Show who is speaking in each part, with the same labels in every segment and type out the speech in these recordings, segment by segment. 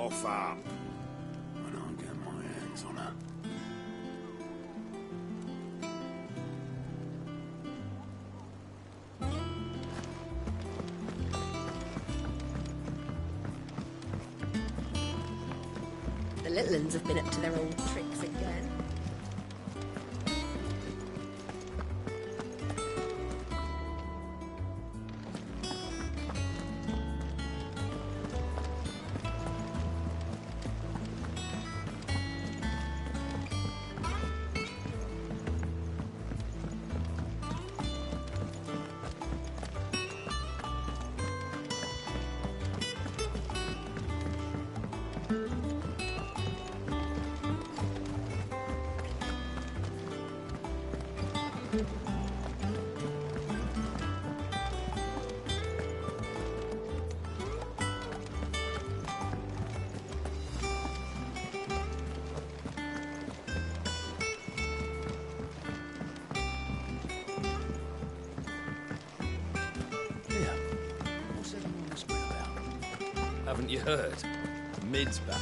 Speaker 1: Cough up. When I get my hands on her.
Speaker 2: The little uns have been up to their old tricks again.
Speaker 3: Haven't you heard? Mid's back.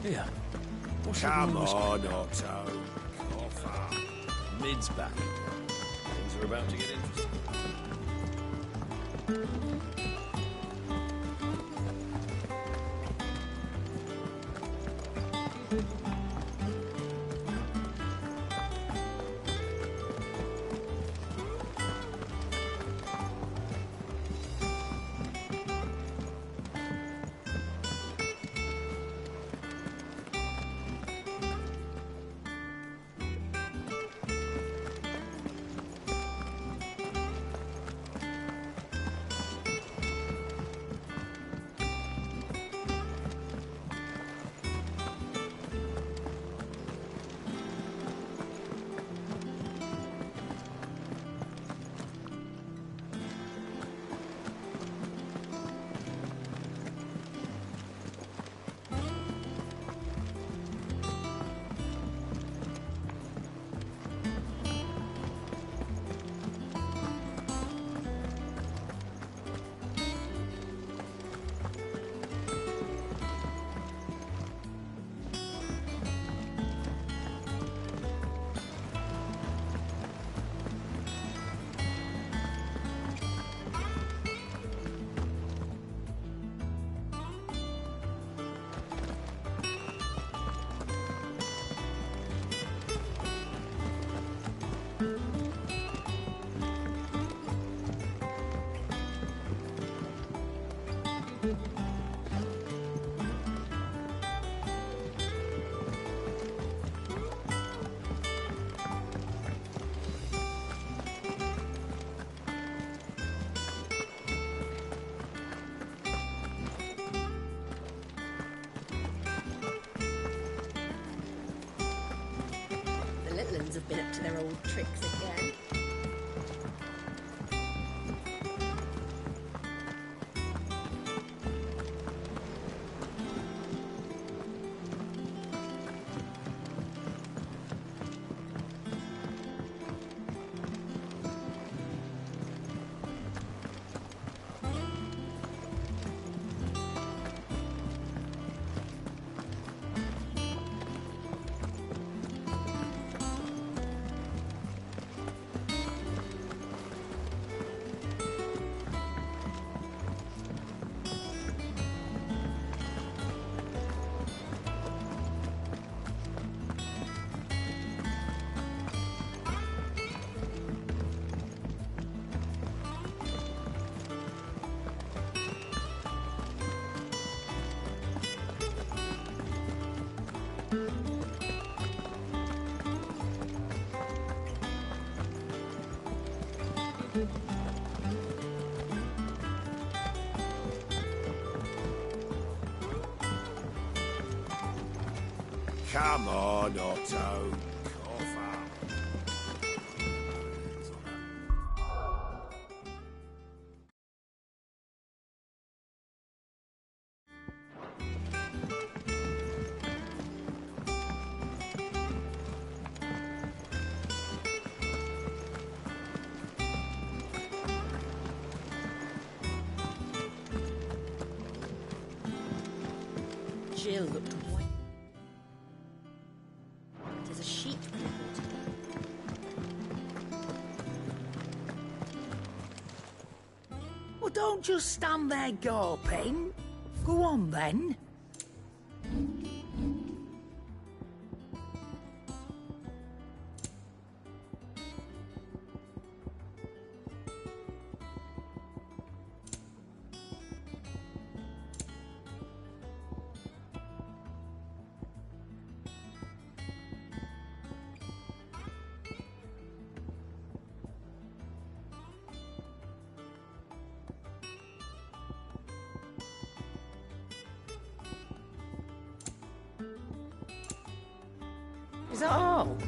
Speaker 4: Here.
Speaker 1: Come on, Otto. Cough up.
Speaker 3: Mid's back. Things are about to get interesting.
Speaker 2: The Litlands have been up to their old tricks again.
Speaker 1: Come on, Otto. Cough up. Hands on that.
Speaker 2: Jill looked white. There's a sheet crumpled.
Speaker 4: Well, don't just stand there gawping. Go on, then. Is that all?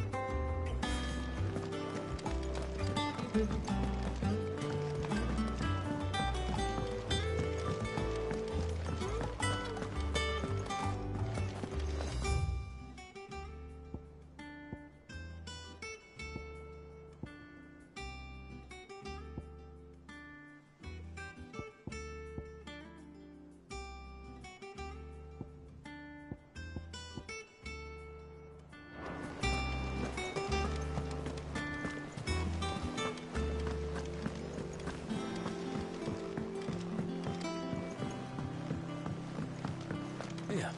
Speaker 5: Here,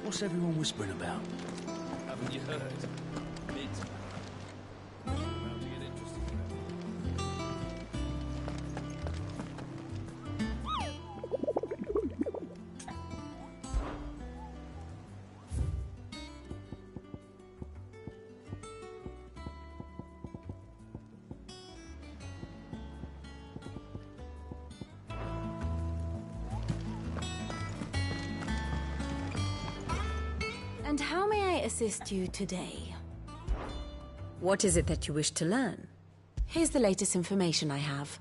Speaker 5: what's everyone whispering about?
Speaker 3: Haven't you heard? Mid. About to get interesting.
Speaker 6: And how may I assist you today?
Speaker 2: What is it that you wish to learn?
Speaker 6: Here's the latest information I have.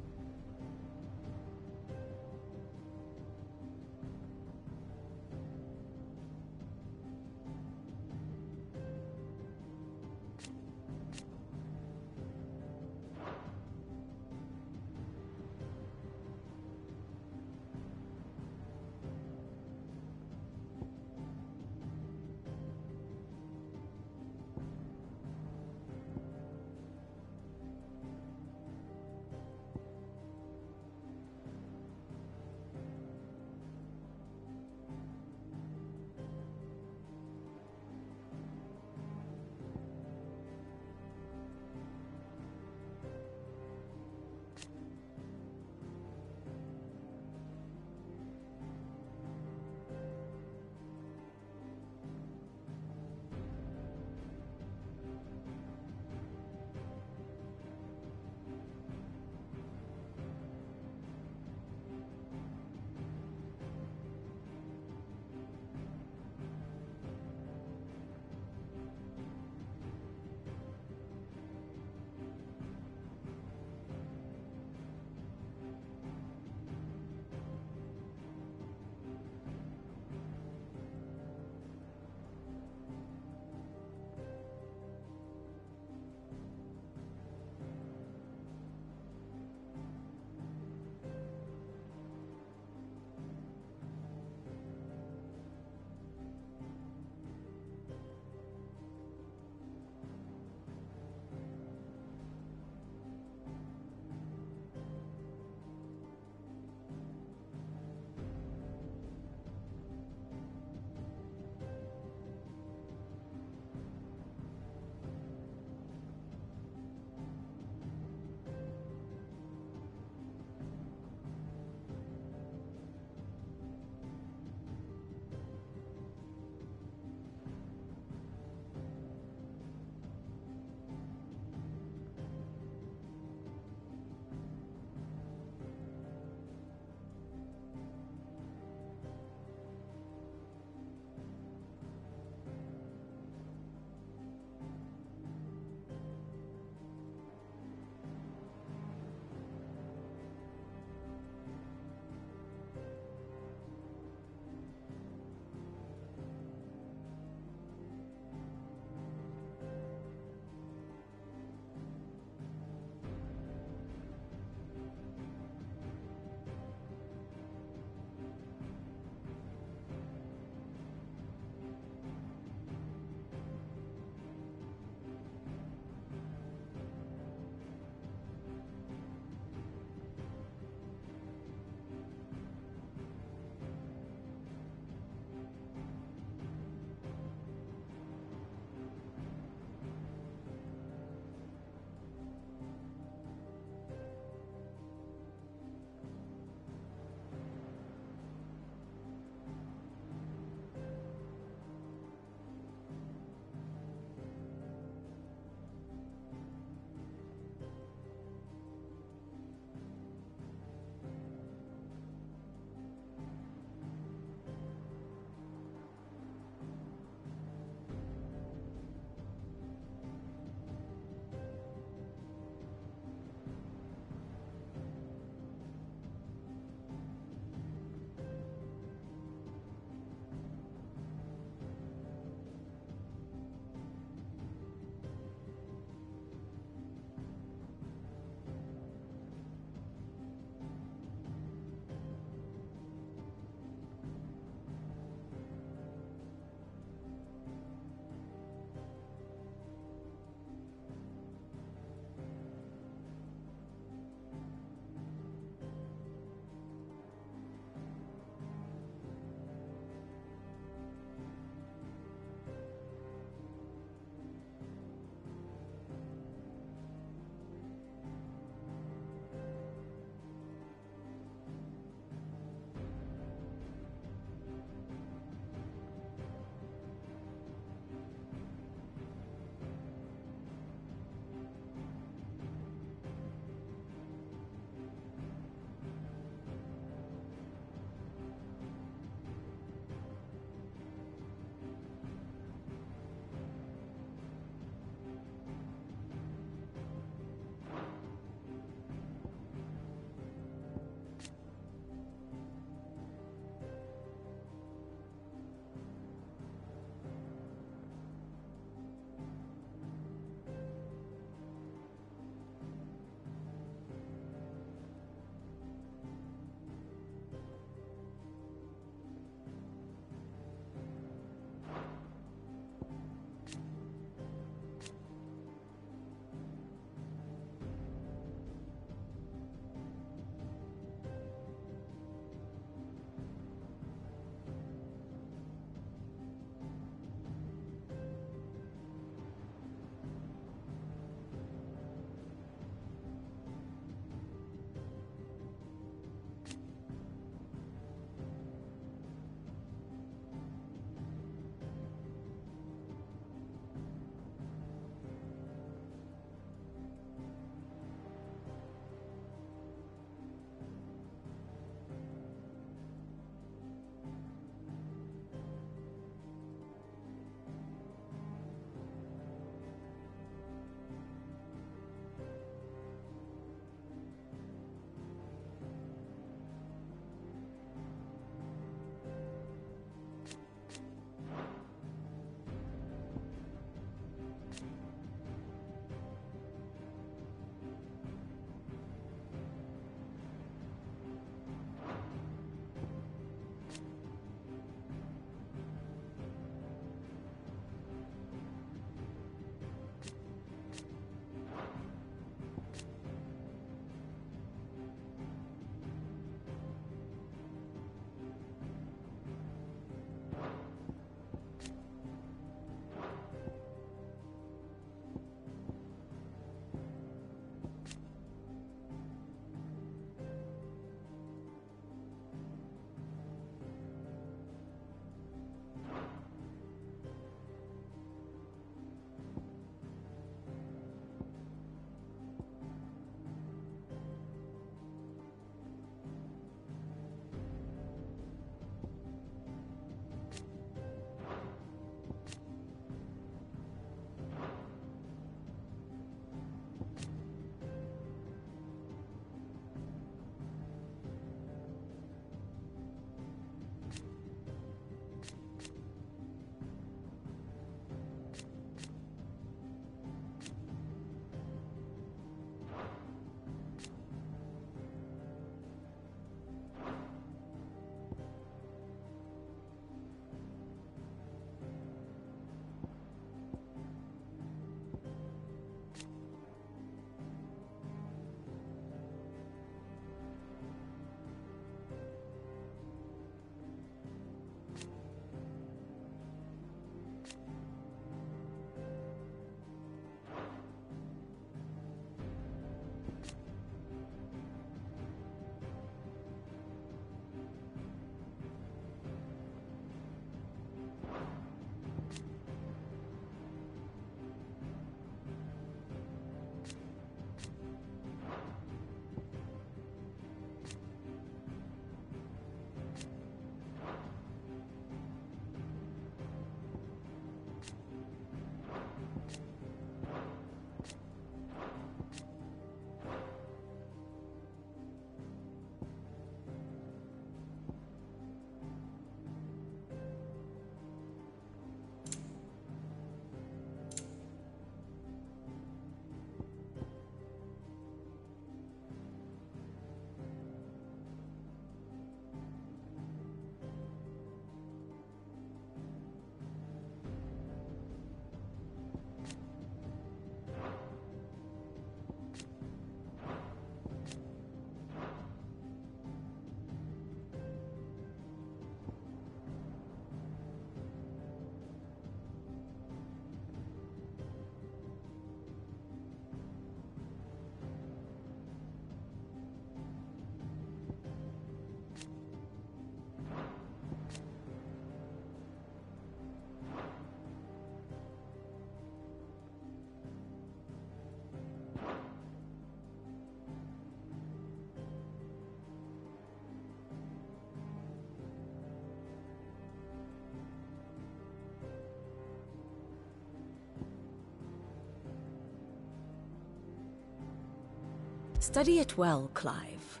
Speaker 6: Study it well, Clive.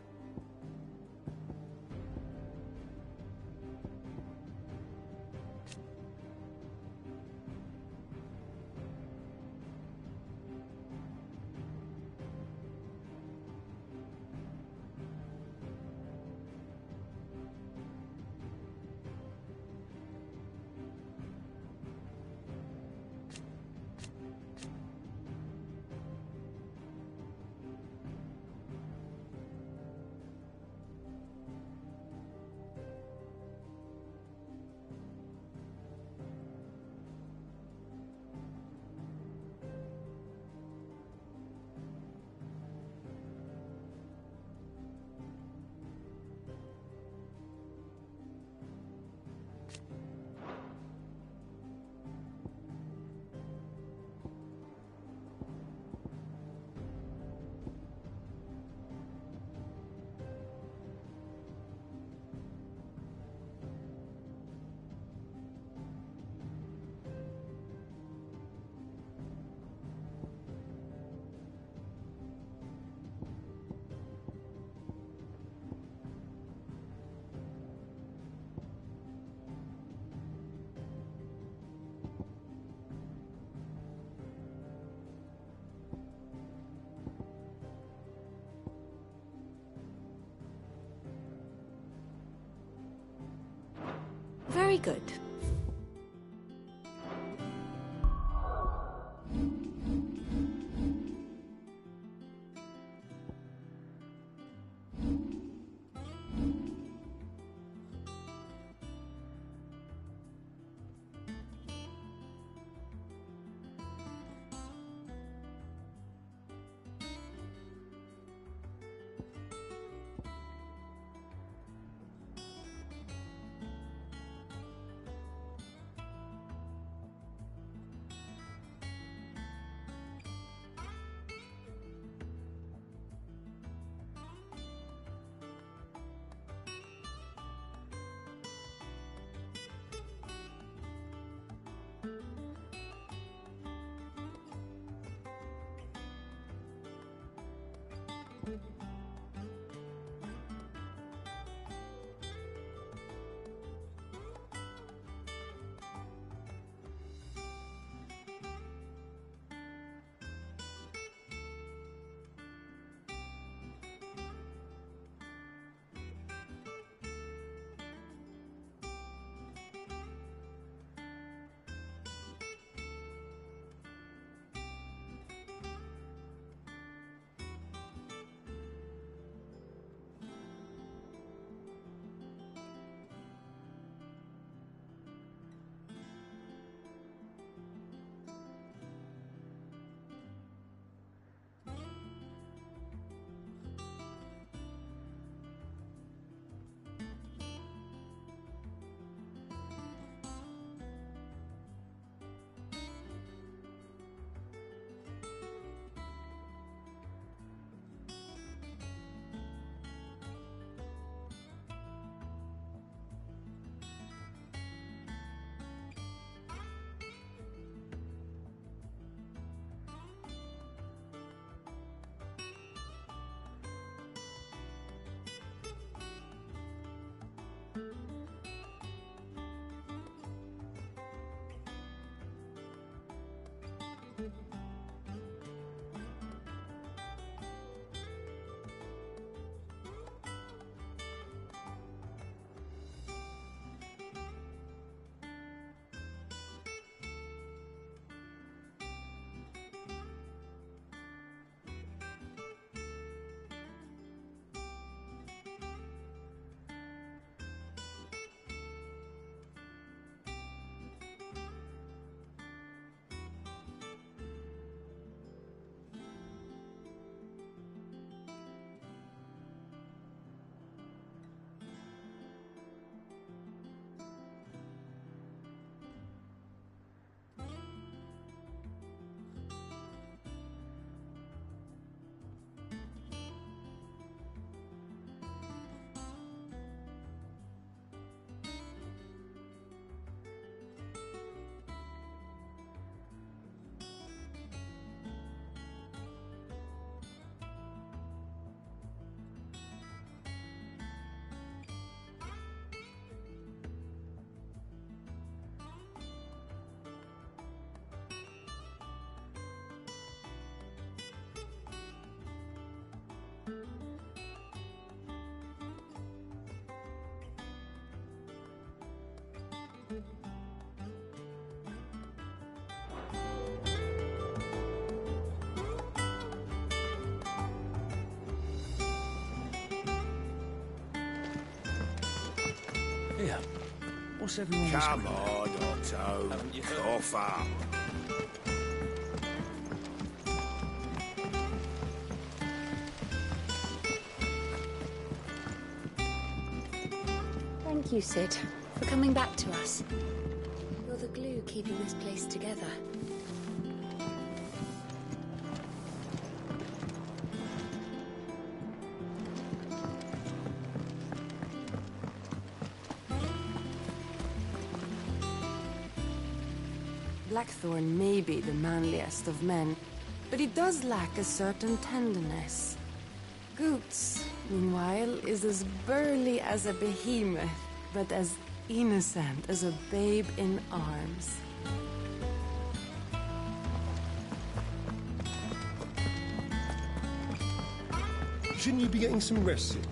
Speaker 6: Very good.
Speaker 5: Here. What's everyone
Speaker 1: Come
Speaker 5: whispering about?
Speaker 1: on, Otto.
Speaker 3: Haven't you heard?
Speaker 1: Cough up.
Speaker 6: Thank you, Sid, for coming back to us. You're the glue keeping this place together. Blackthorn may be the manliest of men, but he does lack a certain tenderness. Goots, meanwhile, is as burly as a behemoth, but as innocent as a babe in arms.
Speaker 7: Shouldn't you be getting some rest, Sid?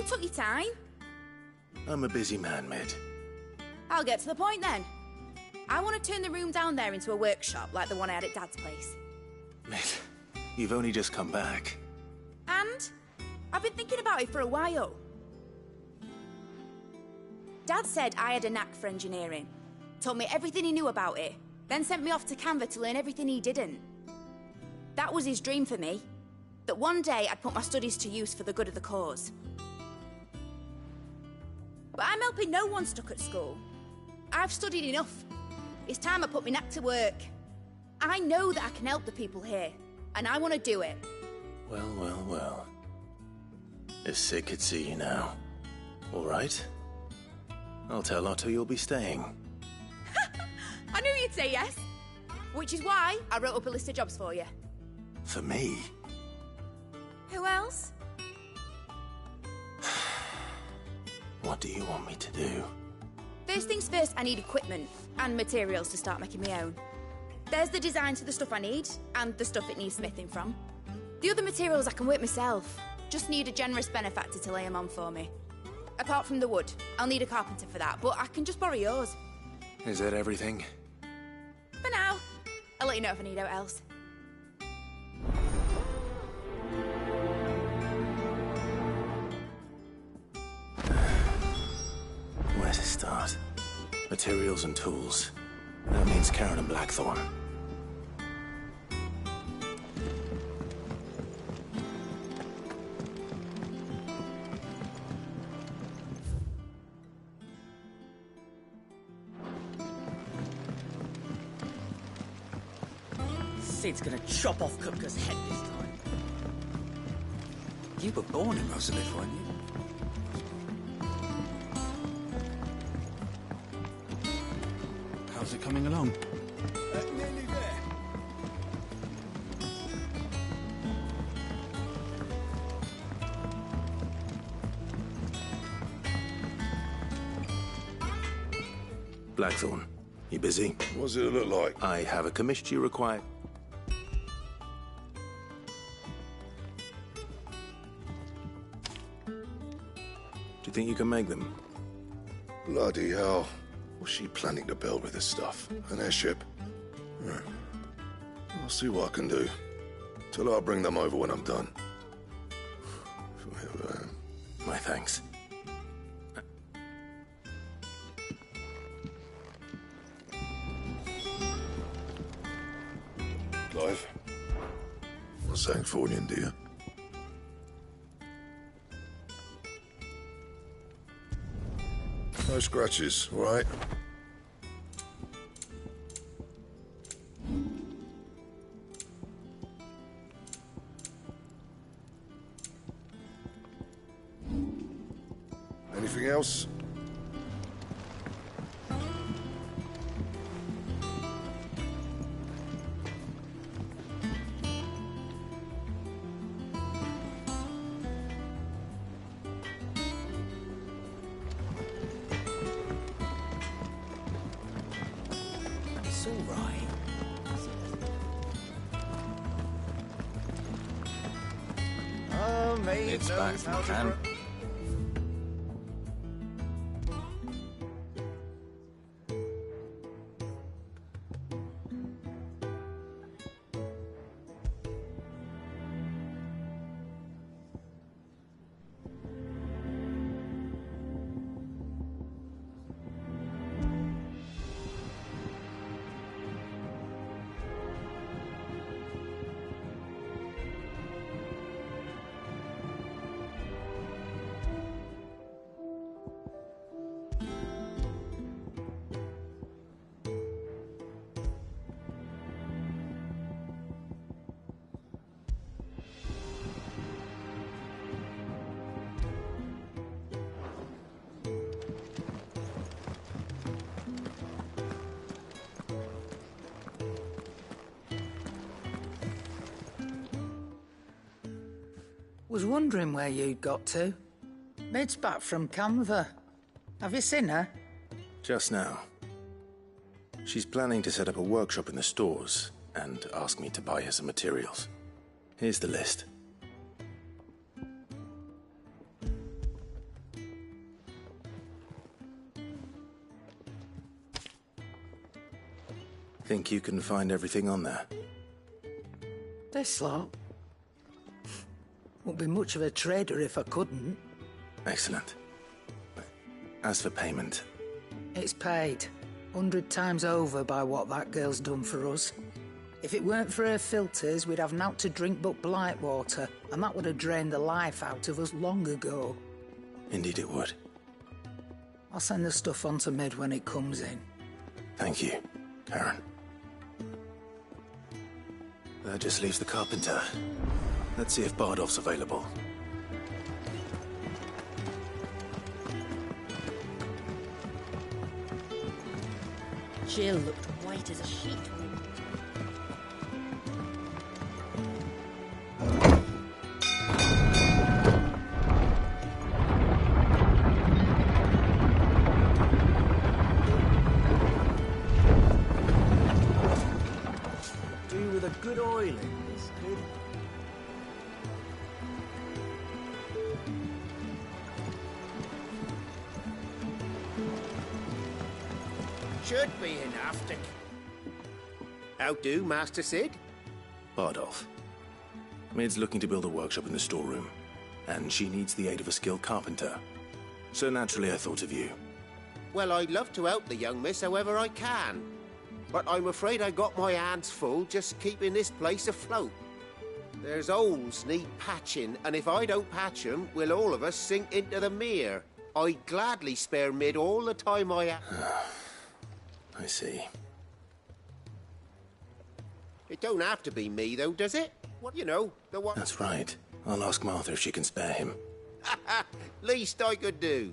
Speaker 8: You took your time.
Speaker 3: I'm a busy man, Mid.
Speaker 8: I'll get to the point then. I want to turn the room down there into a workshop like the one I had at Dad's place.
Speaker 3: Mid, you've only just come back.
Speaker 8: And I've been thinking about it for a while. Dad said I had a knack for engineering, told me everything he knew about it, then sent me off to Canva to learn everything he didn't. That was his dream for me, that one day I'd put my studies to use for the good of the cause. But I'm helping no one stuck at school. I've studied enough. It's time I put my knack to work. I know that I can help the people here, and I want to do it.
Speaker 3: Well, well, well. If Sid could see you now. All right? I'll tell Otto you'll be staying.
Speaker 8: I knew you'd say yes. Which is why I wrote up a list of jobs for you.
Speaker 3: For me?
Speaker 8: Who else?
Speaker 3: What do you want me to do?
Speaker 8: First things first, I need equipment and materials to start making my own. There's the designs for the stuff I need, and the stuff it needs smithing from. The other materials I can work myself. Just need a generous benefactor to lay them on for me. Apart from the wood, I'll need a carpenter for that, but I can just borrow yours.
Speaker 3: Is that everything?
Speaker 8: For now. I'll let you know if I need out else.
Speaker 3: Where to start? Materials and tools. That means Karen and Blackthorn.
Speaker 4: Sid's gonna chop off Kupka's head this time.
Speaker 5: You were born in Rosalith, weren't you? How's it coming along?
Speaker 7: Nearly there.
Speaker 3: Blackthorn, you busy?
Speaker 1: What's it look like?
Speaker 3: I have a commission you require. Do you think you can make them?
Speaker 1: Bloody hell. What's she planning to build with this stuff? An airship? Right. I'll see what I can do. Tell her I'll bring them over when I'm done.
Speaker 3: My thanks.
Speaker 1: Clive? What's that for you, dear? No scratches, all right? Anything else?
Speaker 4: It's all right.
Speaker 5: It's back from camp.
Speaker 4: Was wondering where you'd got to. Mid's back from Canva. Have you seen her?
Speaker 3: Just now. She's planning to set up a workshop in the stores and ask me to buy her some materials. Here's the list. Think you can find everything on there?
Speaker 4: This lot? Wouldn't be much of a trader if I couldn't.
Speaker 3: Excellent. As for payment,
Speaker 4: It's paid 100 times over by what that girl's done for us. If it weren't for her filters, we'd have naught to drink but blight water, and that would have drained the life out of us long ago.
Speaker 3: indeed it would.
Speaker 4: I'll send the stuff on to Mid when it comes in.
Speaker 3: Thank you, Karen. That just leaves the carpenter. Let's see if Bardolph's available.
Speaker 2: Jill looked white as a sheet.
Speaker 5: Do with a good oiling, this kid.
Speaker 9: Should be enough to... How do, Master Sid?
Speaker 3: Bardolph. Mid's looking to build a workshop in the storeroom, and she needs the aid of a skilled carpenter. So naturally I thought of you.
Speaker 9: Well, I'd love to help the young miss however I can. But I'm afraid I got my hands full just keeping this place afloat. There's holes need patching, and if I don't patch them, will all of us sink into the mere. I'd gladly spare Mid all the time I have.
Speaker 3: I see.
Speaker 9: It don't have to be me, though, does it? What, you know, the one...
Speaker 3: That's right. I'll ask Martha if she can spare him.
Speaker 9: Least I could do.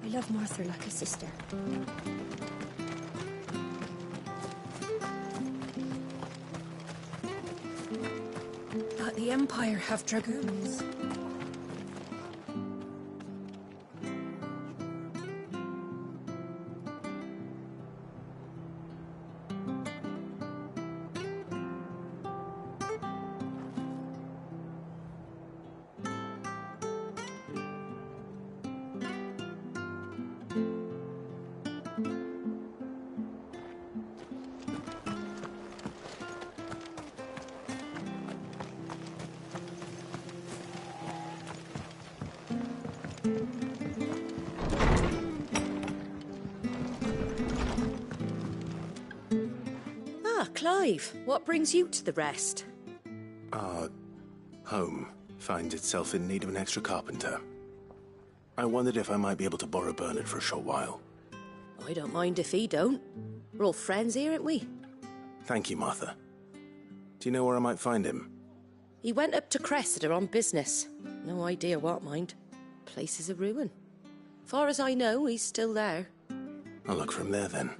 Speaker 2: I love Martha like a sister. But the Empire have dragoons.
Speaker 10: Clive, what brings you to the rest?
Speaker 3: Our home finds itself in need of an extra carpenter. I wondered if I might be able to borrow Bernard for a short while.
Speaker 10: I don't mind if he don't. We're all friends here, aren't we?
Speaker 3: Thank you, Martha. Do you know where I might find him?
Speaker 10: He went up to Cressida on business. No idea what, mind. Place is a ruin. Far as I know, he's still there.
Speaker 3: I'll look for him there then.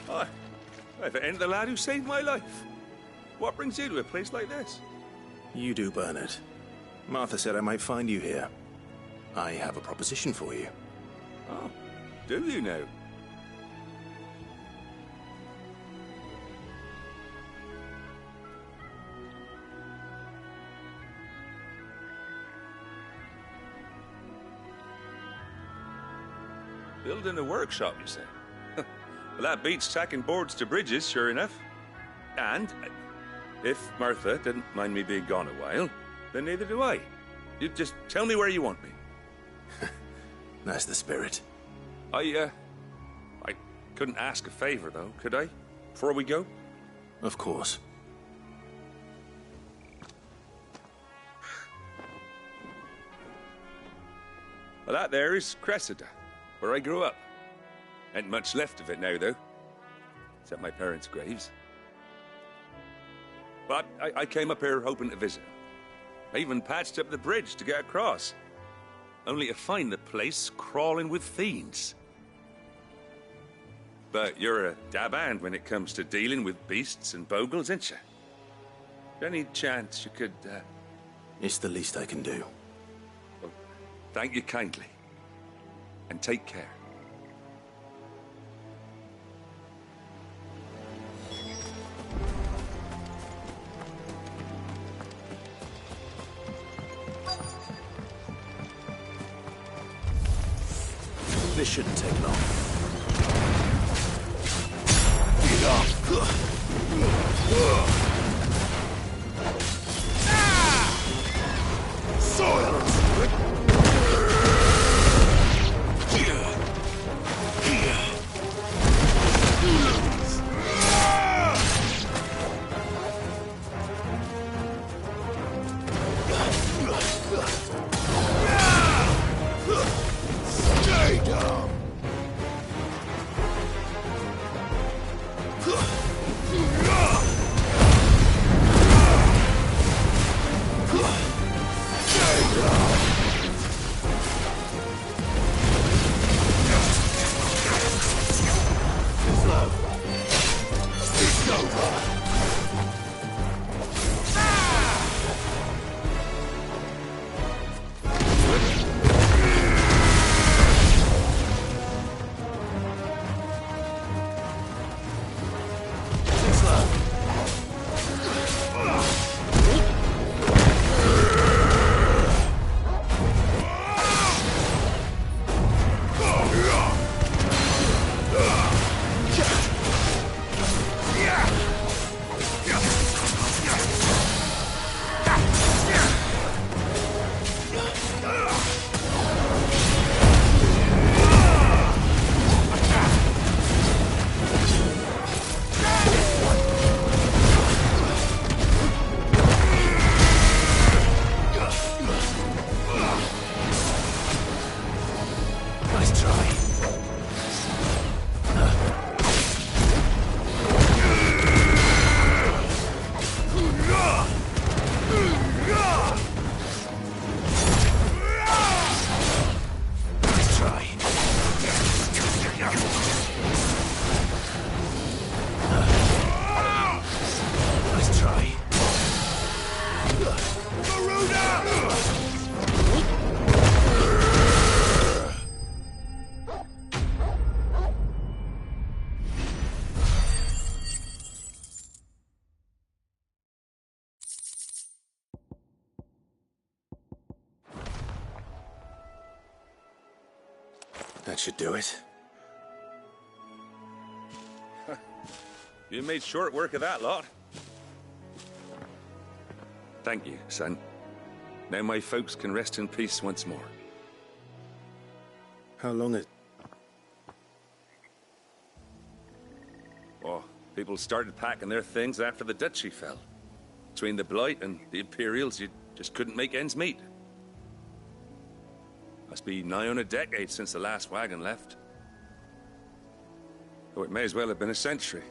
Speaker 11: Hi. If it ain't the lad who saved my life. What brings you to a place like this?
Speaker 3: You do, Bernard. Martha said I might find you here. I have a proposition for you.
Speaker 11: Oh, do you now? Building a workshop, you say? Well, that beats tacking boards to bridges, sure enough. And if Martha didn't mind me being gone a while, then neither do I. You just tell me where you want me.
Speaker 3: That's the spirit.
Speaker 11: I couldn't ask a favor, though, could I? Before we go?
Speaker 3: Of course.
Speaker 11: Well, that there is Cressida, where I grew up. Ain't much left of it now, though. Except my parents' graves. But I came up here hoping to visit. I even patched up the bridge to get across. Only to find the place crawling with fiends. But you're a dab hand when it comes to dealing with beasts and bogles, ain't you? Any chance you could,
Speaker 3: It's the least I can do.
Speaker 11: Well, thank you kindly. And take care.
Speaker 3: This shouldn't take long.
Speaker 1: Get up! Silence! Stay down!
Speaker 3: That should do it.
Speaker 11: You made short work of that lot. Thank you, son. Now my folks can rest in peace once more.
Speaker 3: How long it...
Speaker 11: Oh, people started packing their things after the duchy fell. Between the Blight and the Imperials, you just couldn't make ends meet. Must be nigh on a decade since the last wagon left. Oh, it may as well have been a century,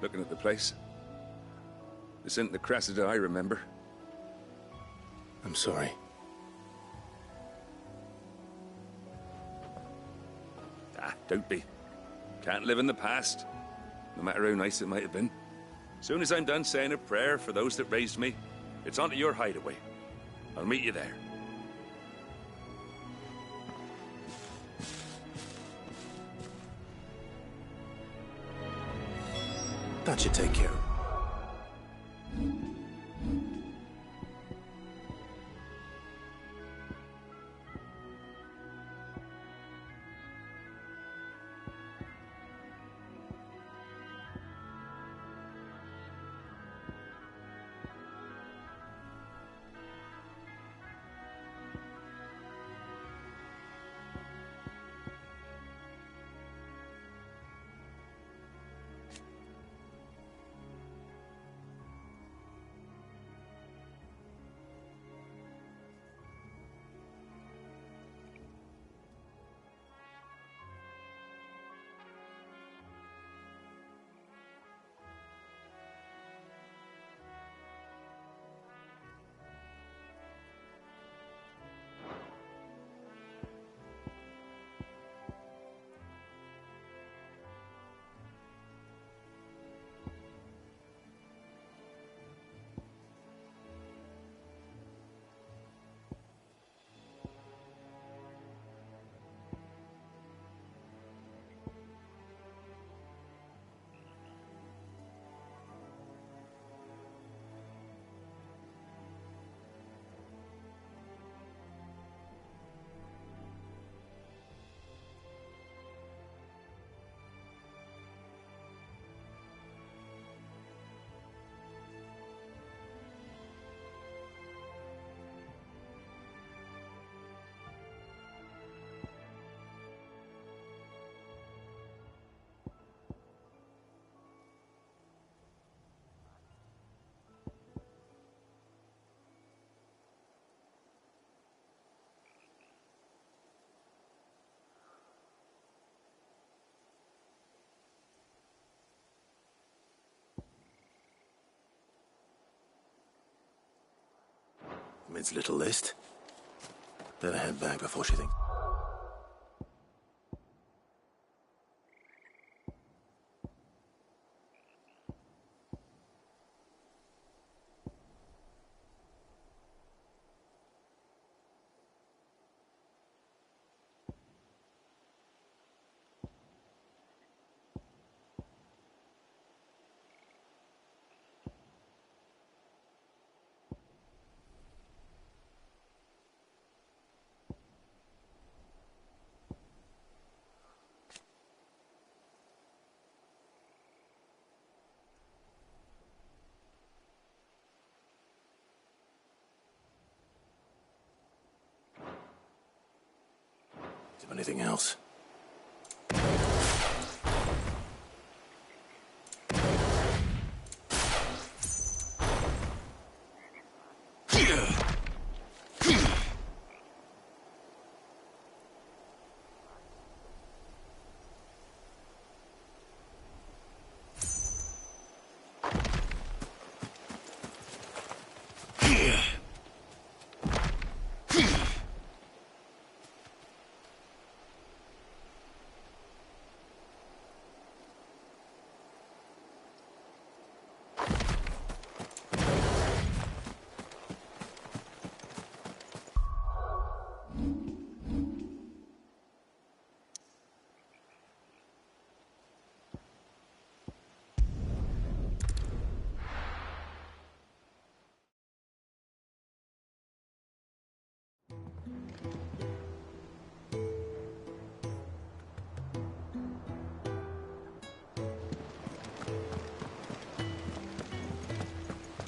Speaker 11: looking at the place. This isn't the Cressida I remember.
Speaker 3: I'm sorry.
Speaker 11: Ah, don't be. Can't live in the past. no matter how nice it might have been. Soon as I'm done saying a prayer for those that raised me, it's on to your hideaway. I'll meet you there.
Speaker 3: That should take care of it. Mid's little list. Better head back before she thinks. Is there anything else?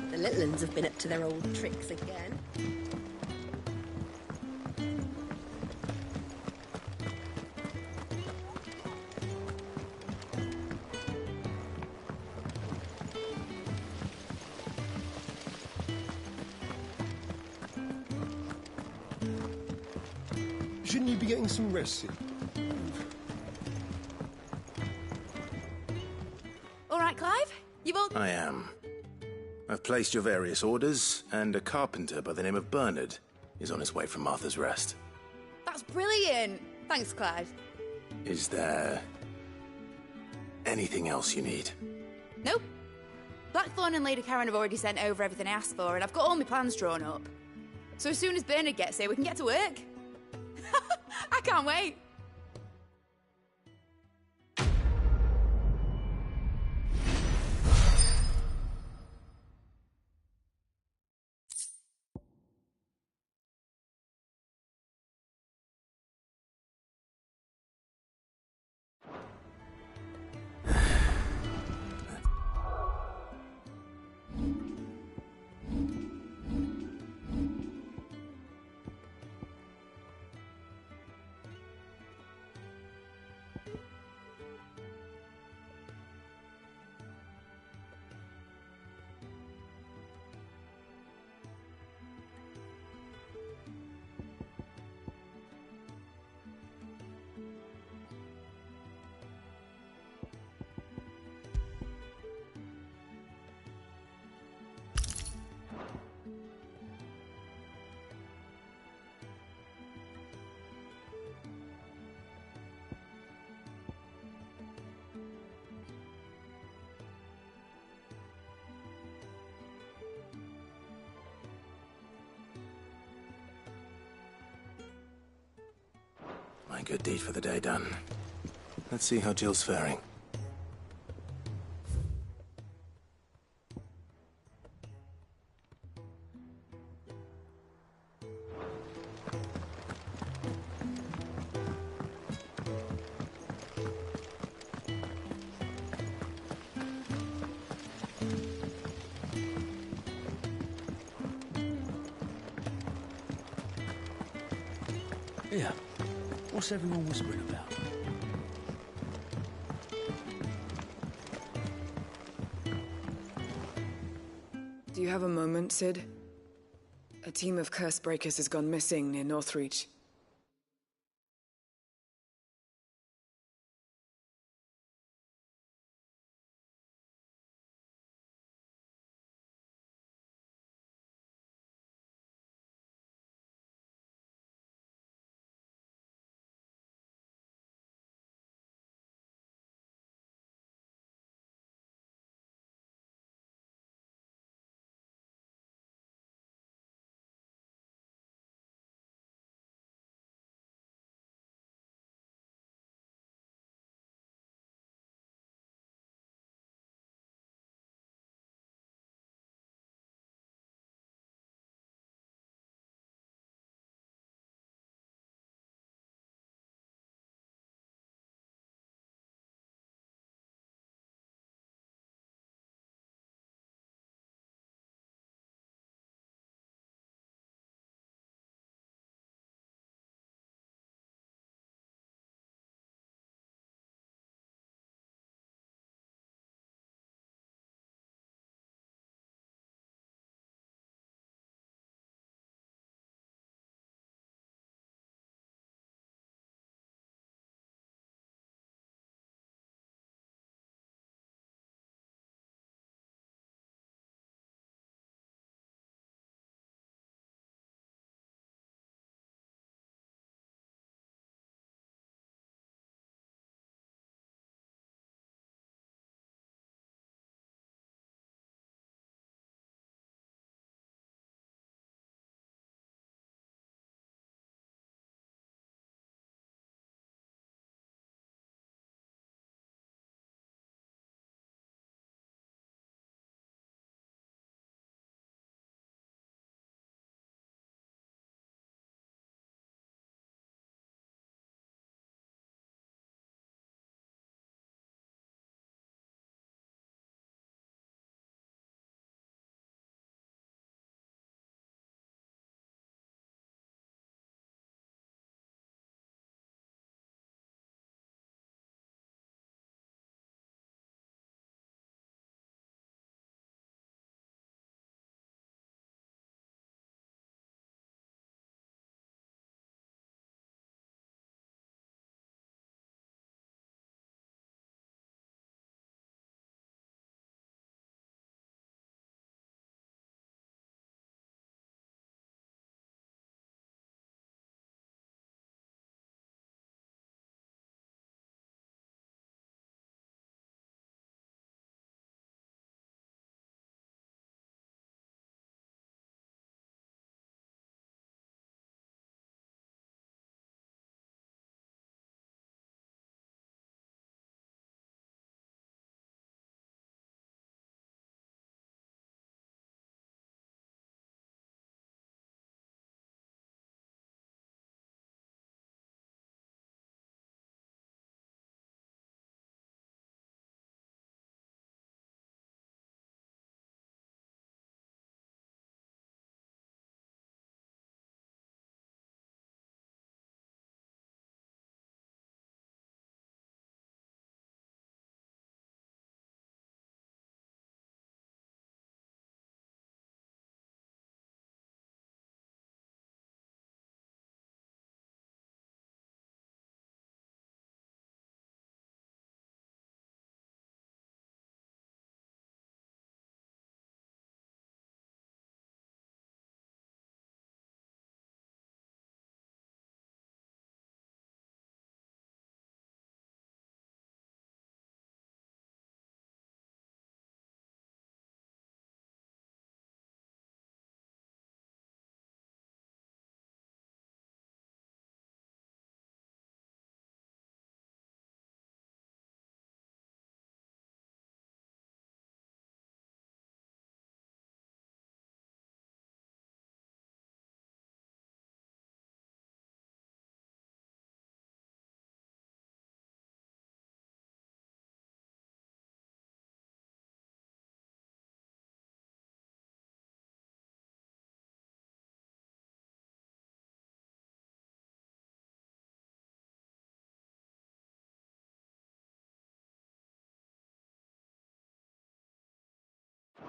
Speaker 2: The little ones have been up to their old tricks again.
Speaker 7: Shouldn't you be getting some rest here?
Speaker 8: All right, Clive? You've all...
Speaker 3: I am. I've placed your various orders, and a carpenter by the name of Bernard is on his way from Martha's Rest.
Speaker 8: That's brilliant. Thanks, Clive.
Speaker 3: Is there anything else you need?
Speaker 8: Nope. Blackthorn and Lady Karen have already sent over everything I asked for, and I've got all my plans drawn up. So as soon as Bernard gets here, we can get to work. I can't wait.
Speaker 3: My good deed for the day done. Let's see how Jill's faring.
Speaker 5: Yeah. What's everyone whispering about?
Speaker 12: Do you have a moment, Sid? A team of curse breakers has gone missing near Northreach.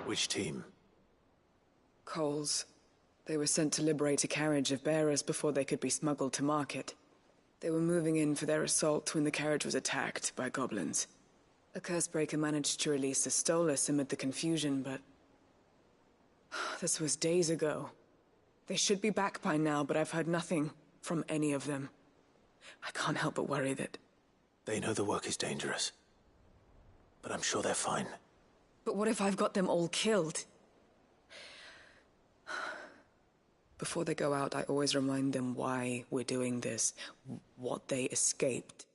Speaker 3: Which team?
Speaker 12: Coles. They were sent to liberate a carriage of bearers before they could be smuggled to market. They were moving in for their assault when the carriage was attacked by goblins. A Cursebreaker managed to release a Stolas amid the confusion, but... this was days ago. They should be back by now, but I've heard nothing from any of them. I can't help but worry that...
Speaker 3: They know the work is dangerous. But I'm sure they're fine.
Speaker 12: But what if I've got them all killed? Before they go out, I always remind them why we're doing this, what they escaped.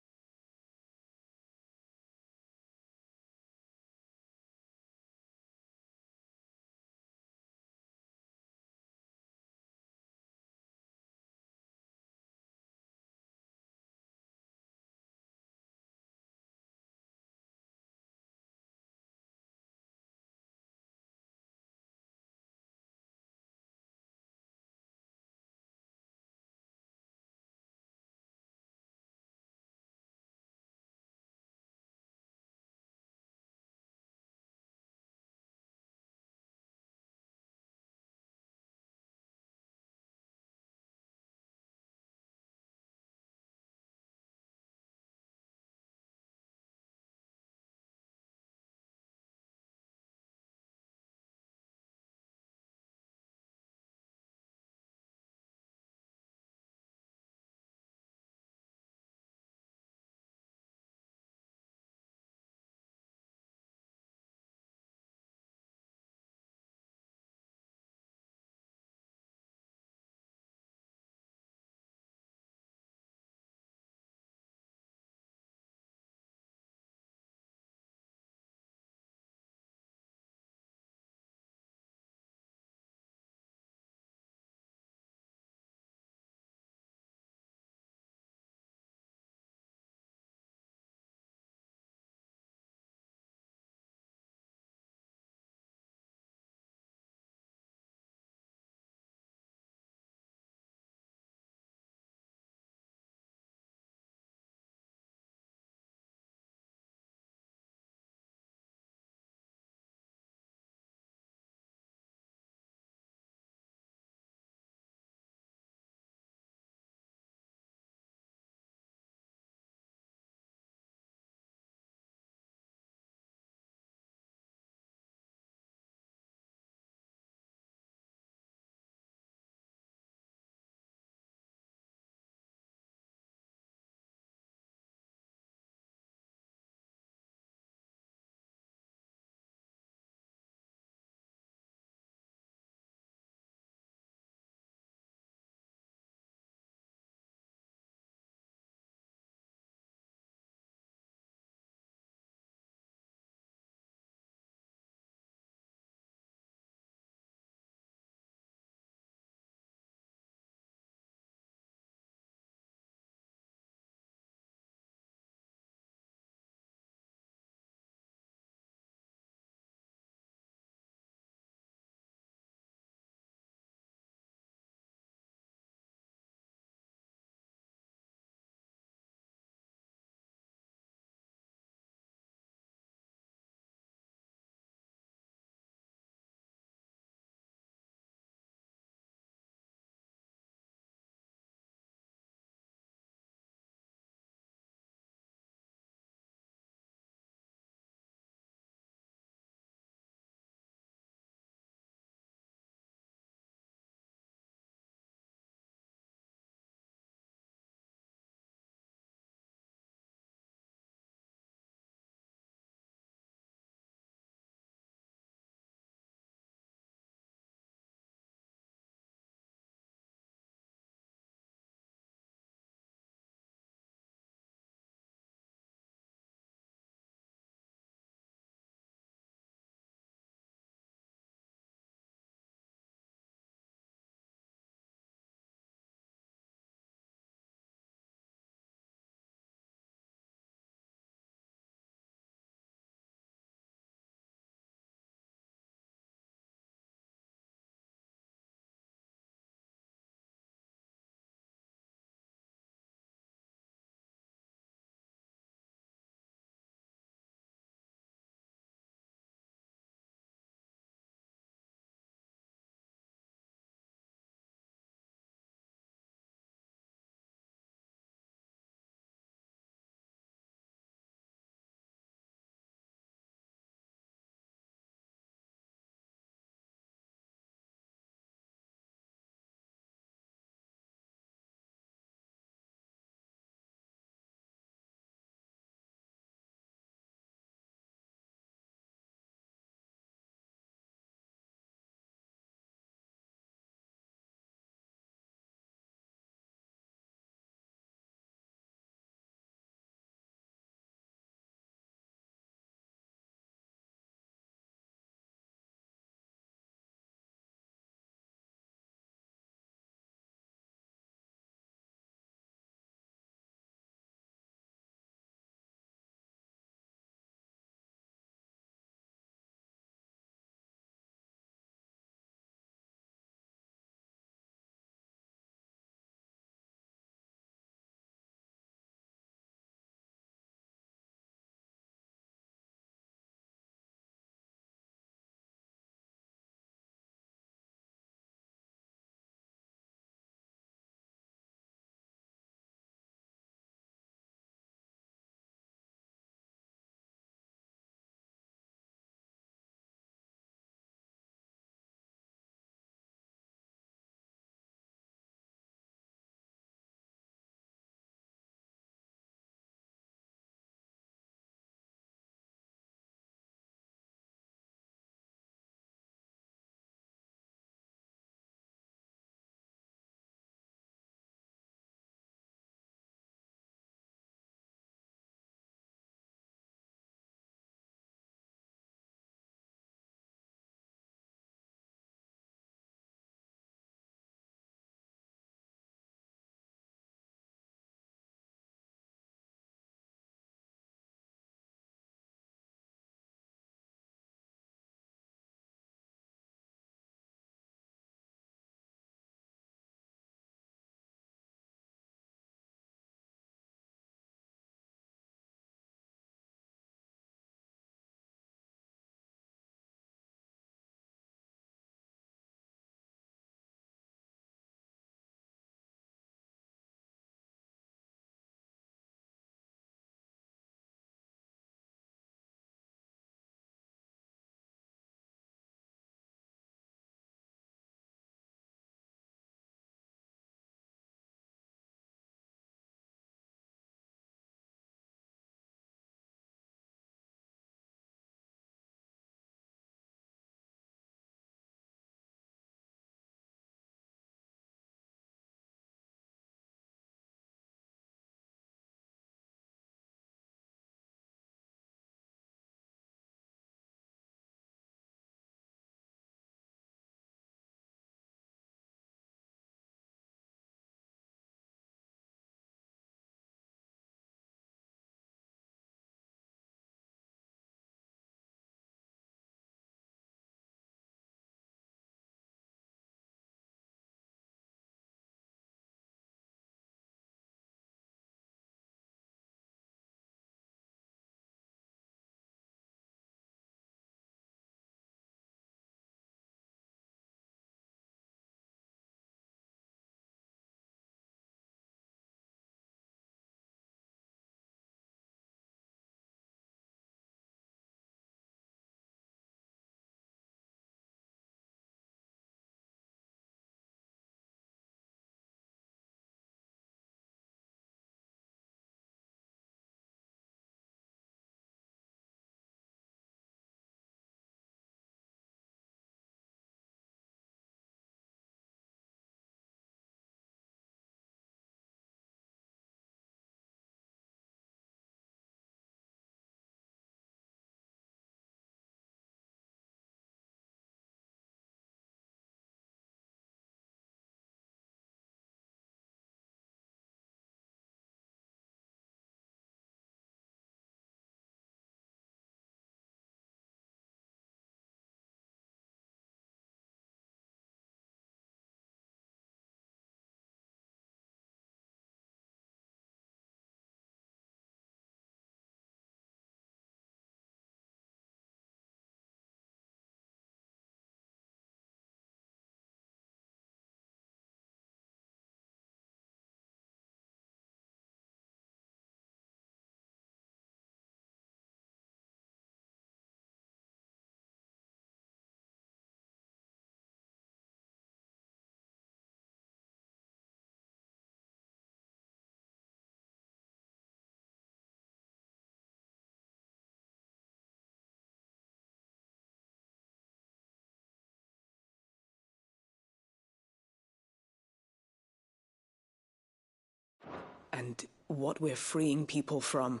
Speaker 12: and what we're freeing people from.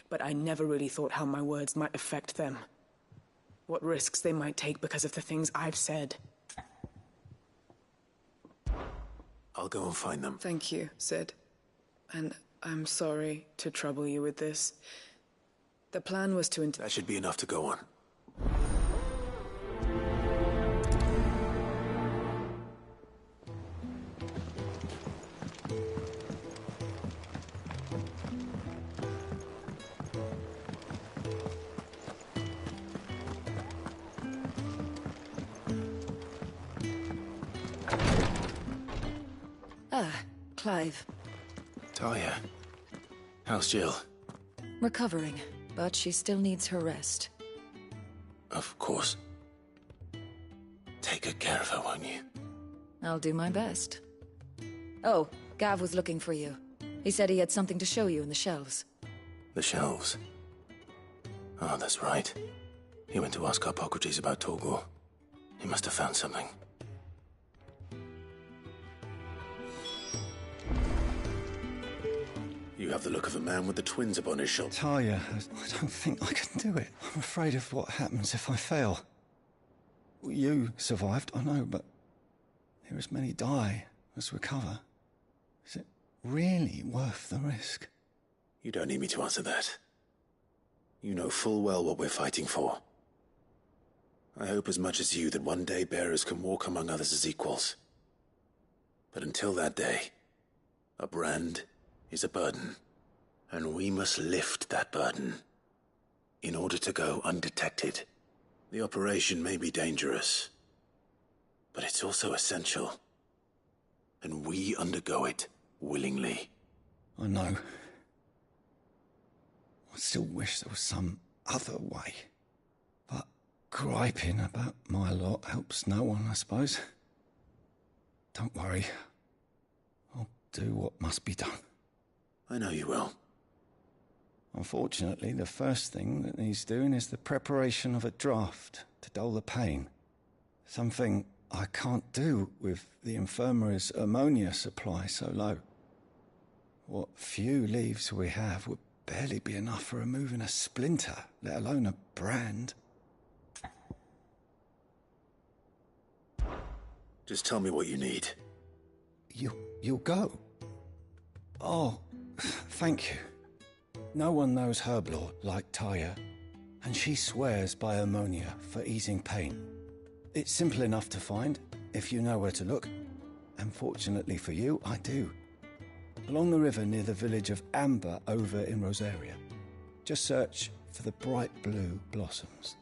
Speaker 12: But I never really thought how my words might affect them. What risks they might take because of the things I've said.
Speaker 3: I'll go and find them.
Speaker 12: Thank you, Sid. And I'm sorry to trouble you with this. The plan was to
Speaker 3: That should be enough to go on.
Speaker 13: Clive.
Speaker 3: Talia. How's Jill?
Speaker 13: Recovering, but she still needs her rest.
Speaker 3: Of course. Take good care of her, won't you?
Speaker 13: I'll do my best. Oh, Gav was looking for you. He said he had something to show you in the shelves.
Speaker 3: The shelves? Oh, that's right. He went to ask Harpocrates about Torgor. He must have found something. You have the look of a man with the twins upon his shoulder.
Speaker 14: Talia, I don't think I can do it. I'm afraid of what happens if I fail. You survived, I know, but there as many die as recover. Is it really worth the risk?
Speaker 3: You don't need me to answer that. You know full well what we're fighting for. I hope as much as you that one day bearers can walk among others as equals. But until that day, a brand is a burden, and we must lift that burden in order to go undetected. The operation may be dangerous, but it's also essential, and we undergo it willingly.
Speaker 14: I know. I still wish there was some other way, but griping about my lot helps no one, I suppose. Don't worry. I'll do what must be done.
Speaker 3: I know you will.
Speaker 14: Unfortunately, the first thing that needs doing is the preparation of a draft to dull the pain. Something I can't do with the infirmary's ammonia supply so low. What few leaves we have would barely be enough for removing a splinter, let alone a brand.
Speaker 3: Just tell me what you need.
Speaker 14: You'll go? Oh, thank you. No one knows Herblord like Talia, and she swears by ammonia for easing pain. It's simple enough to find, if you know where to look. And fortunately for you, I do. Along the river near the village of Amber over in Rosaria. Just search for the bright blue blossoms.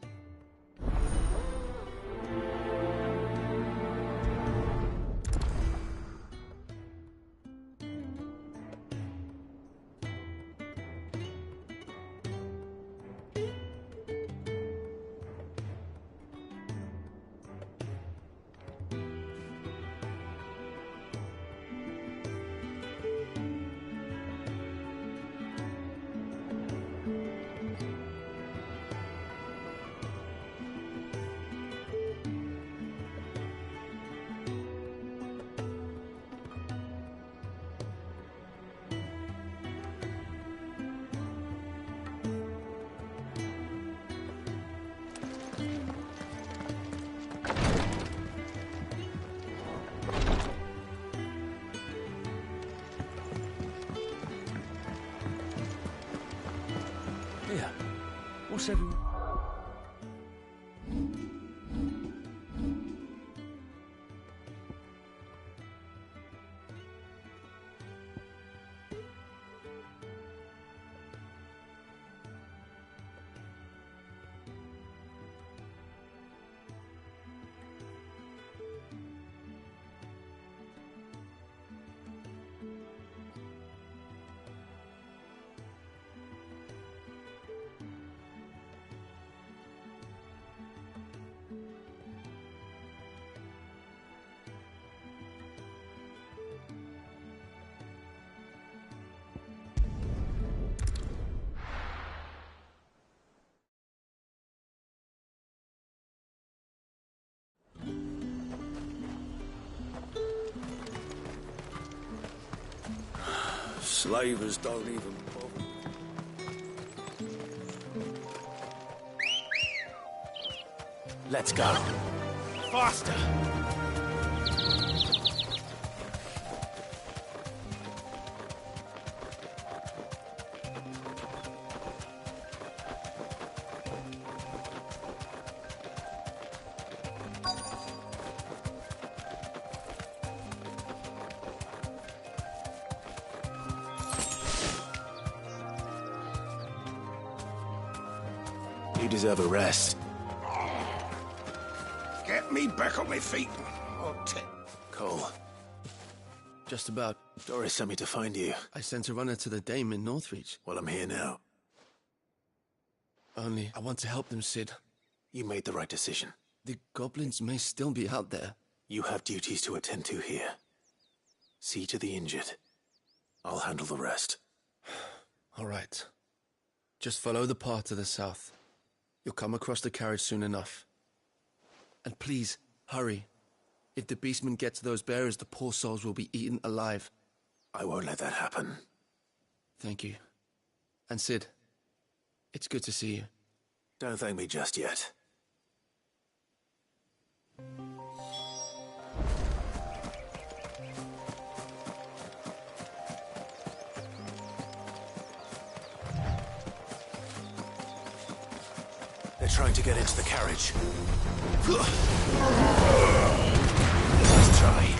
Speaker 5: Here, what's everyone... Slavers don't even bother.
Speaker 3: Let's go. Faster! You deserve a rest.
Speaker 1: Get me back on my feet.
Speaker 3: Cole.
Speaker 15: Just about.
Speaker 3: Doris sent me to find you.
Speaker 15: I sent a runner to the Dame in Northreach.
Speaker 3: Well, I'm here now.
Speaker 15: Only I want to help them, Cid.
Speaker 3: You made the right decision.
Speaker 15: The goblins may still be out there.
Speaker 3: You have duties to attend to here. See to the injured. I'll handle the rest.
Speaker 15: All right. Just follow the path to the south. You'll come across the carriage soon enough. And please, hurry. If the beastmen get to those bearers, the poor souls will be eaten alive.
Speaker 3: I won't let that happen.
Speaker 15: Thank you. And Cid, it's good to see you.
Speaker 3: Don't thank me just yet. They're trying to get into the carriage. Let's try.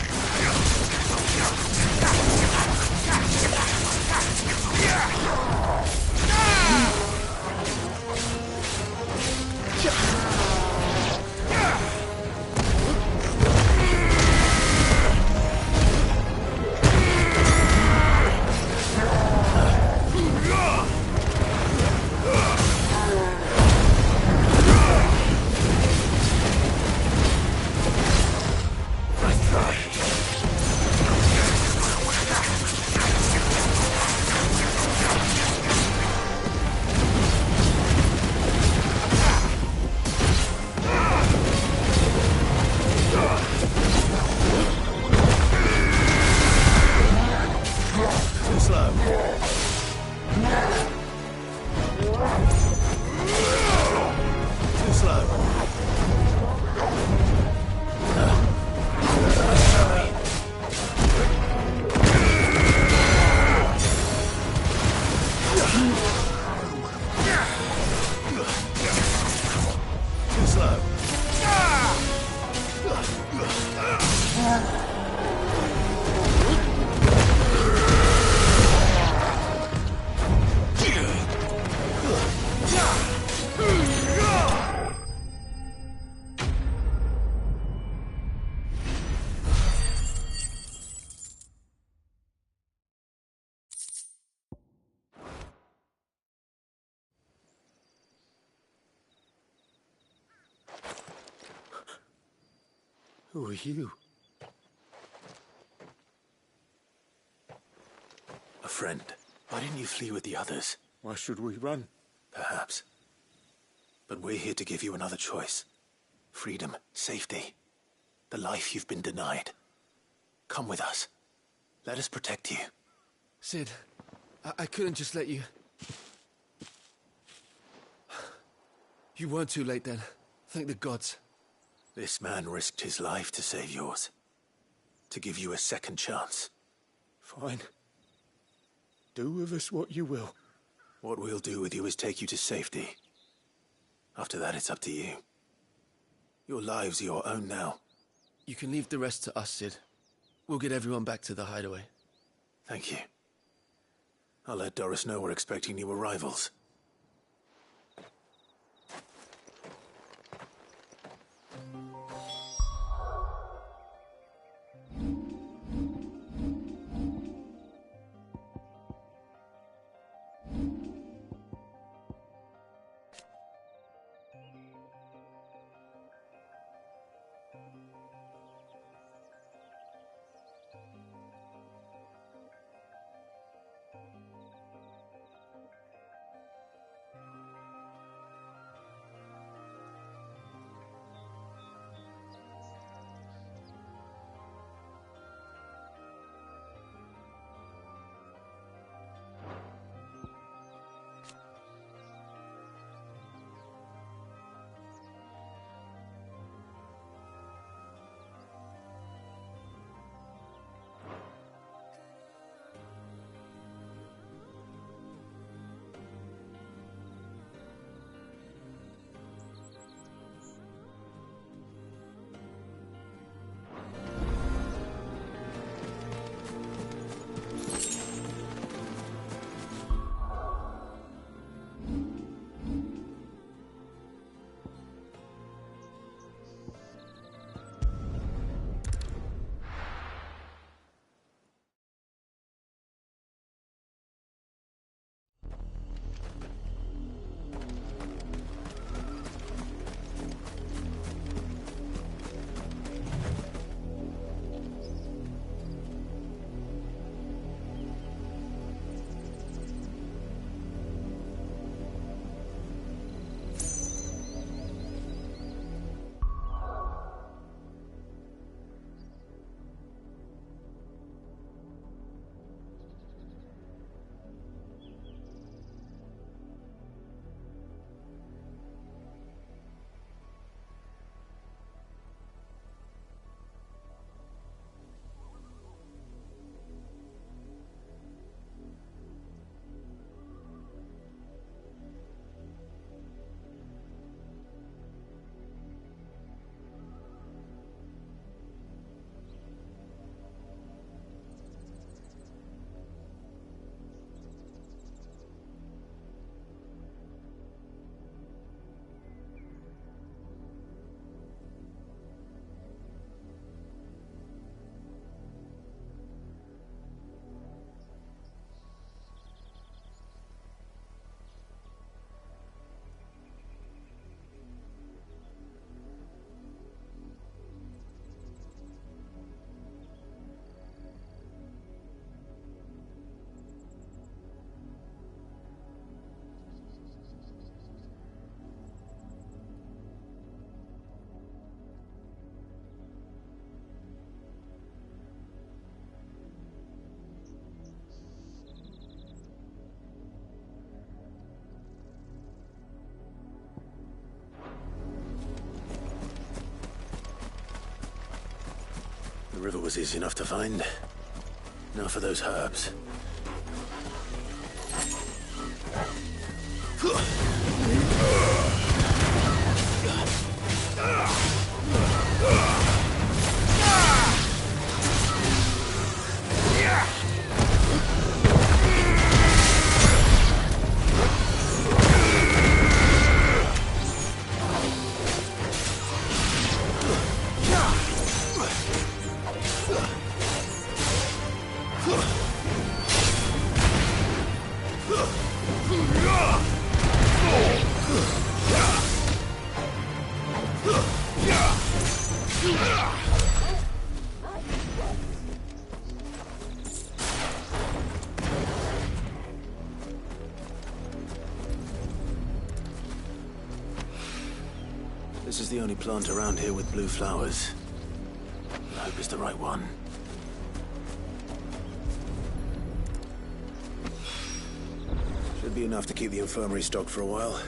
Speaker 15: Who are you?
Speaker 3: A friend. Why didn't you flee with the others?
Speaker 5: Why should we run?
Speaker 3: Perhaps. But we're here to give you another choice. Freedom, safety, the life you've been denied. Come with us. Let us protect you.
Speaker 15: Cid, I couldn't just let you... You weren't too late then. Thank the gods.
Speaker 3: This man risked his life to save yours. To give you a second chance.
Speaker 5: Fine. Do with us what you will.
Speaker 3: What we'll do with you is take you to safety. After that, it's up to you. Your lives are your own now.
Speaker 15: You can leave the rest to us, Cid. We'll get everyone back to the hideaway.
Speaker 3: Thank you. I'll let Doris know we're expecting new arrivals. river was easy enough to find. Now for those herbs. This is the only plant around here with blue flowers. I hope it's the right one. Should be enough to keep the infirmary stocked for a while.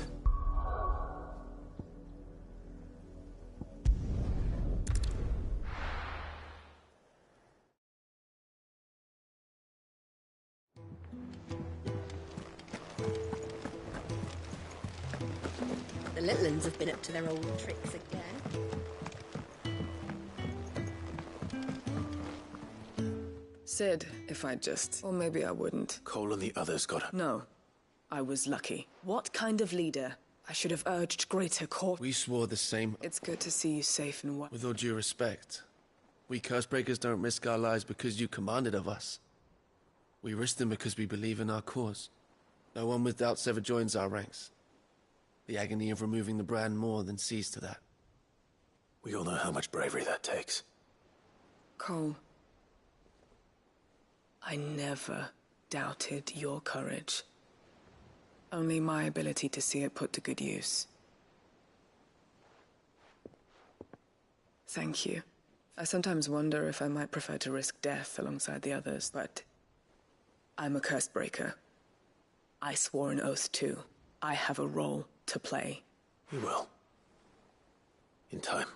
Speaker 2: The Litlins have been up to their old tricks again.
Speaker 12: Sid, if I just... Or maybe I wouldn't.
Speaker 3: Cole and the others got her.
Speaker 12: No. I was lucky. What kind of leader? I should have urged greater caution.
Speaker 15: We swore the same.
Speaker 12: It's good to see you safe and well.
Speaker 15: With all due respect, we Cursebreakers don't risk our lives because you commanded of us. We risk them because we believe in our cause. No one with doubts ever joins our ranks. The agony of removing the brand more than sees to that.
Speaker 3: We all know how much bravery that takes.
Speaker 12: Cole, I never doubted your courage. Only my ability to see it put to good use. Thank you. I sometimes wonder if I might prefer to risk death alongside the others, but I'm a Cursebreaker. I swore an oath too. I have a role to play.
Speaker 3: You will. In time.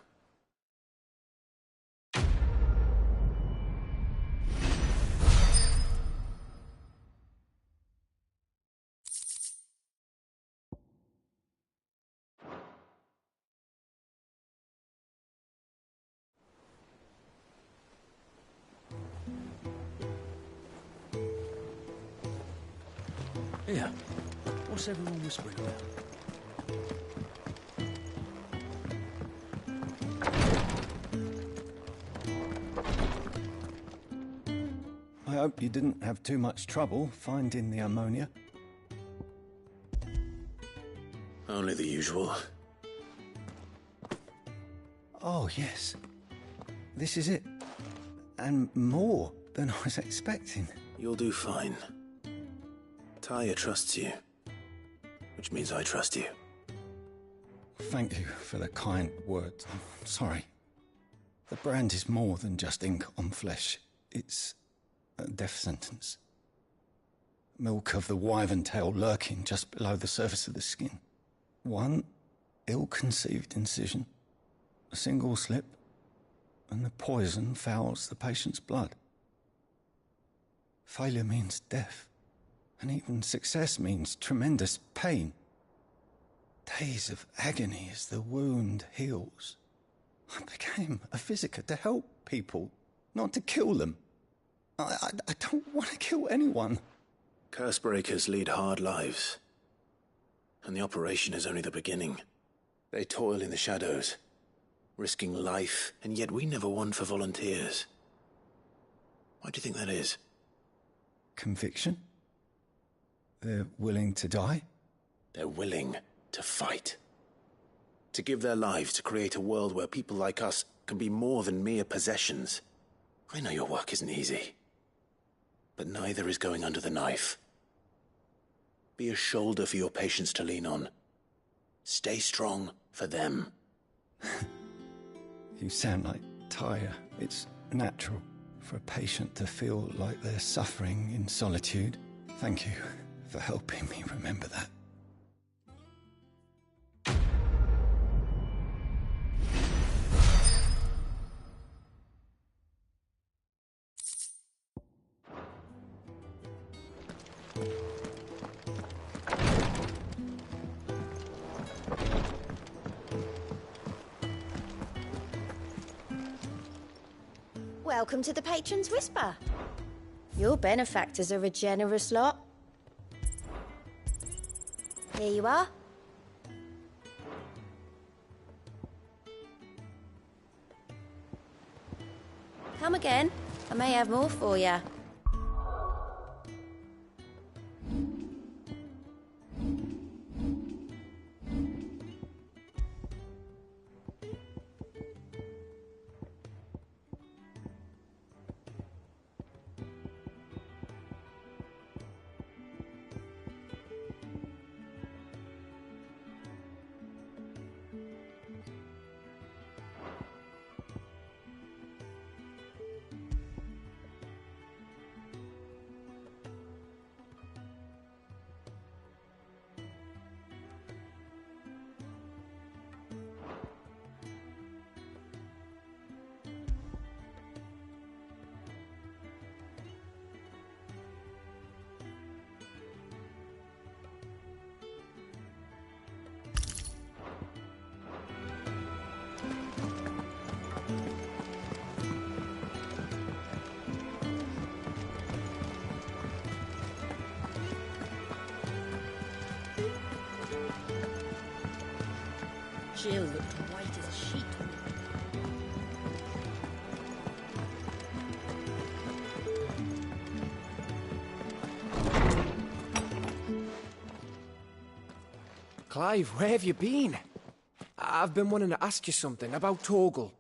Speaker 5: Here, what's everyone whispering about?
Speaker 14: I hope you didn't have too much trouble finding the ammonia.
Speaker 3: Only the usual.
Speaker 14: Oh, yes. This is it. And more than I was expecting.
Speaker 3: You'll do fine. Tyr trusts you, which means I trust you.
Speaker 14: Thank you for the kind words. I'm sorry. The brand is more than just ink on flesh. It's a death sentence. Milk of the wyvern tail lurking just below the surface of the skin. One ill-conceived incision, a single slip, and the poison fouls the patient's blood. Failure means death. And even success means tremendous pain. Days of agony as the wound heals. I became a physiker to help people, not to kill them. I don't want to kill anyone.
Speaker 3: Cursebreakers lead hard lives. And the operation is only the beginning. They toil in the shadows, risking life, and yet we never won for volunteers. Why do you think that is?
Speaker 14: Conviction? They're willing to die?
Speaker 3: They're willing to fight. To give their lives to create a world where people like us can be more than mere possessions. I know your work isn't easy. But neither is going under the knife. Be a shoulder for your patients to lean on. Stay strong for them.
Speaker 14: You sound like Tyr. It's natural for a patient to feel like they're suffering in solitude. Thank you for helping me remember that.
Speaker 10: Welcome to the Patron's Whisper. Your benefactors are a generous lot. Here you are. Come again. I may have more for you. Jill looked white as a sheet.
Speaker 16: Clive, where have you been? I've been wanting to ask you something about Torgal.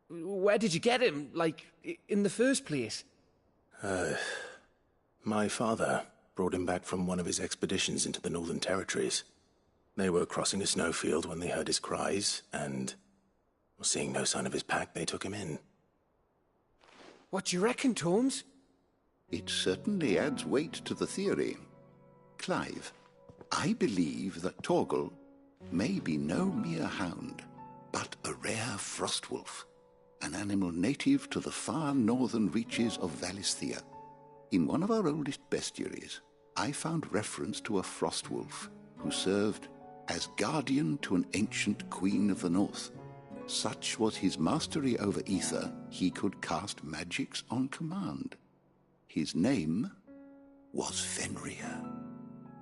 Speaker 16: Where did you get him, like, in the first place?
Speaker 3: My father brought him back from one of his expeditions into the Northern Territories. They were crossing a snowfield when they heard his cries, and, seeing no sign of his pack, they took him in.
Speaker 16: What do you reckon, Torms?
Speaker 17: It certainly adds weight to the theory. Clive, I believe that Torgal may be no mere hound, but a rare frostwolf, an animal native to the far northern reaches of Valisthea. In one of our oldest bestiaries, I found reference to a frostwolf who served as guardian to an ancient queen of the north. Such was his mastery over ether, he could cast magics on command. His name was Fenrir.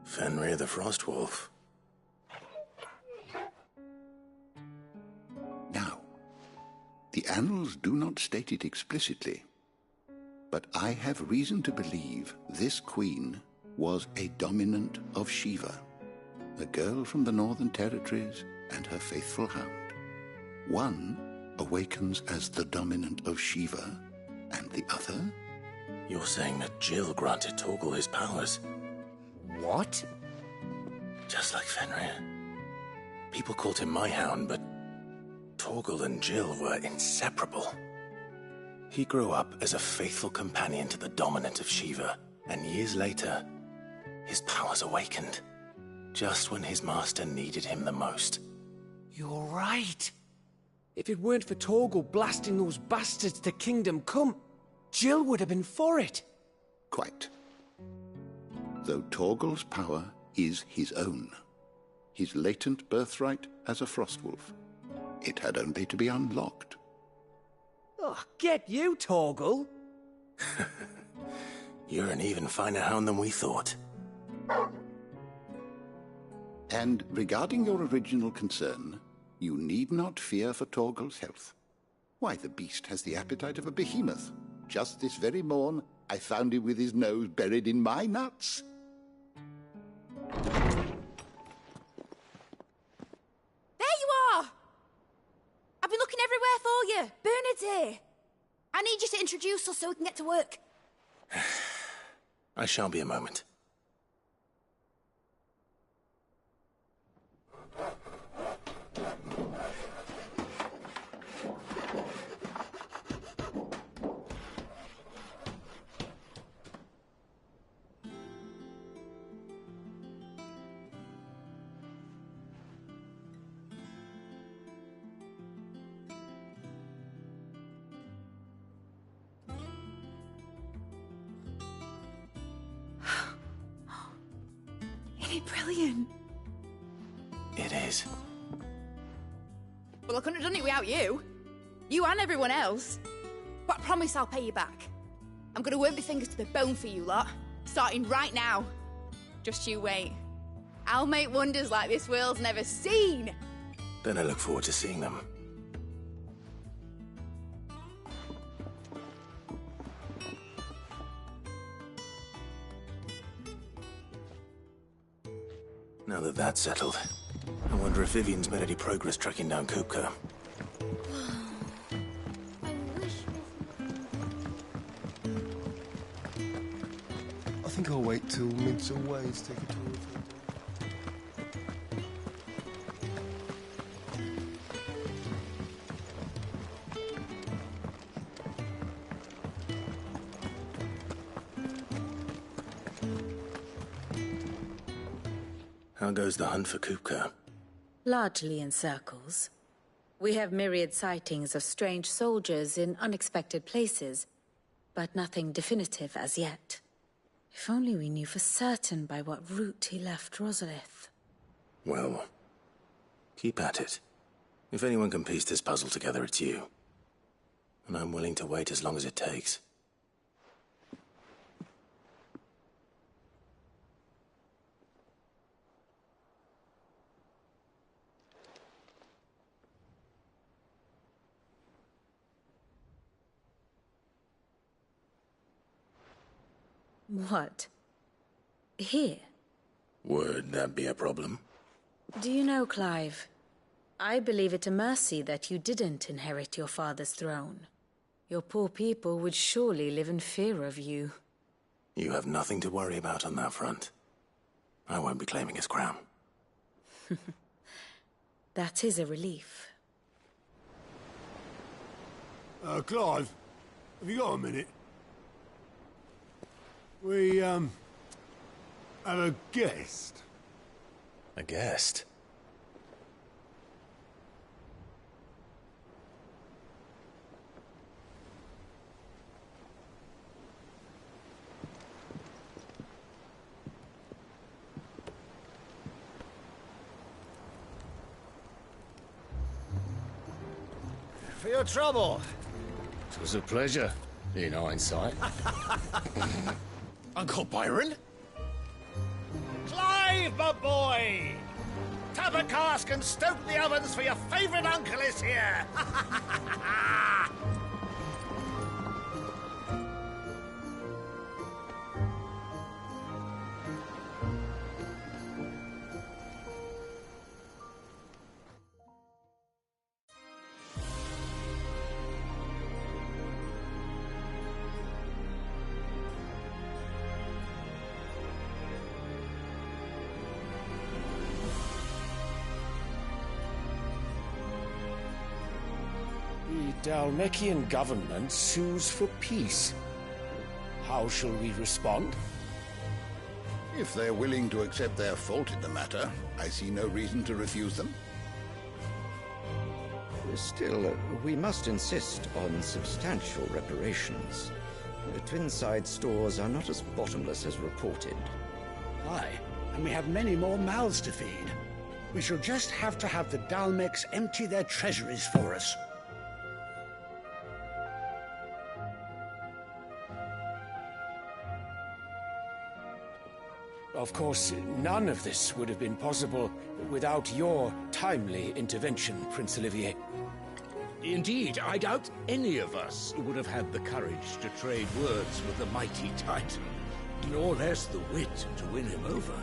Speaker 3: Fenrir the Frostwolf.
Speaker 17: Now, the annals do not state it explicitly, but I have reason to believe this queen was a dominant of Shiva, a girl from the Northern Territories and her faithful hound. One awakens as the dominant of Shiva, and the other?
Speaker 3: You're saying that Jill granted Torgal his powers?
Speaker 16: What?
Speaker 3: Just like Fenrir. People called him my hound, but Torgal and Jill were inseparable. He grew up as a faithful companion to the dominant of Shiva, and years later, his powers awakened. Just when his master needed him the most.
Speaker 16: You're right. If it weren't for Torgal blasting those bastards to Kingdom Come, Jill would have been for it.
Speaker 17: Quite. Though Torgal's power is his own, his latent birthright as a Frostwolf, it had only to be unlocked.
Speaker 16: Oh, get you, Torgal!
Speaker 3: You're an even finer hound than we thought.
Speaker 17: And regarding your original concern, you need not fear for Torgal's health. Why, the beast has the appetite of a behemoth. Just this very morn, I found him with his nose buried in my nuts.
Speaker 8: There you are! I've been looking everywhere for you. Bernard's here. I need you to introduce us so we can get to work.
Speaker 3: I shall be a moment.
Speaker 8: Brilliant.
Speaker 3: It is.
Speaker 8: Well, I couldn't have done it without you. You and everyone else. But I promise I'll pay you back. I'm gonna work my fingers to the bone for you lot, starting right now. Just you wait. I'll make wonders like this world's never seen.
Speaker 3: Then I look forward to seeing them. Now that that's settled, I wonder if Vivian's made any progress tracking down Kupka.
Speaker 7: I think I'll wait till mid's away to take a tour of her.
Speaker 3: How goes the hunt for Kupka?
Speaker 18: Largely in circles. We have myriad sightings of strange soldiers in unexpected places, but nothing definitive as yet. If only we knew for certain by what route he left Rosalith.
Speaker 3: Well, keep at it. If anyone can piece this puzzle together, it's you. And I'm willing to wait as long as it takes.
Speaker 18: What? Here?
Speaker 3: Would that be a problem?
Speaker 18: Do you know, Clive? I believe it a mercy that you didn't inherit your father's throne. Your poor people would surely live in fear of you.
Speaker 3: You have nothing to worry about on that front. I won't be claiming his crown.
Speaker 18: That is a relief.
Speaker 19: Clive, have you got a minute? We, have a guest.
Speaker 3: A guest?
Speaker 20: For your trouble. It was a pleasure, in hindsight. Uncle Byron? Clive, my boy! Tap a cask and stoke the ovens, for your favourite uncle is here!
Speaker 16: The Dhalmekian government sues for peace. How shall we respond?
Speaker 17: If they're willing to accept their fault in the matter, I see no reason to refuse them.
Speaker 21: Still, we must insist on substantial reparations. The Twinside stores are not as bottomless as reported.
Speaker 22: Aye, and we have many more mouths to feed. We shall just have to have the Dhalmeks empty their treasuries for us.
Speaker 16: Of course, none of this would have been possible without your timely intervention, Prince Olivier.
Speaker 23: Indeed, I doubt any of us would have had the courage to trade words with the mighty Titan, nor less the wit to win him over.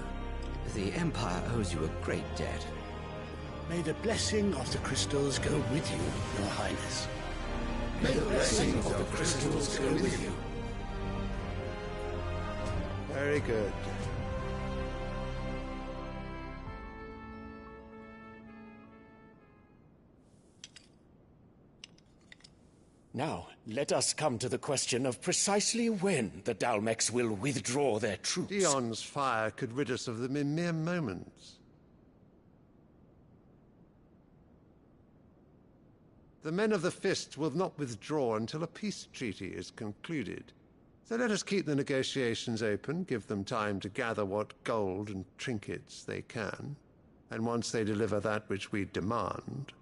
Speaker 21: The Empire owes you a great debt.
Speaker 22: May the blessing of the crystals go with you, Your Highness.
Speaker 21: May the blessing of the crystals go with you.
Speaker 7: Very good.
Speaker 16: Now, let us come to the question of precisely when the Dhalmeks will withdraw their troops.
Speaker 19: Dion's fire could rid us of them in mere moments. The men of the Fist will not withdraw until a peace treaty is concluded. So let us keep the negotiations open, give them time to gather what gold and trinkets they can, and once they deliver that which we demand,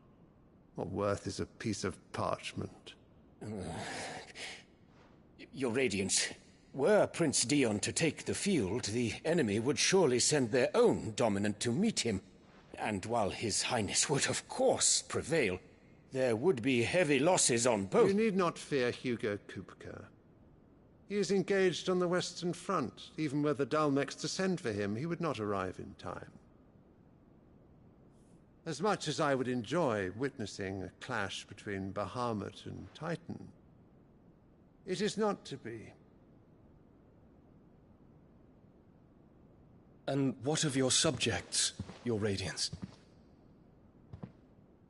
Speaker 19: What worth is a piece of parchment?
Speaker 16: Your Radiance, were Prince Dion to take the field, the enemy would surely send their own dominant to meet him. And while His Highness would of course prevail, there would be heavy losses on both.
Speaker 19: You need not fear Hugo Kupka. He is engaged on the Western Front. Even were the Dalmex to send for him, he would not arrive in time. As much as I would enjoy witnessing a clash between Bahamut and Titan, it is not to be.
Speaker 15: And what of your subjects, your Radiance?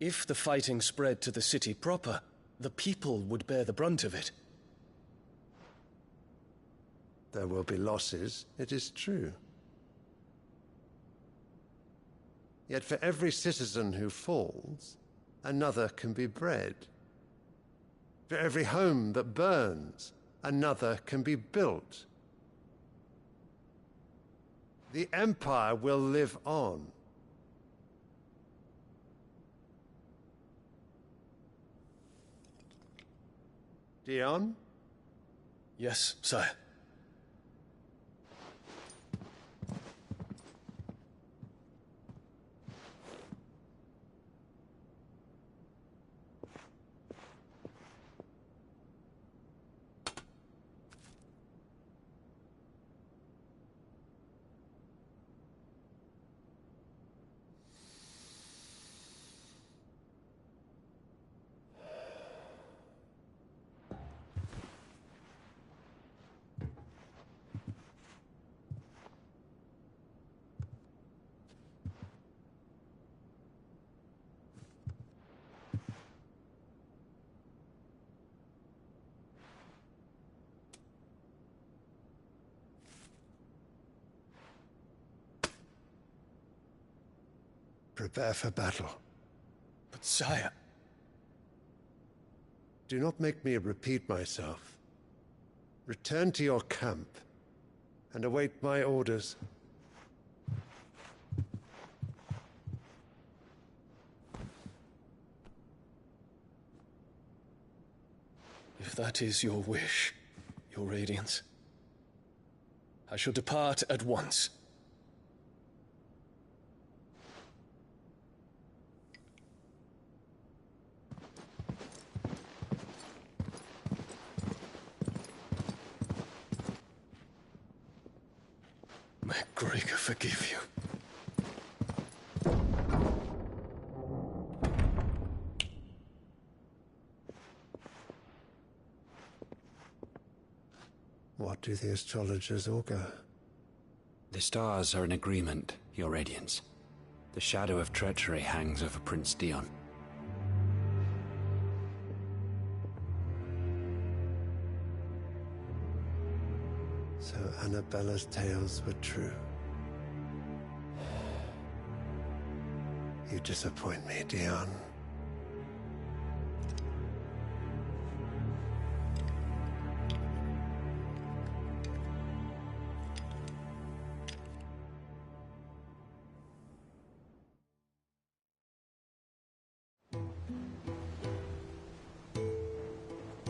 Speaker 15: If the fighting spread to the city proper, the people would bear the brunt of it.
Speaker 19: There will be losses, it is true. Yet for every citizen who falls, another can be bred. For every home that burns, another can be built. The Empire will live on. Dion?
Speaker 15: Yes, sire.
Speaker 19: Prepare for battle.
Speaker 15: But sire...
Speaker 19: Do not make me repeat myself. Return to your camp and await my orders.
Speaker 15: If that is your wish, your Radiance, I shall depart at once. May Gregor forgive you.
Speaker 19: What do the astrologers augur?
Speaker 4: The stars are in agreement, Your Radiance. The shadow of treachery hangs over Prince Dion.
Speaker 19: So Annabella's tales were true. You disappoint me, Dion.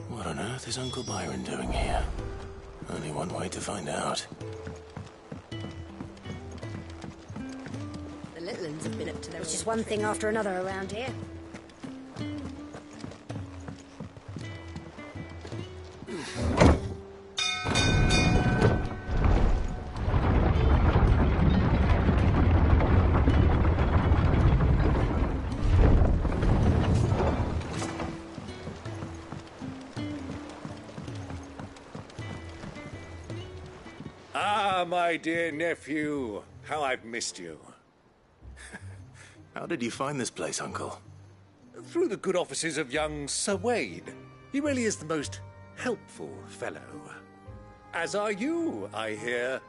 Speaker 3: What on earth is Uncle Byron doing here? Only one way to find out.
Speaker 2: The Litlins have been up to their... It's just one thing after another around here.
Speaker 20: Ah, my dear nephew. How I've missed you.
Speaker 3: How did you find this place, Uncle?
Speaker 20: Through the good offices of young Sir Wayne. He really is the most helpful fellow. As are you, I hear.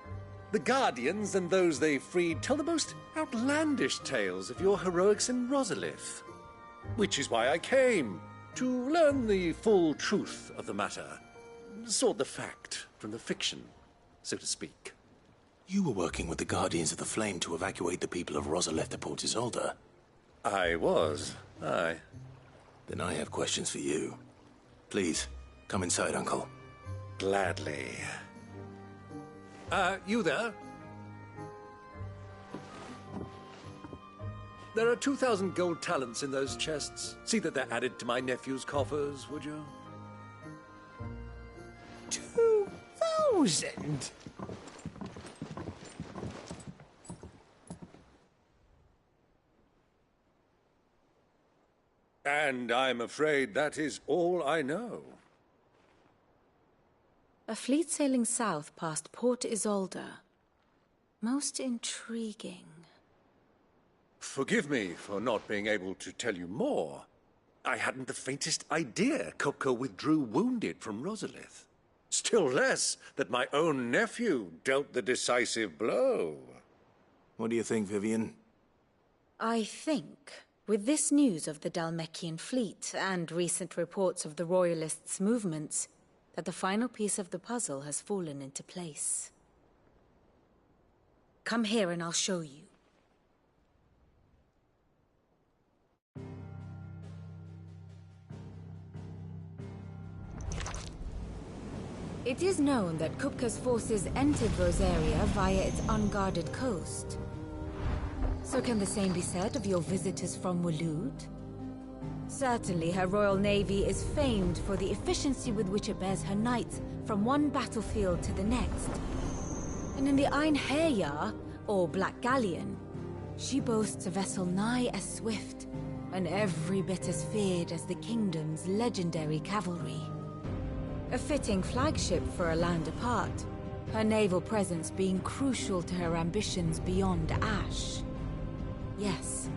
Speaker 20: The Guardians and those they freed tell the most outlandish tales of your heroics in Rosalith. Which is why I came, to learn the full truth of the matter. Sort the fact from the fiction, so to speak.
Speaker 3: You were working with the Guardians of the Flame to evacuate the people of Rosalith to Port Isolde.
Speaker 20: I was, aye.
Speaker 3: Then I have questions for you. Please, come inside, Uncle.
Speaker 20: Gladly. You there? There are 2,000 gold talents in those chests. See that they're added to my nephew's coffers, would you?
Speaker 22: 2,000?
Speaker 20: And I'm afraid that is all I know.
Speaker 18: A fleet sailing south past Port Isolde. Most intriguing.
Speaker 20: Forgive me for not being able to tell you more. I hadn't the faintest idea Kupka withdrew wounded from Rosalith. Still less that my own nephew dealt the decisive blow.
Speaker 3: What do you think, Vivian?
Speaker 18: I think, with this news of the Dhalmekian fleet and recent reports of the Royalists' movements, that the final piece of the puzzle has fallen into place. Come here and I'll show you. It is known that Kupka's forces entered Rosaria via its unguarded coast. So can the same be said of your visitors from Waloed? Certainly her Royal Navy is famed for the efficiency with which it bears her knights from one battlefield to the next. And in the Einherjar, or Black Galleon, she boasts a vessel nigh as swift and every bit as feared as the kingdom's legendary cavalry. A fitting flagship for a land apart, her naval presence being crucial to her ambitions beyond Ash. Yes,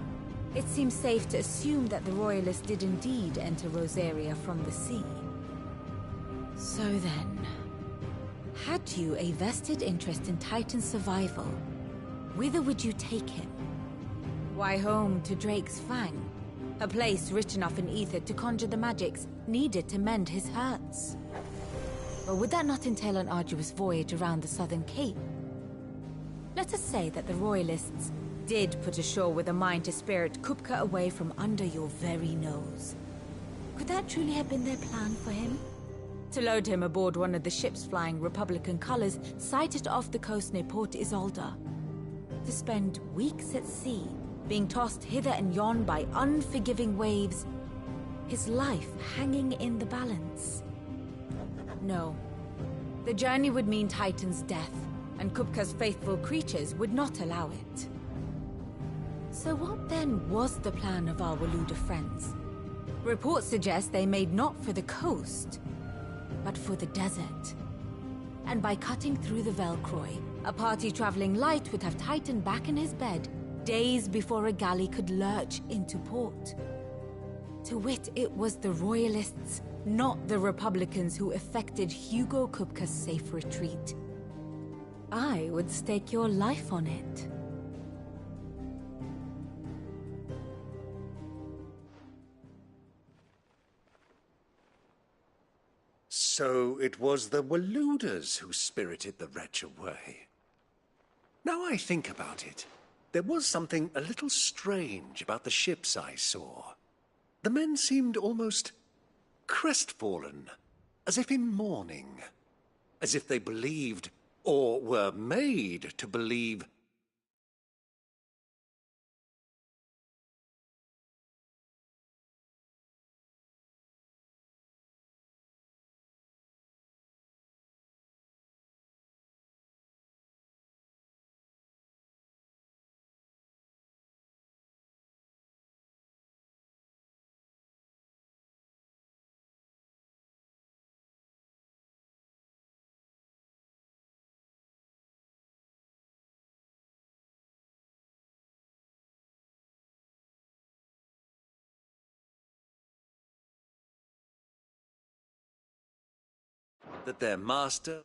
Speaker 18: it seems safe to assume that the Royalists did indeed enter Rosaria from the sea. So then, had you a vested interest in Titan's survival, whither would you take him? Why, home to Drake's Fang, a place rich enough in ether to conjure the magics needed to mend his hurts. Or would that not entail an arduous voyage around the southern cape? Let us say that the Royalists did put ashore with a mind to spirit Kupka away from under your very nose. Could that truly have been their plan for him? To load him aboard one of the ships flying Republican colors sighted off the coast near Port Isolde. To spend weeks at sea, being tossed hither and yon by unforgiving waves, his life hanging in the balance. No. The journey would mean Titan's death, and Kupka's faithful creatures would not allow it. So what then was the plan of our Waluda friends? Reports suggest they made not for the coast, but for the desert. And by cutting through the Velcroy, a party traveling light would have Titan back in his bed days before a galley could lurch into port. To wit, it was the Royalists, not the Republicans, who effected Hugo Kupka's safe retreat. I would stake your life on it.
Speaker 20: So it was the Waludas who spirited the wretch away. Now I think about it, there was something a little strange about the ships I saw. The men seemed almost crestfallen, as if in mourning, as if they believed, or were made to believe, that their master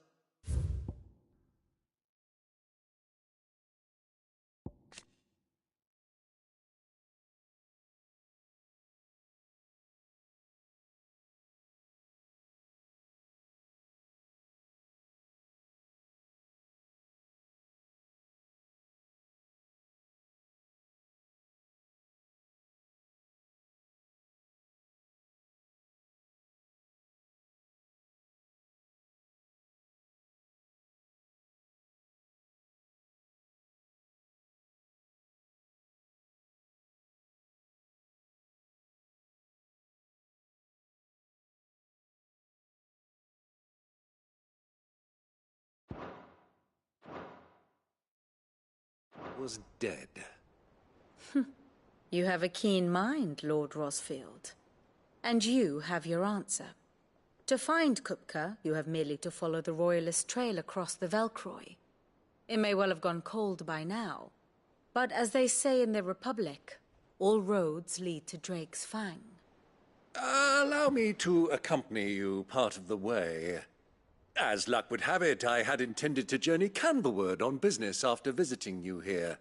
Speaker 20: was dead.
Speaker 18: You have a keen mind, Lord Rosfield. And you have your answer. To find Kupka, you have merely to follow the Royalist trail across the Velcroy. It may well have gone cold by now, but as they say in the Republic, all roads lead to Drake's Fang.
Speaker 20: Allow me to accompany you part of the way. As luck would have it, I had intended to journey Candlewood on business after visiting you here.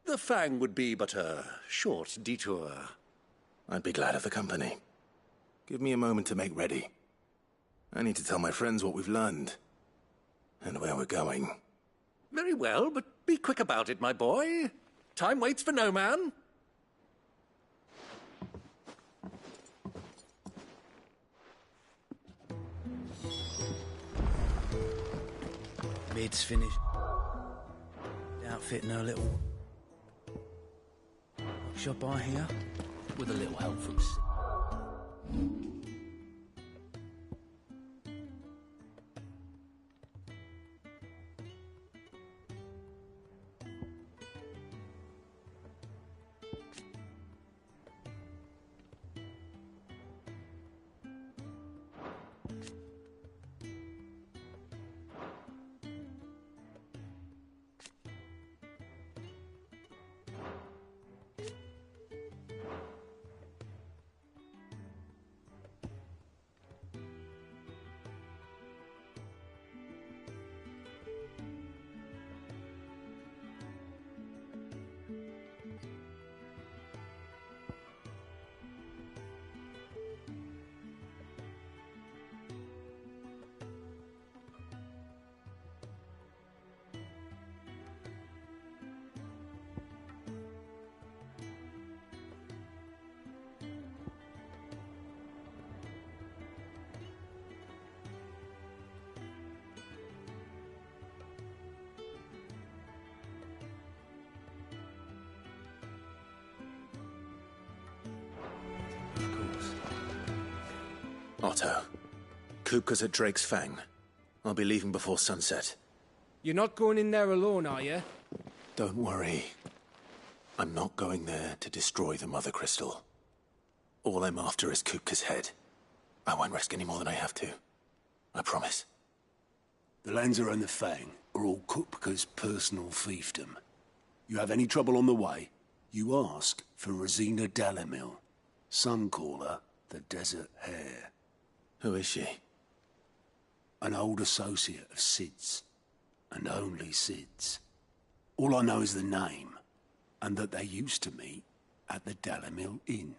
Speaker 20: The Fang would be but a short detour.
Speaker 3: I'd be glad of the company. Give me a moment to make ready. I need to tell my friends what we've learned. And where we're going.
Speaker 20: Very well, but be quick about it, my boy. Time waits for no man.
Speaker 6: Bed's finished. Outfitting her little shop I hear, with a little help from
Speaker 3: Otto, Kupka's at Drake's Fang. I'll be leaving before sunset.
Speaker 9: You're not going in there alone, are you?
Speaker 3: Don't worry. I'm not going there to destroy the Mother Crystal. All I'm after is Kupka's head. I won't risk any more than I have to. I promise.
Speaker 23: The Lancer and the Fang are all Kupka's personal fiefdom. You have any trouble on the way, you ask for Rosina Dalimil. Some call her the Desert Hare.
Speaker 3: Who is she?
Speaker 23: An old associate of Sid's, and only Sid's. All I know is the name, and that they used to meet at the Dalimil Inn.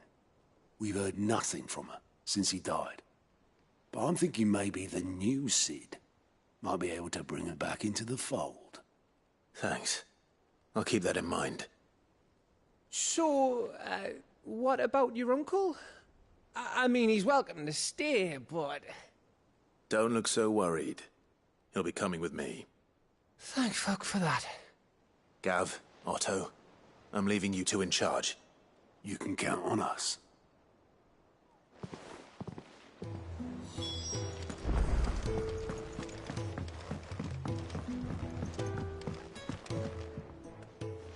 Speaker 23: We've heard nothing from her since he died. But I'm thinking maybe the new Sid might be able to bring her back into the fold.
Speaker 3: Thanks. I'll keep that in mind.
Speaker 9: So, what about your uncle? I mean, he's welcome to stay, but...
Speaker 3: Don't look so worried. He'll be coming with me.
Speaker 9: Thank fuck for that.
Speaker 3: Gav, Otto, I'm leaving you two in charge.
Speaker 23: You can count on us.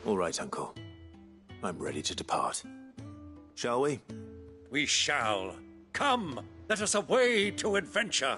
Speaker 3: All right, Uncle. I'm ready to depart. Shall we?
Speaker 20: We shall. Come, let us away to adventure.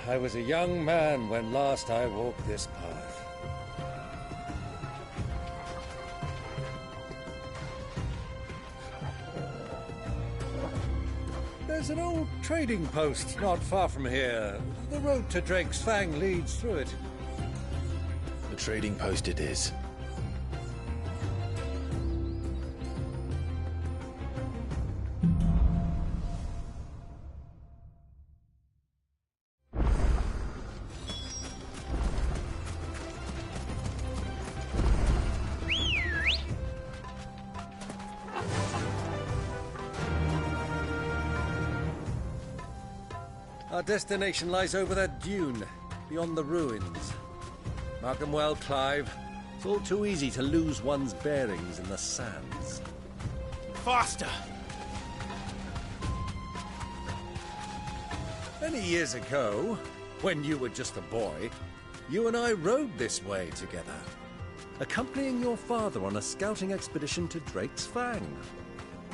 Speaker 20: I was a young man when last I walked this path. There's an old trading post not far from here. The road to Drake's Fang leads through it.
Speaker 3: The trading post it is.
Speaker 20: Our destination lies over that dune, beyond the ruins. Mark 'em well, Clive. It's all too easy to lose one's bearings in the sands.
Speaker 5: Faster!
Speaker 20: Many years ago, when you were just a boy, you and I rode this way together, accompanying your father on a scouting expedition to Drake's Fang.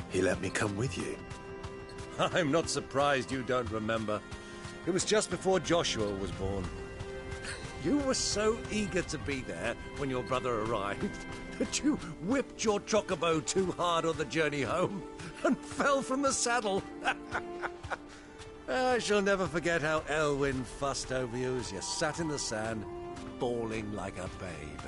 Speaker 3: He let me come with you.
Speaker 20: I'm not surprised you don't remember. It was just before Joshua was born. You were so eager to be there when your brother arrived that you whipped your chocobo too hard on the journey home and fell from the saddle. I shall never forget how Elwyn fussed over you as you sat in the sand, bawling like a babe.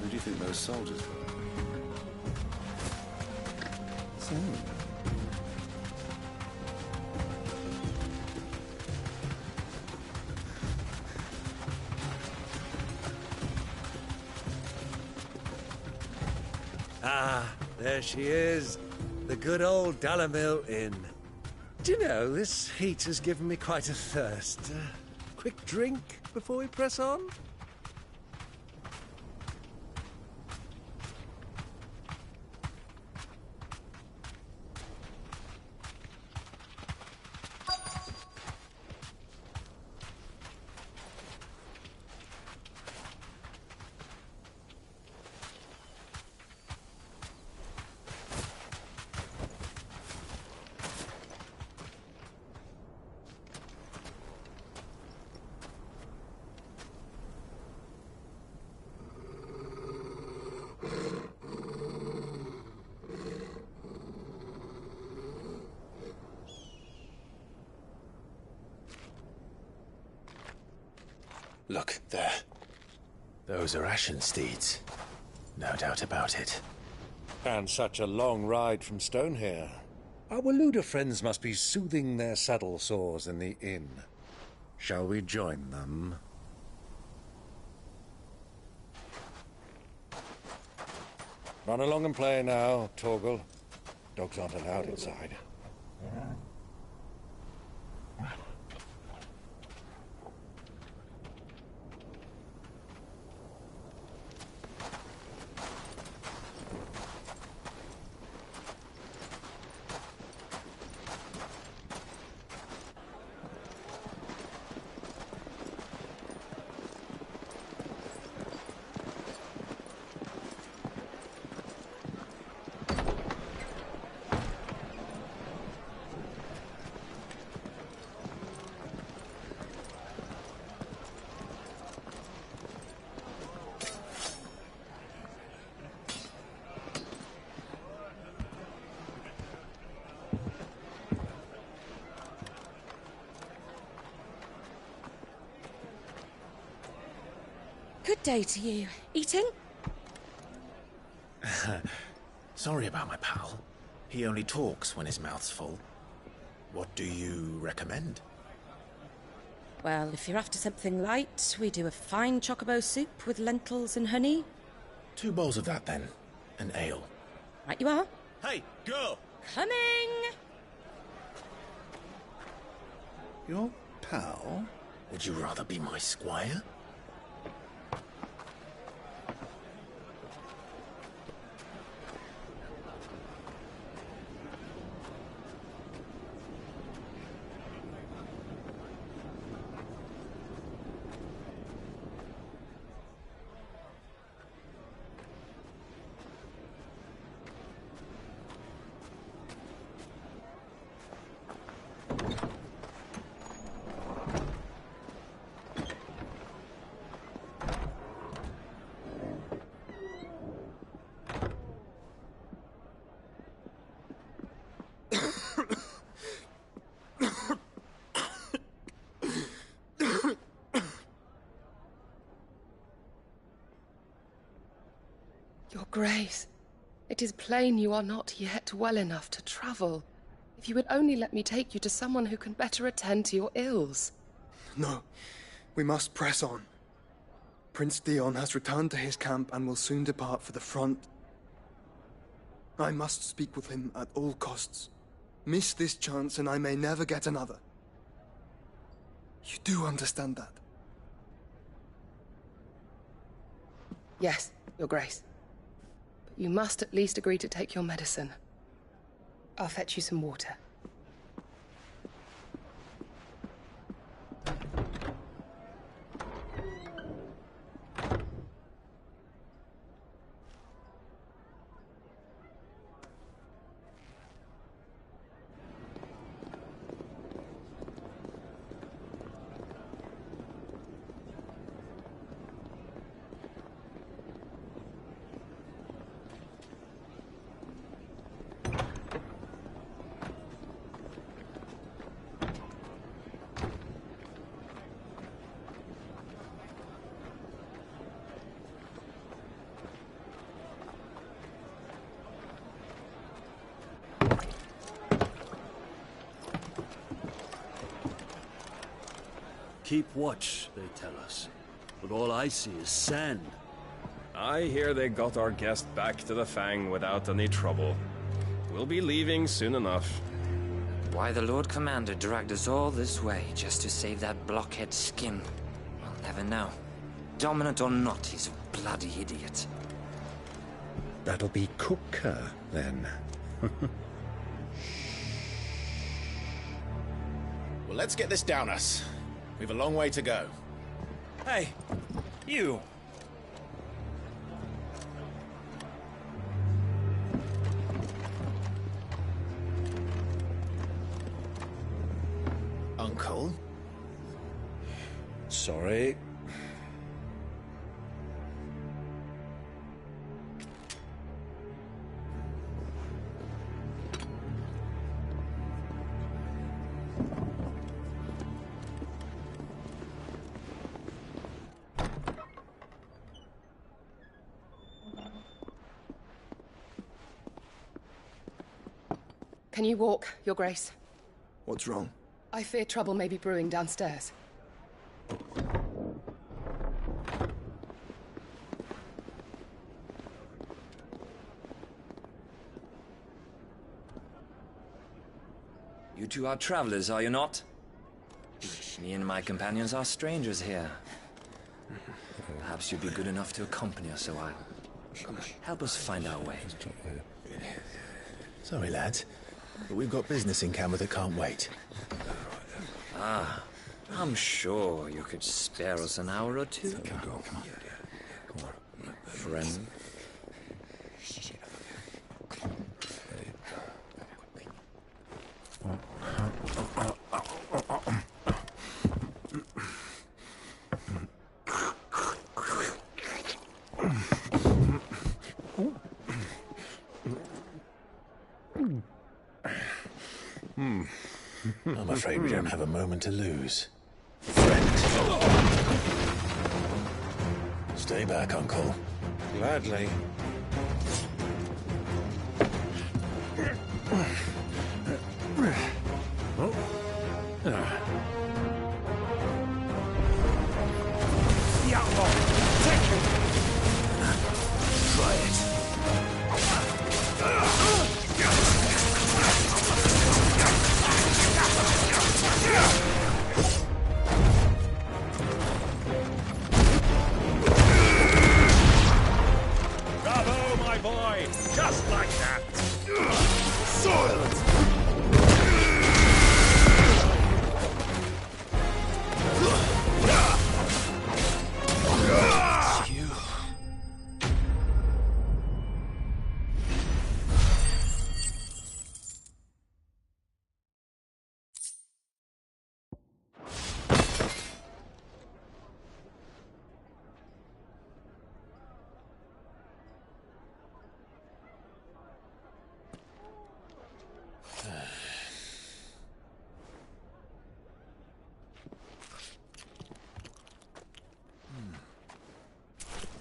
Speaker 3: Who do you think those soldiers were?
Speaker 14: So,
Speaker 20: Ah, there she is. The good old Dalamil Inn. Do you know, this heat has given me quite a thirst. Quick drink before we press on?
Speaker 3: Look, there. Those are Ashen steeds. No doubt about it.
Speaker 20: And such a long ride from Stonehere. Our Waluda friends must be soothing their saddle sores in the inn. Shall we join them? Run along and play now, Torgal. Dogs aren't allowed inside.
Speaker 10: Good day to you. Eating?
Speaker 3: Sorry about my pal. He only talks when his mouth's full. What do you recommend?
Speaker 10: Well, if you're after something light, we do a fine chocobo soup with lentils and honey.
Speaker 3: 2 bowls of that, then. An ale.
Speaker 10: Right you are.
Speaker 5: Hey, girl!
Speaker 10: Coming!
Speaker 3: Your pal? Would you rather be my squire?
Speaker 1: Grace, it is plain you are not yet well enough to travel. If you would only let me take you to someone who can better attend to your ills.
Speaker 7: No, we must press on. Prince Dion has returned to his camp and will soon depart for the front. I must speak with him at all costs. Miss this chance and I may never get another. You do understand that?
Speaker 1: Yes, Your Grace. But you must at least agree to take your medicine. I'll fetch you some water.
Speaker 6: Keep watch, they tell us. But all I see is sand.
Speaker 11: I hear they got our guest back to the Fang without any trouble. We'll be leaving soon enough.
Speaker 13: Why the Lord Commander dragged us all this way just to save that blockhead Skim, I'll never know. Dominant or not, he's a bloody idiot.
Speaker 3: That'll be Cooker, then.
Speaker 5: Well, let's get this down us. We've a long way to go.
Speaker 6: Hey, you!
Speaker 5: Uncle?
Speaker 6: Sorry.
Speaker 1: Can you walk, Your Grace?
Speaker 7: What's wrong?
Speaker 1: I fear trouble may be brewing downstairs.
Speaker 13: You two are travelers, are you not? Me and my companions are strangers here. Perhaps you'd be good enough to accompany us a while. Help us find our way.
Speaker 3: Sorry, lads, but we've got business in Camber that can't wait.
Speaker 13: Ah, I'm sure you could spare us an hour or two. Come on. Friend.
Speaker 3: I'm afraid we don't have a moment to lose. Friend. Stay back, Uncle.
Speaker 5: Gladly.
Speaker 3: Try it.
Speaker 11: Bravo, my boy! Just like that!
Speaker 3: Silence!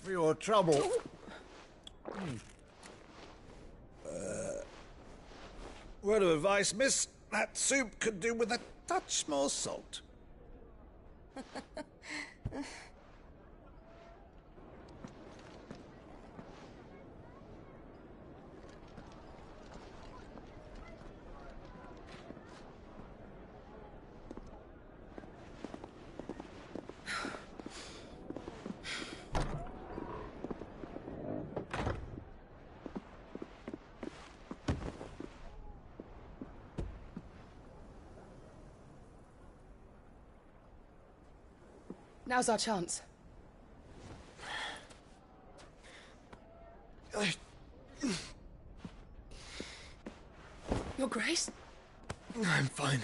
Speaker 5: For your trouble.
Speaker 20: Word of advice, miss. That soup could do with a touch more salt.
Speaker 1: Now's our chance. Your Grace?
Speaker 7: I'm fine.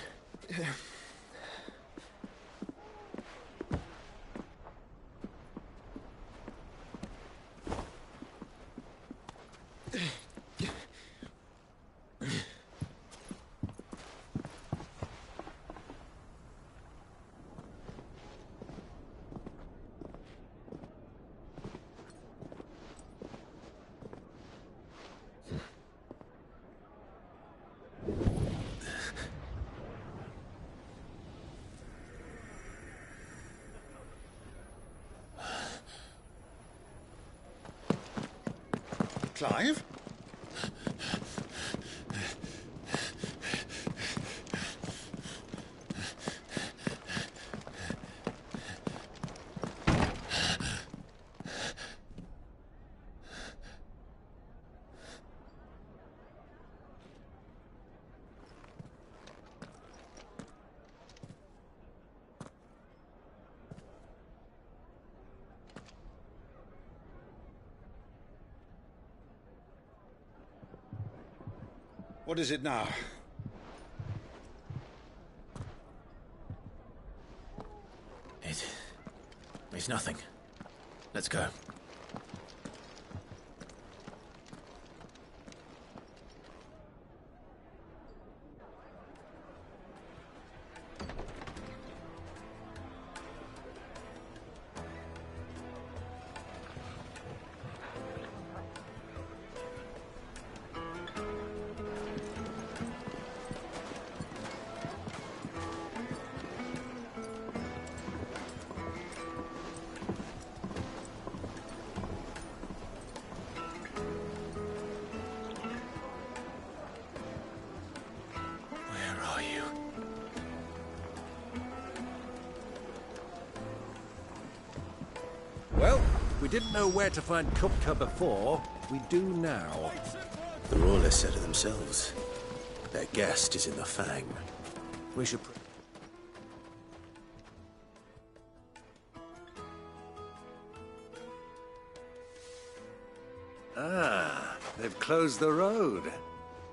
Speaker 23: Clive? What is it now?
Speaker 3: It's nothing. Let's go.
Speaker 20: Well, we didn't know where to find Kupka before. We do now.
Speaker 3: The Rawlers said it themselves. Their guest is in the Fang. We should...
Speaker 20: Ah, they've closed the road.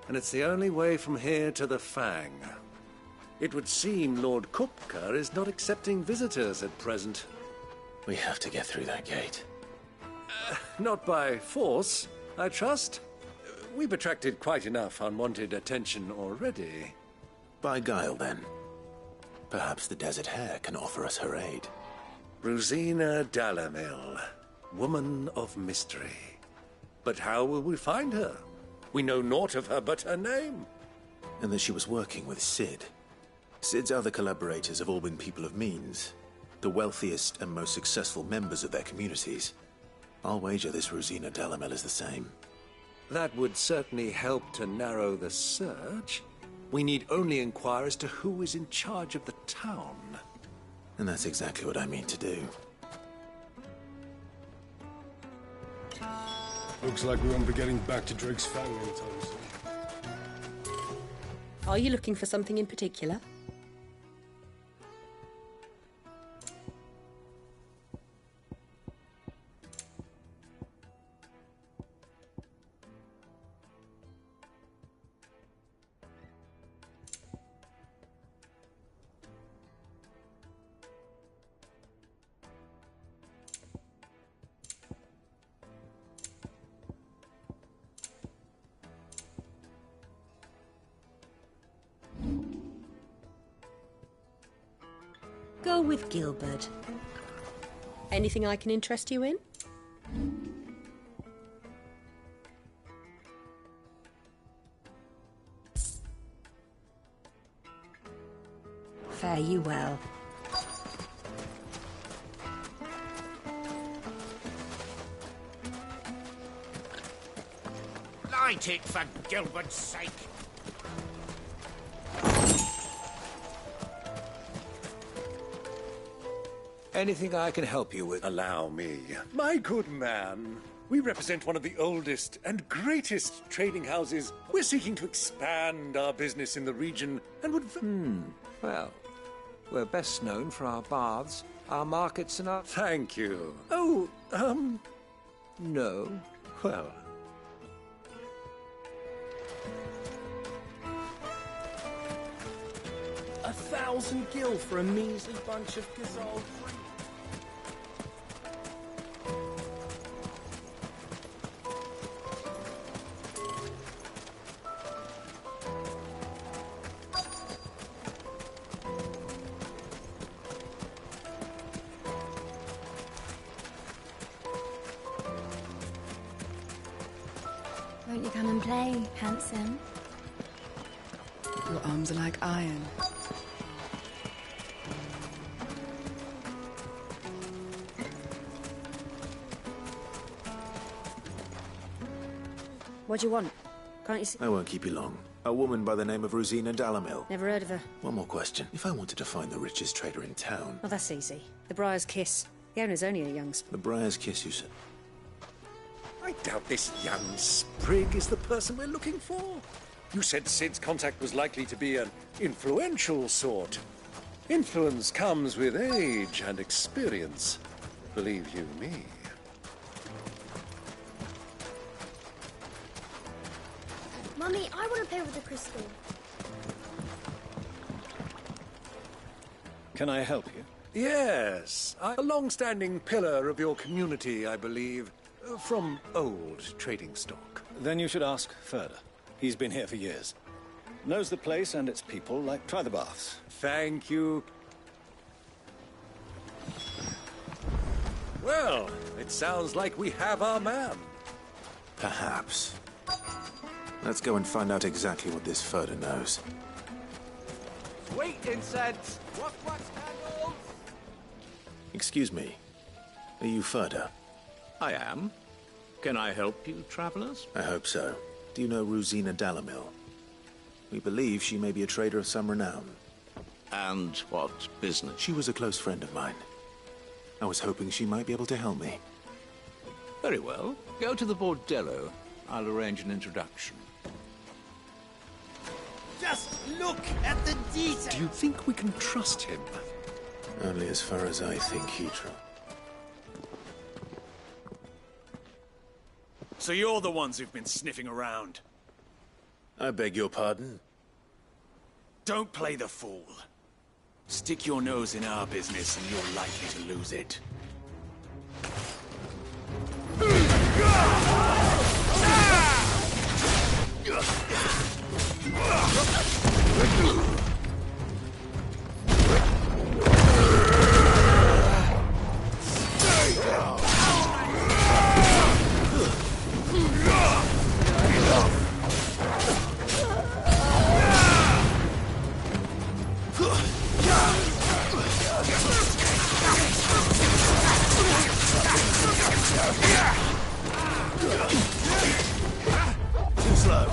Speaker 20: And it's the only way from here to the Fang. It would seem Lord Kupka is not accepting visitors at present.
Speaker 3: We have to get through that gate.
Speaker 20: Not by force, I trust. We've attracted quite enough unwanted attention already.
Speaker 3: By guile, then. Perhaps the Desert Hare can offer us her aid.
Speaker 20: Rosina Dalamil, woman of mystery. But how will we find her? We know naught of her but her name.
Speaker 3: And that she was working with Cid. Cid's other collaborators have all been people of means. The wealthiest and most successful members of their communities. I'll wager this Rosina Dalamil is the same.
Speaker 20: That would certainly help to narrow the search. We need only inquire as to who is in charge of the town.
Speaker 3: And that's exactly what I mean to do.
Speaker 8: Looks like we won't be getting back to Drake's Fang anytime soon.
Speaker 2: Are you looking for something in particular? Go with Gilbert. Anything I can interest you in?
Speaker 18: Fare you well.
Speaker 16: Light it, for Gilbert's sake.
Speaker 20: Anything I can help you with? Allow me. My good man, we represent one of the oldest and greatest trading houses. We're seeking to expand our business in the region and would...
Speaker 9: Well, we're best known for our baths, our markets, and our...
Speaker 20: Thank you. Oh, no. Well...
Speaker 6: $1,000 gil for a measly bunch of Gazal fruit.
Speaker 12: Won't you come and play, handsome?
Speaker 1: Your arms are like iron.
Speaker 2: What do you want? Can't you see?
Speaker 3: I won't keep you long. A woman by the name of Rosina Dalamil.
Speaker 2: Never heard of her.
Speaker 3: One more question. If I wanted to find the richest trader in town...
Speaker 2: Oh, that's easy. The Briar's Kiss. The owner's only a young...
Speaker 3: The Briar's Kiss, you said?
Speaker 20: I doubt this young sprig is the person we're looking for. You said Sid's contact was likely to be an influential sort. Influence comes with age and experience. Believe you me.
Speaker 12: Mummy, I want to play with the crystal.
Speaker 6: Can I help you?
Speaker 20: Yes, a long-standing pillar of your community, I believe, from old trading stock.
Speaker 6: Then you should ask Ferda. He's been here for years. Knows the place and its people, like try the baths.
Speaker 20: Thank you. Well, it sounds like we have our man.
Speaker 3: Perhaps. Let's go and find out exactly what this Ferda knows.
Speaker 9: Sweet incense! What candles?
Speaker 3: Excuse me. Are you Ferda?
Speaker 17: I am. Can I help you, travelers?
Speaker 3: I hope so. Do you know Rosina Dalamil? We believe she may be a trader of some renown.
Speaker 17: And what business?
Speaker 3: She was a close friend of mine. I was hoping she might be able to help me.
Speaker 17: Very well. Go to the Bordello. I'll arrange an introduction.
Speaker 16: Just look at the detail.
Speaker 20: Do you think we can trust him?
Speaker 3: Only as far as I think he trusts.
Speaker 21: So you're the ones who've been sniffing around?
Speaker 3: I beg your pardon?
Speaker 21: Don't play the fool. Stick your nose in our business and you're likely to lose it.
Speaker 3: Too slow.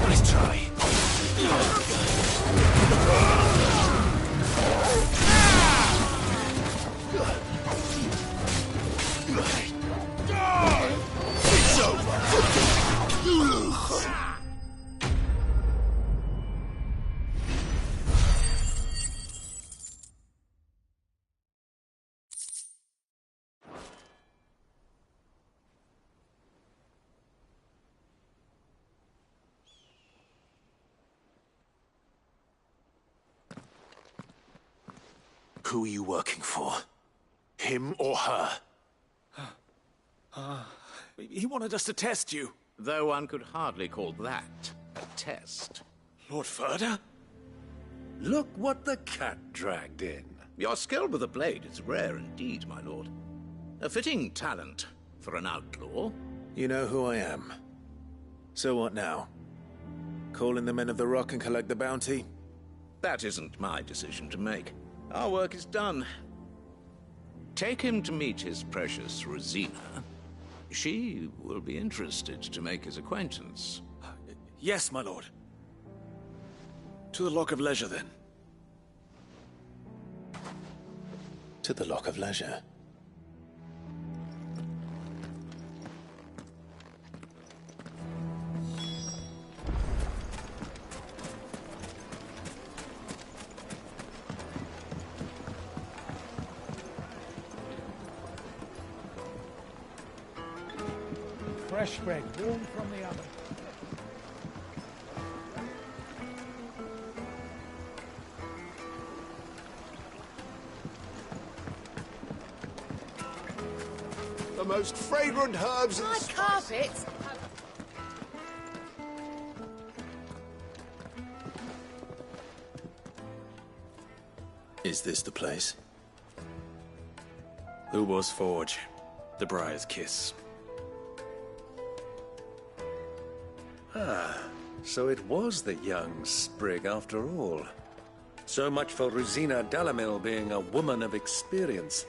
Speaker 3: Nice try. It's over. Who are you working for? Him or her?
Speaker 21: He wanted us to test you.
Speaker 17: Though one could hardly call that a test.
Speaker 21: Lord Ferda?
Speaker 20: Look what the cat dragged in.
Speaker 17: Your skill with the blade is rare indeed, my lord. A fitting talent for an outlaw.
Speaker 3: You know who I am. So what now? Call in the Men of the Rock and collect the bounty?
Speaker 17: That isn't my decision to make. Our work is done. Take him to meet his precious Rosina. She will be interested to make his acquaintance.
Speaker 5: Yes, my lord. To the Lock of Leisure, then.
Speaker 3: To the Lock of Leisure.
Speaker 22: Fresh bread, warm from the oven.
Speaker 23: The most fragrant herbs and
Speaker 10: My carpets!
Speaker 3: Is this the place?
Speaker 11: Lubor's Forge. The Briar's Kiss.
Speaker 20: Ah, so it was the young sprig after all. So much for Rosina Dalamil being a woman of experience.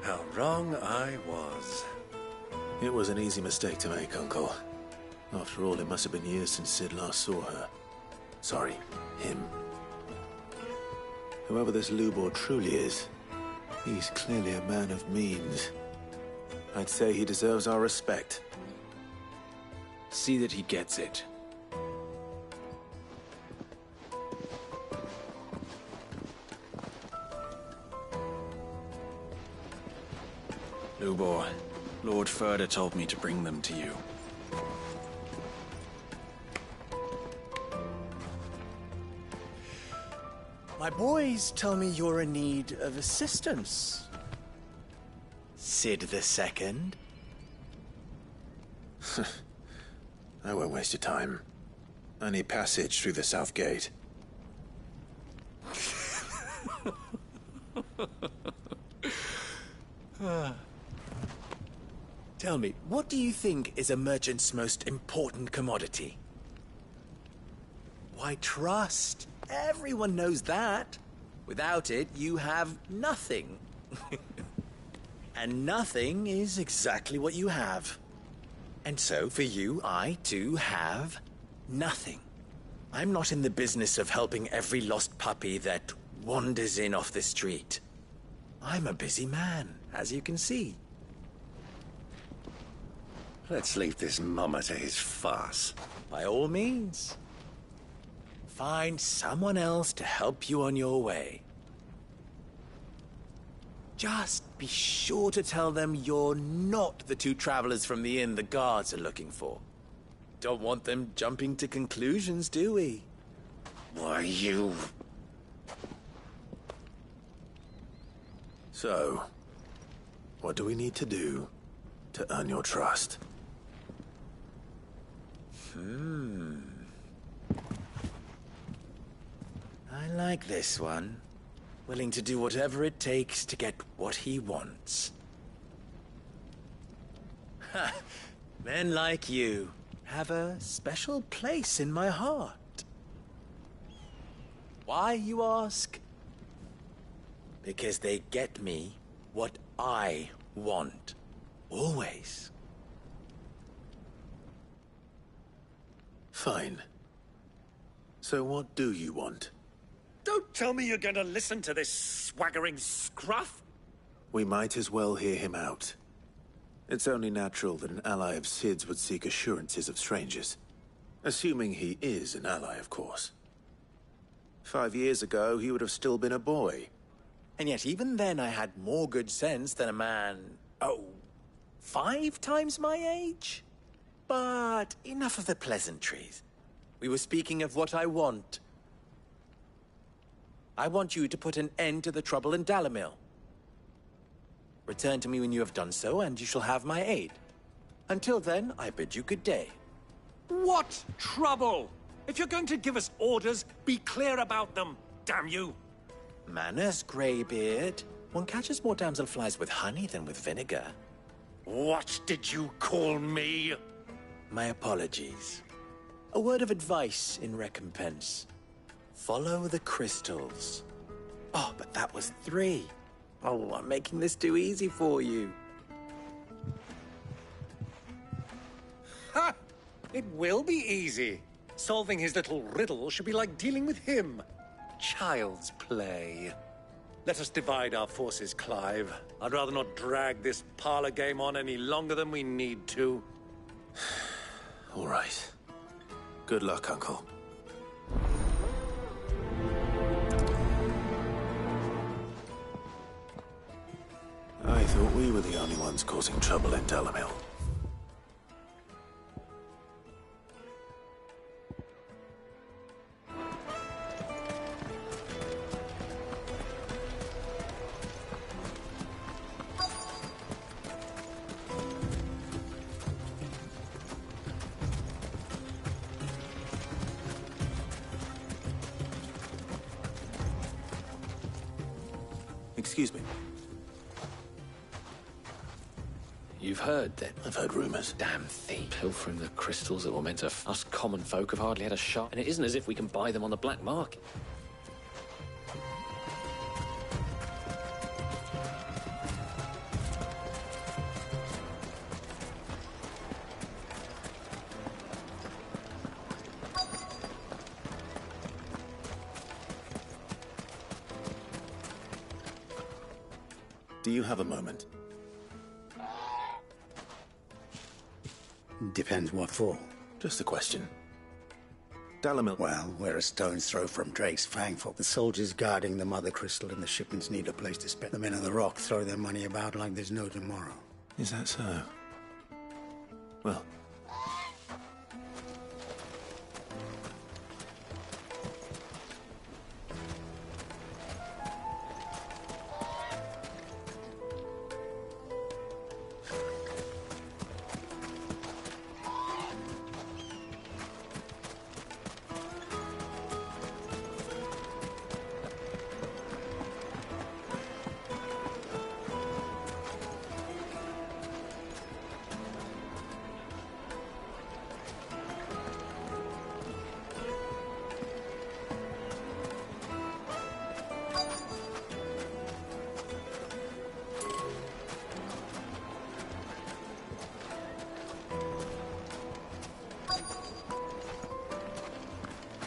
Speaker 20: How wrong I was.
Speaker 3: It was an easy mistake to make, Uncle. After all, it must have been years since Sid last saw her. Sorry, him. Whoever this Lubor truly is, he's clearly a man of means. I'd say he deserves our respect.
Speaker 11: See that he gets it. Lubor, Lord Furder told me to bring them to you.
Speaker 4: My boys tell me you're in need of assistance. Sid the Second?
Speaker 3: I won't waste your time. I need passage through the south gate.
Speaker 4: Tell me, what do you think is a merchant's most important commodity? Why, trust. Everyone knows that. Without it, you have nothing. And nothing is exactly what you have. And so, for you, I, too, have nothing. I'm not in the business of helping every lost puppy that wanders in off the street. I'm a busy man, as you can see.
Speaker 20: Let's leave this mummer to his farce.
Speaker 4: By all means. Find someone else to help you on your way. Just be sure to tell them you're not the two travelers from the inn the guards are looking for. Don't want them jumping to conclusions, do we?
Speaker 20: Why, you...
Speaker 3: So, what do we need to do to earn your trust?
Speaker 4: I like this one. Willing to do whatever it takes to get what he wants. Ha! Men like you have a special place in my heart. Why, you ask? Because they get me what I want. Always.
Speaker 3: Fine. So what do you want?
Speaker 20: Don't tell me you're going to listen to this swaggering scruff!
Speaker 3: We might as well hear him out. It's only natural that an ally of Sid's would seek assurances of strangers. Assuming he is an ally, of course. 5 years ago, he would have still been a boy.
Speaker 4: And yet even then I had more good sense than a man, 5 times my age? But enough of the pleasantries. We were speaking of what I want. I want you to put an end to the trouble in Dalamil. Return to me when you have done so, and you shall have my aid. Until then, I bid you good day.
Speaker 20: What trouble? If you're going to give us orders, be clear about them, damn you!
Speaker 4: Manners, Greybeard. One catches more damselflies with honey than with vinegar.
Speaker 20: What did you call me?
Speaker 4: My apologies. A word of advice in recompense. Follow the crystals. Oh, but that was 3. Oh, I'm making this too easy for you.
Speaker 20: Ha! It will be easy. Solving his little riddle should be like dealing with him. Child's play. Let us divide our forces, Clive. I'd rather not drag this parlor game on any longer than we need to.
Speaker 3: All right. Good luck, Uncle. I thought we were the only ones causing trouble in Dalamil. Excuse me.
Speaker 14: You've heard then?
Speaker 3: I've heard rumors.
Speaker 14: Damn thief. Pilfering the crystals that were meant to... Us common folk have hardly had a shot, and it isn't as if we can buy them on the black market.
Speaker 3: Do you have a moment?
Speaker 22: Depends what for.
Speaker 3: Just a question. Dalamil...
Speaker 22: Well, we're a stone's throw from Drake's Fang. For the soldiers guarding the Mother Crystal and the shipments need a place to spend. The men of the Rock throw their money about like there's no tomorrow.
Speaker 3: Is that so? Well...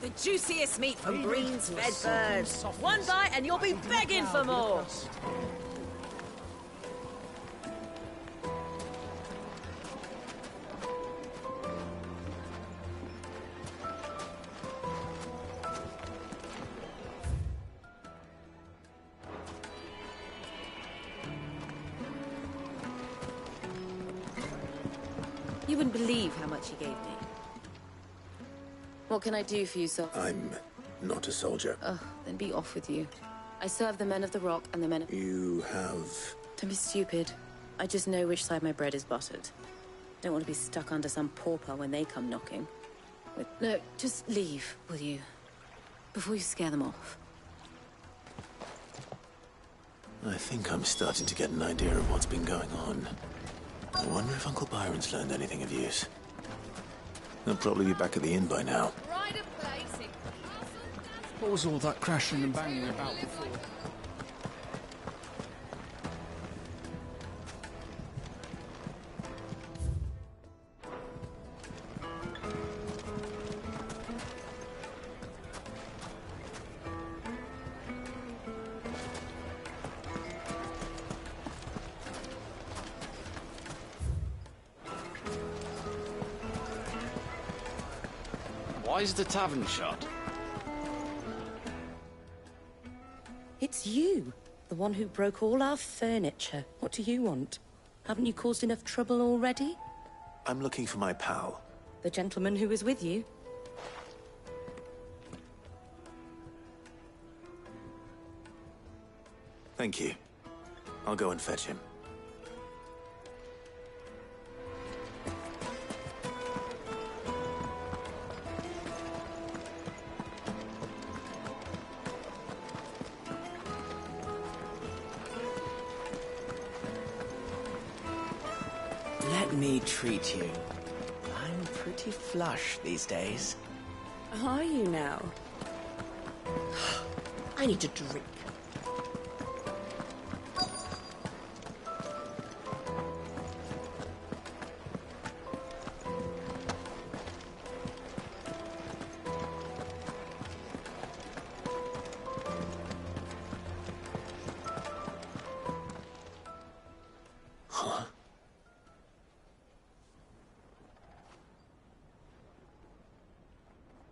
Speaker 10: The juiciest meat from Breen's fed birds. One bite and you'll be begging for more. You wouldn't believe how much he gave me. What can I do for you, sir?
Speaker 3: I'm not a soldier.
Speaker 10: Oh, then be off with you. I serve the men of the Rock and the men of...
Speaker 3: You have...
Speaker 10: Don't be stupid. I just know which side my bread is buttered. Don't want to be stuck under some pauper when they come knocking. Look, just leave, will you? Before you scare them off.
Speaker 3: I think I'm starting to get an idea of what's been going on. I wonder if Uncle Byron's learned anything of use. He'll probably be back at the inn by now.
Speaker 15: What was all that crashing and banging about before?
Speaker 14: Why is the tavern shut?
Speaker 10: It's you, the one who broke all our furniture. What do you want? Haven't you caused enough trouble already?
Speaker 3: I'm looking for my pal.
Speaker 10: The gentleman who was with you?
Speaker 3: Thank you. I'll go and fetch him.
Speaker 4: Let me treat you. I'm pretty
Speaker 7: pretty flush these days.
Speaker 2: Are you now? I need a drink.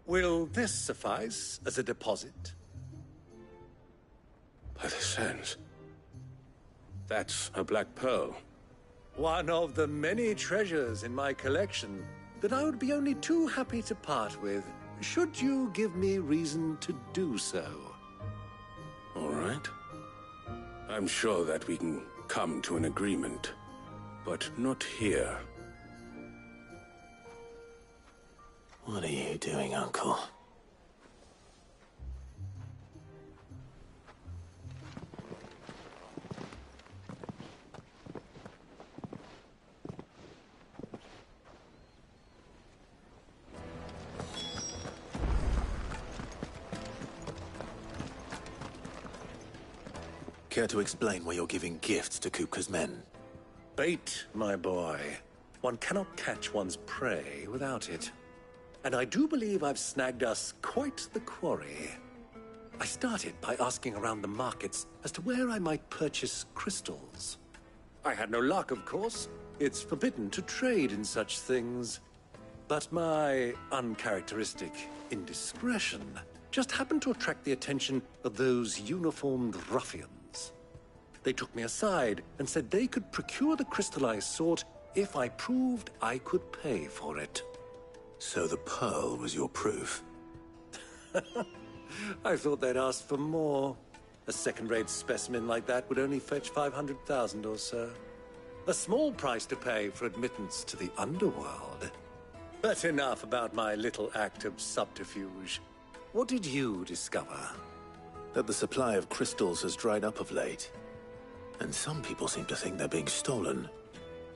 Speaker 20: Will this suffice as a deposit?
Speaker 8: By the sands. That's a black pearl.
Speaker 20: One of the many treasures in my collection that I would be only too happy to part with, should you give me reason to do so.
Speaker 8: All right. I'm sure that we can come to an agreement, but not here.
Speaker 3: What are you doing, Uncle? Care to explain why you're giving gifts to Kupka's men?
Speaker 20: Bait, my boy. One cannot catch one's prey without it. And I do believe I've snagged us quite the quarry. I started by asking around the markets as to where I might purchase crystals. I had no luck, of course. It's forbidden to trade in such things. But my uncharacteristic indiscretion just happened to attract the attention of those uniformed ruffians. They took me aside and said they could procure the crystal I sought if I proved I could pay for it.
Speaker 3: So the pearl was your proof?
Speaker 20: I thought they'd asked for more. A second-rate specimen like that would only fetch 500,000 or so. A small price to pay for admittance to the underworld. But enough about my little act of subterfuge. What did you discover?
Speaker 3: That the supply of crystals has dried up of late. And some people seem to think they're being stolen.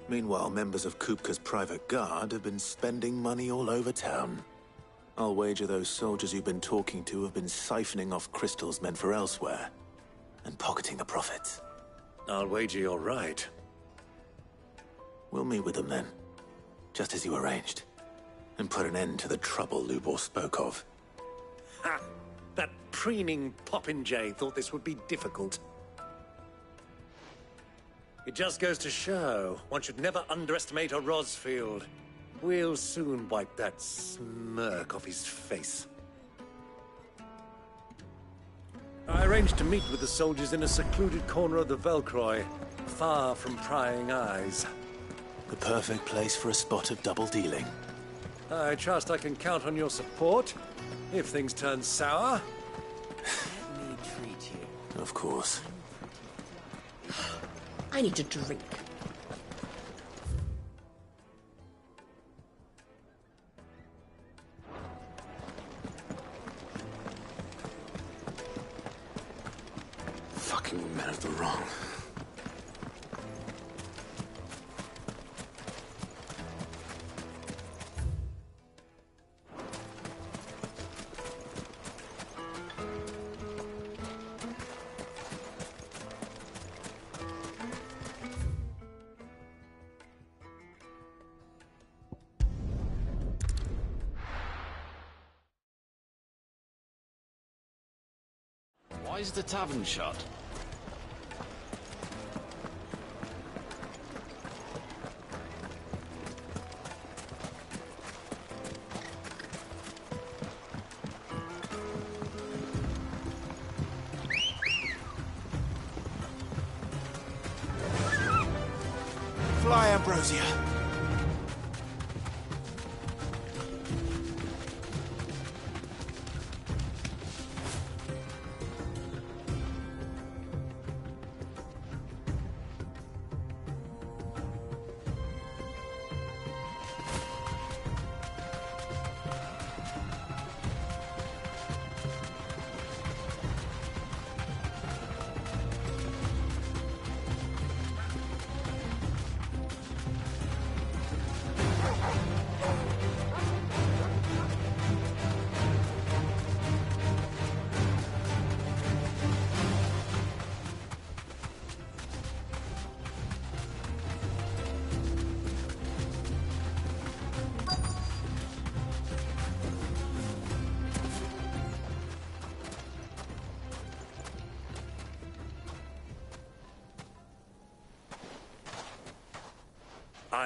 Speaker 3: Meanwhile, members of Kupka's private guard have been spending money all over town. I'll wager those soldiers you've been talking to have been siphoning off crystals meant for elsewhere, and pocketing the profits.
Speaker 20: I'll wager you're right.
Speaker 3: We'll meet with them then, just as you arranged, and put an end to the trouble Lubor spoke of.
Speaker 20: Ha! That preening popinjay thought this would be difficult. It just goes to show, one should never underestimate a Rosfield. We'll soon wipe that smirk off his face. I arranged to meet with the soldiers in a secluded corner of the Velcroy, far from prying eyes.
Speaker 3: The perfect place for a spot of double dealing.
Speaker 20: I trust I can count on your support, if things turn sour.
Speaker 7: Let me treat you.
Speaker 3: Of course.
Speaker 2: I need a drink.
Speaker 3: Fucking men of the wrong.
Speaker 14: Why is the tavern shut?
Speaker 3: Fly, Ambrosia!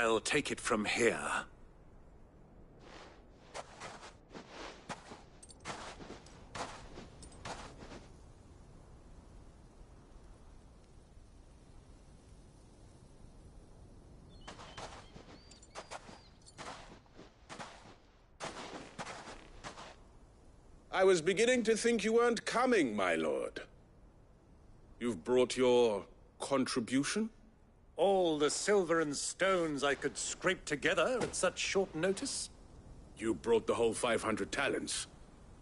Speaker 20: I'll take it from here.
Speaker 8: I was beginning to think you weren't coming, my lord. You've brought your contribution?
Speaker 20: All the silver and stones I could scrape together at such short notice?
Speaker 8: You brought the whole 500 talents.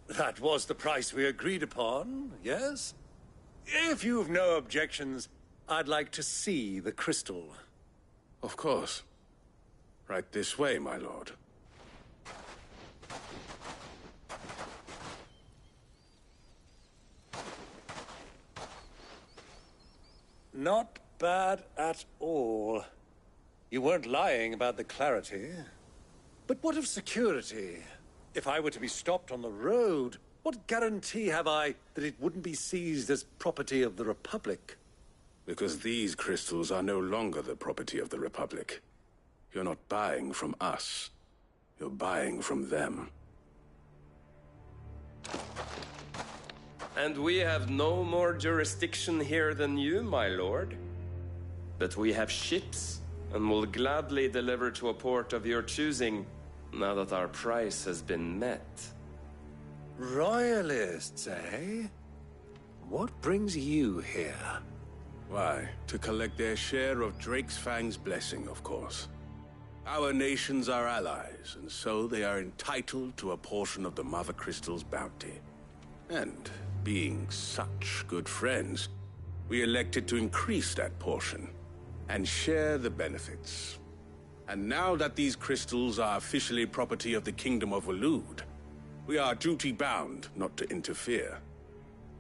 Speaker 20: That was the price we agreed upon, yes? If you've no objections, I'd like to see the crystal.
Speaker 8: Of course. Right this way, my lord.
Speaker 20: Not bad at all. You weren't lying about the clarity. But what of security? If I were to be stopped on the road, what guarantee have I that it wouldn't be seized as property of the Republic?
Speaker 8: Because these crystals are no longer the property of the Republic. You're not buying from us. You're buying from them.
Speaker 11: And we have no more jurisdiction here than you, my lord. But we have ships, and will gladly deliver to a port of your choosing, now that our price has been met.
Speaker 20: Royalists, eh? What brings you here?
Speaker 8: Why, to collect their share of Drake's Fang's blessing, of course. Our nations are allies, and so they are entitled to a portion of the Mother Crystal's bounty. And being such good friends, we elected to increase that portion and share the benefits. And now that these crystals are officially property of the Kingdom of Waloed, we are duty-bound not to interfere,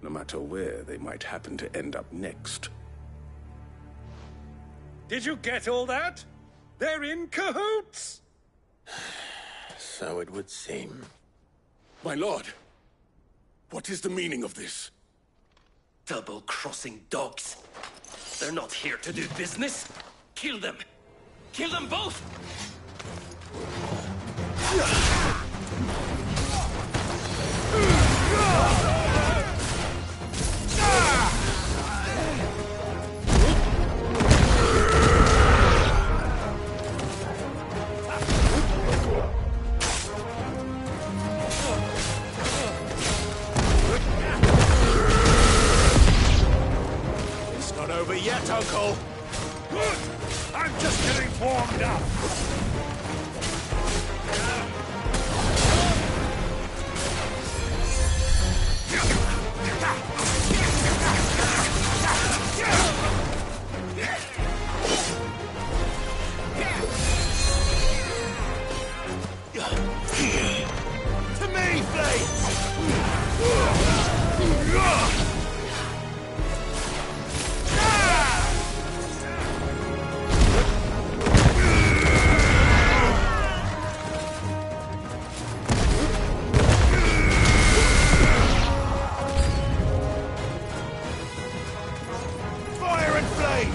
Speaker 8: no matter where they might happen to end up next.
Speaker 20: Did you get all that? They're in cahoots!
Speaker 3: So it would seem.
Speaker 8: My lord, what is the meaning of this?
Speaker 13: Double-crossing dogs. They're not here to do business. Kill them. Kill them both!
Speaker 20: It's not over yet, Uncle. Good! I'm just getting warmed up. To me, Blades! Fire and flame!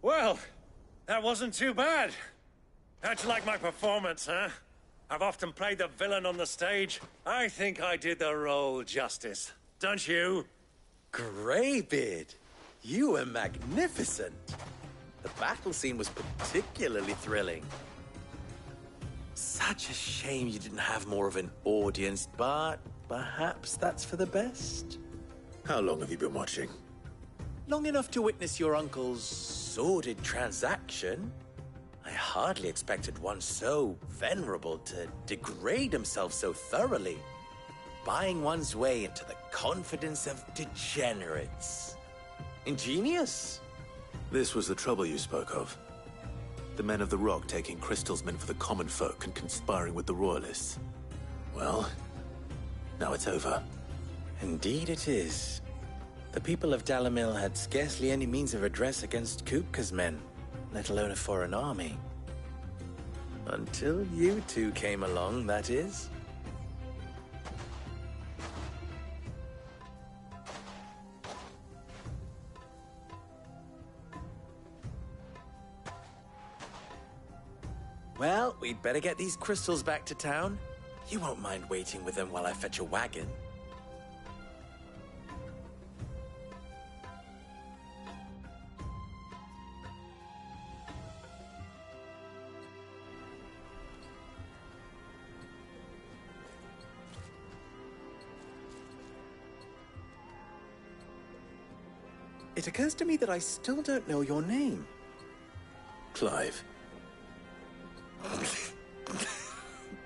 Speaker 20: Well, that wasn't too bad. How'd you like my performance, huh? I've often played the villain on the stage. I think I did the role justice. Don't you?
Speaker 4: Greybeard, you were magnificent. The battle scene was particularly thrilling. Such a shame you didn't have more of an audience, but perhaps that's for the best.
Speaker 3: How long have you been watching?
Speaker 4: Long enough to witness your uncle's sordid transaction. I hardly expected one so venerable to degrade himself so thoroughly, buying one's way into the confidence of degenerates. Ingenious.
Speaker 3: This was the trouble you spoke of. The men of the Rock taking crystals meant for the common folk and conspiring with the Royalists. Well, now it's over.
Speaker 4: Indeed it is. The people of Dalimil had scarcely any means of redress against Kupka's men, let alone a foreign army. Until you two came along, that is. Well, we'd better get these crystals back to town. You won't mind waiting with them while I fetch a wagon. It occurs to me that I still don't know your name.
Speaker 3: Clive.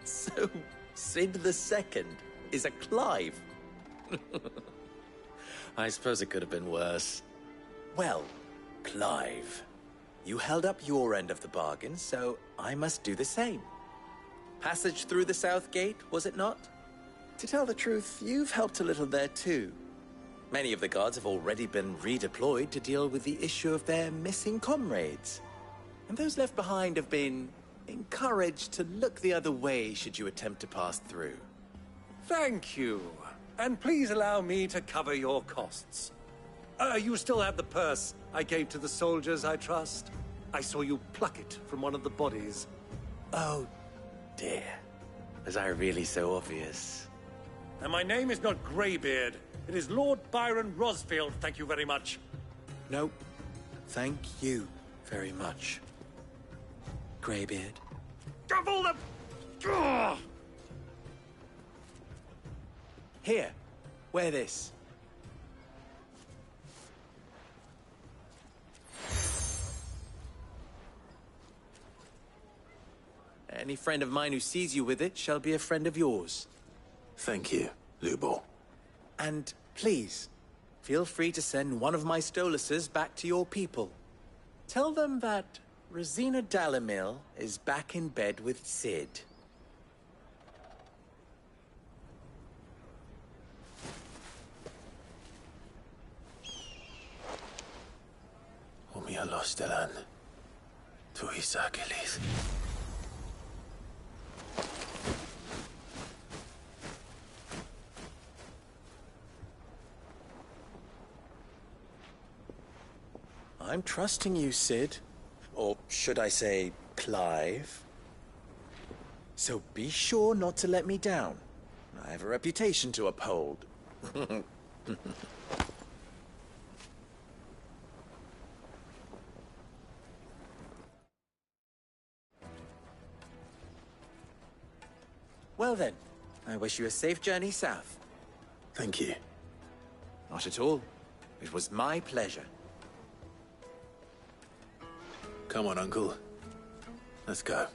Speaker 4: So, Sid the Second is a Clive? I suppose it could have been worse. Well, Clive, you held up your end of the bargain, so I must do the same. Passage through the South Gate, was it not? To tell the truth, you've helped a little there too. Many of the guards have already been redeployed to deal with the issue of their missing comrades. And those left behind have been encouraged to look the other way should you attempt to pass through.
Speaker 20: Thank you. And please allow me to cover your costs. You still have the purse I gave to the soldiers, I trust? I saw you pluck it from one of the bodies.
Speaker 4: Oh, dear. Was I really so obvious?
Speaker 20: And my name is not Greybeard. It is Lord Byron Rosfield, thank you very much.
Speaker 4: No, thank you very much, Greybeard.
Speaker 20: Of all the... Ugh!
Speaker 4: Here, wear this. Any friend of mine who sees you with it shall be a friend of yours.
Speaker 3: Thank you, Lubor.
Speaker 4: And please, feel free to send one of my Stoluses back to your people. Tell them that Rosina Dalimil is back in bed with Sid.
Speaker 3: Omia Lostelan. Tuisa Achilles.
Speaker 4: I'm trusting you, Sid. Or should I say, Clive. So be sure not to let me down. I have a reputation to uphold. Well then, I wish you a safe journey south.
Speaker 3: Thank you.
Speaker 4: Not at all. It was my pleasure.
Speaker 3: Come on, Uncle. Let's go.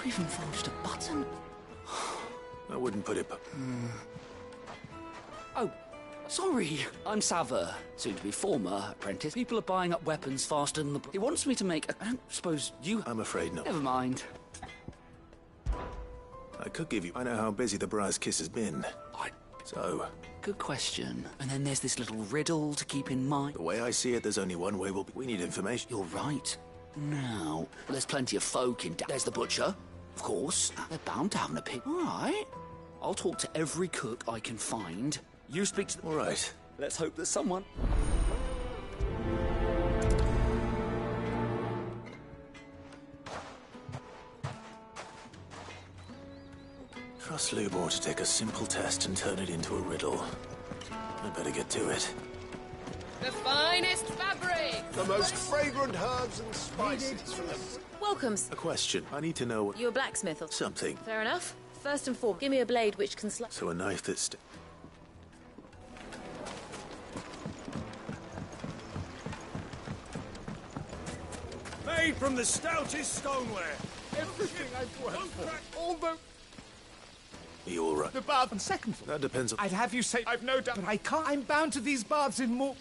Speaker 15: Even forged a button.
Speaker 3: I wouldn't put it...
Speaker 15: Oh, sorry. I'm Sava, soon to be former apprentice. People are buying up weapons faster than the... He wants me to make... I don't suppose you...
Speaker 3: I'm afraid not.
Speaker 15: Never mind.
Speaker 3: I could give you... I know how busy the Briar's Kiss has been. So,
Speaker 15: Good question. And then there's this little riddle to keep in mind.
Speaker 3: The way I see it, there's only one way we need information.
Speaker 15: You're right. Now, there's plenty of folk in... There's the butcher, of course. They're bound to have an opinion. All right. I'll talk to every cook I can find. You speak to...
Speaker 3: All right.
Speaker 15: Let's hope there's someone.
Speaker 3: Trust Lubor to take a simple test and turn it into a riddle. I'd better get to it.
Speaker 1: The finest fabric!
Speaker 23: The most fragrant herbs and spices from the...
Speaker 10: Welcomes.
Speaker 3: A question. I need to know what...
Speaker 10: You're a blacksmith or...
Speaker 3: Something.
Speaker 10: Fair enough. First and foremost, give me a blade which can slice...
Speaker 3: So a knife that's...
Speaker 21: Made from the stoutest stoneware.
Speaker 20: Everything I've worked for. All the...
Speaker 3: Are you all right?
Speaker 20: The bath on second floor.
Speaker 3: That depends on...
Speaker 20: I'd have you say I've no doubt, but I can't. I'm bound to these baths in more...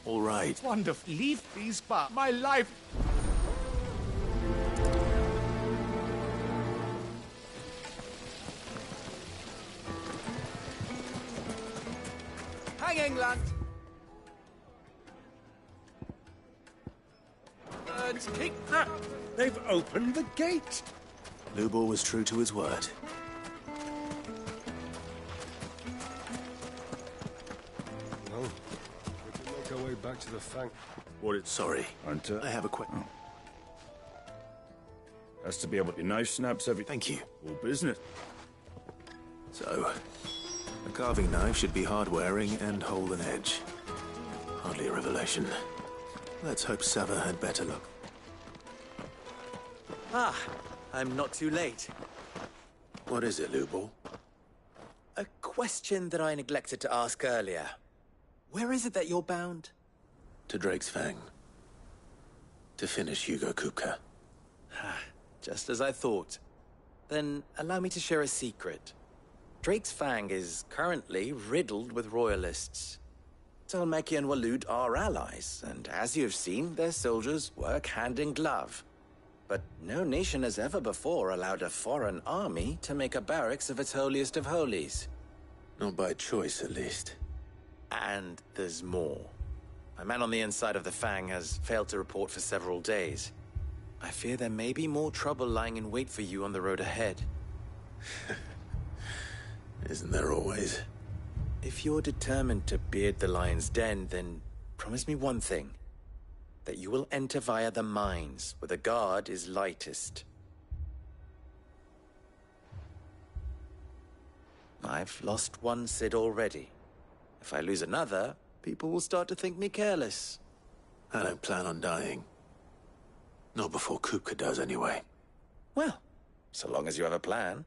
Speaker 3: All right.
Speaker 20: Wonderful. Leave these baths. My life... Hang England! Birds kick... Ah, they've opened the gate!
Speaker 3: Lubor was true to his word.
Speaker 18: Well, we can make our way back to the Fang.
Speaker 3: Sorry.
Speaker 18: Hunter.
Speaker 3: I have a quick...
Speaker 18: Has to be able to knife snaps every...
Speaker 3: Thank you.
Speaker 18: All business.
Speaker 3: So, a carving knife should be hard-wearing and hold an edge. Hardly a revelation. Let's hope Sava had better luck.
Speaker 4: Ah, I'm not too late.
Speaker 3: What is it, Lubor?
Speaker 4: A question that I neglected to ask earlier. Where is it that you're bound?
Speaker 3: To Drake's Fang. To finish Hugo Kupka.
Speaker 4: Just as I thought. Then allow me to share a secret. Drake's Fang is currently riddled with royalists. Talmeki and Walud are allies, and as you've seen, their soldiers work hand in glove. But no nation has ever before allowed a foreign army to make a barracks of its holiest of holies.
Speaker 3: Not by choice, at least.
Speaker 4: And there's more. A man on the inside of the Fang has failed to report for several days. I fear there may be more trouble lying in wait for you on the road ahead.
Speaker 3: Isn't there always?
Speaker 4: If you're determined to beard the lion's den, then promise me one thing. That you will enter via the mines, where the guard is lightest. I've lost one Cid already. If I lose another, people will start to think me careless.
Speaker 3: I don't plan on dying. Not before Kupka does, anyway.
Speaker 4: Well, so long as you have a plan.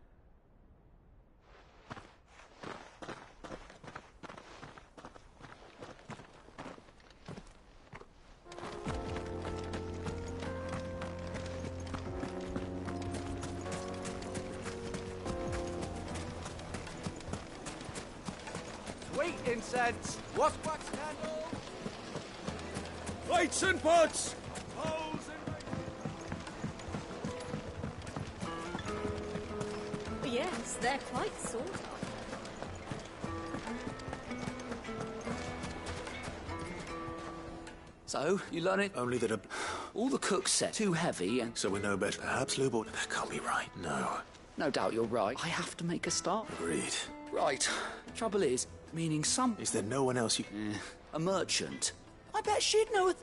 Speaker 20: Sweet incense! Wax candles!
Speaker 21: Lights and pots!
Speaker 12: Yes, they're quite sort of.
Speaker 15: So, you learn it?
Speaker 3: Only that
Speaker 15: all the cooks said too heavy and...
Speaker 3: So we're no better. Perhaps, Lubor? That can't be right. No.
Speaker 15: No doubt you're right. I have to make a start.
Speaker 3: Agreed.
Speaker 15: Right. Trouble is, meaning some...
Speaker 3: Is there no one else you...
Speaker 15: a merchant. I bet she'd know it.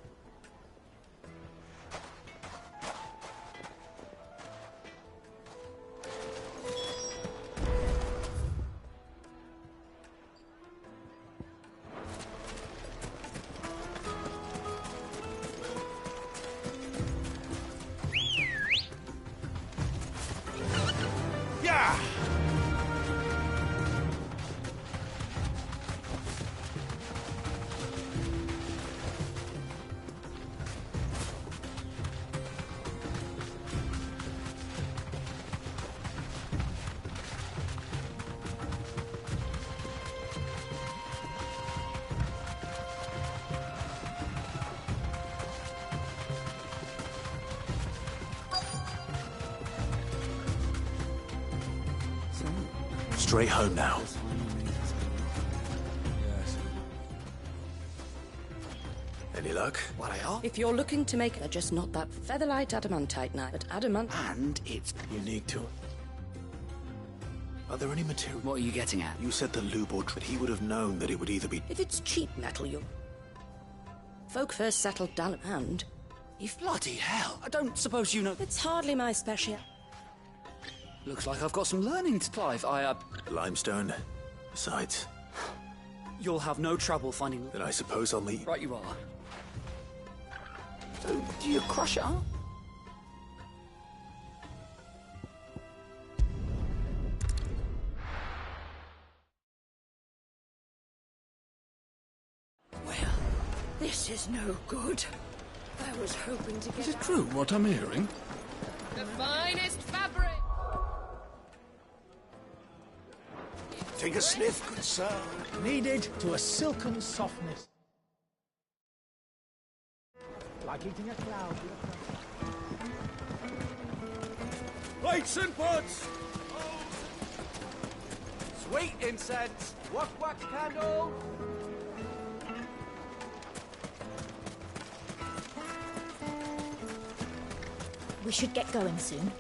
Speaker 3: Straight home now. luck?
Speaker 15: What I are?
Speaker 6: If you're looking to make a just not that featherlight adamantite knife, but adamant...
Speaker 15: And it's
Speaker 3: unique to... Are there any material...
Speaker 15: What are you getting at?
Speaker 3: You said the Lubor, but he would have known that it would either be...
Speaker 6: If it's cheap metal, you... Folk first settled down and...
Speaker 15: If bloody hell, I don't suppose you know...
Speaker 6: It's hardly my special.
Speaker 15: Looks like I've got some learning to Clive.
Speaker 3: Limestone. Besides...
Speaker 15: You'll have no trouble finding...
Speaker 3: Then I suppose I'll meet...
Speaker 15: Right you are. So, do you crush it, huh?
Speaker 6: This is no good. I was hoping to get...
Speaker 21: Is it true what I'm hearing?
Speaker 1: The finest fabric!
Speaker 23: Take a sniff, good sir.
Speaker 9: Kneaded to a silken softness. Like eating a cloud.
Speaker 21: Plates and pots!
Speaker 7: Sweet incense! Wax candle!
Speaker 12: We should get going soon.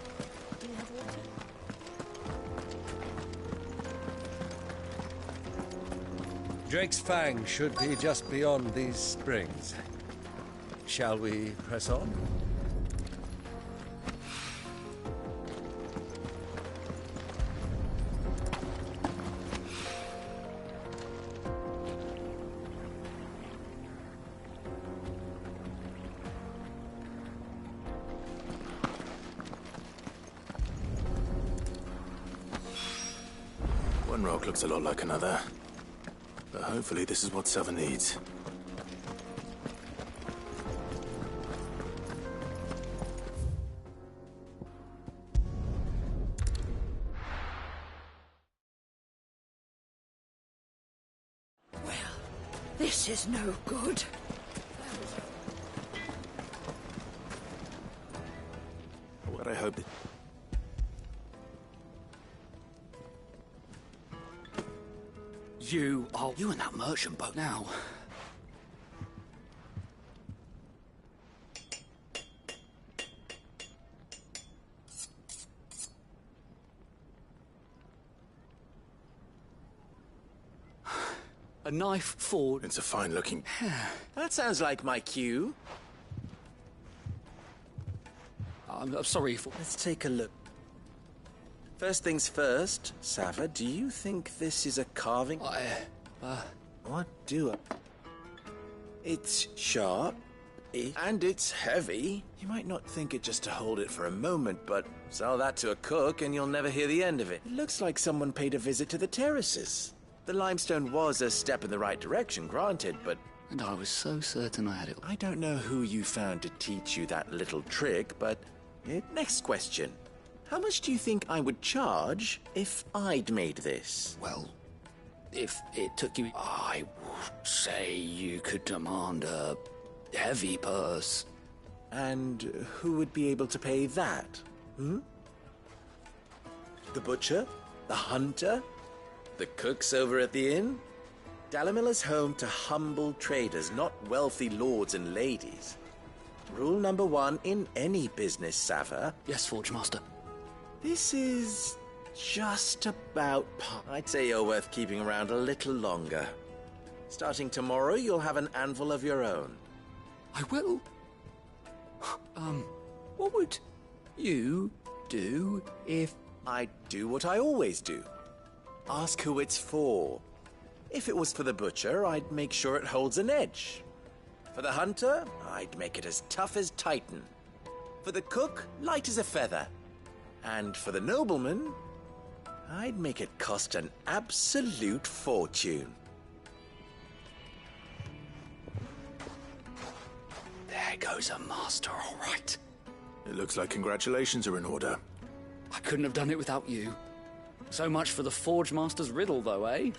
Speaker 20: Drake's Fang should be just beyond these springs. Shall we press on?
Speaker 3: One rock looks a lot like another. But hopefully this is what Sava needs.
Speaker 6: Well, this is no good.
Speaker 3: What I hope that...
Speaker 15: You in that merchant boat now. A knife forward.
Speaker 3: It's a fine-looking...
Speaker 4: That sounds like my cue.
Speaker 15: I'm sorry for...
Speaker 4: Let's take a look. First things first, Sava, do you think this is a carving? What do I... It's sharp, and it's heavy. You might not think it just to hold it for a moment, but sell that to a cook and you'll never hear the end of it. It looks like someone paid a visit to the terraces. The limestone was a step in the right direction, granted, but...
Speaker 15: And I was so certain I had it.
Speaker 4: I don't know who you found to teach you that little trick, but... Next question. How much do you think I would charge if I'd made this?
Speaker 15: Well, if it took you... I would say you could demand a heavy purse.
Speaker 4: And who would be able to pay that? Hmm? The butcher? The hunter? The cooks over at the inn? Dalimil is home to humble traders, not wealthy lords and ladies. Rule number 1 in any business, Sava.
Speaker 15: Yes, Forge Master.
Speaker 4: This is just about... I'd say you're worth keeping around a little longer. Starting tomorrow, you'll have an anvil of your own.
Speaker 15: I will? What would you do if...
Speaker 4: I'd do what I always do. Ask who it's for. If it was for the butcher, I'd make sure it holds an edge. For the hunter, I'd make it as tough as Titan. For the cook, light as a feather. And for the nobleman, I'd make it cost an absolute fortune.
Speaker 15: There goes a master, all right.
Speaker 3: It looks like congratulations are in order.
Speaker 15: I couldn't have done it without you. So much for the Forge Master's riddle, though, eh?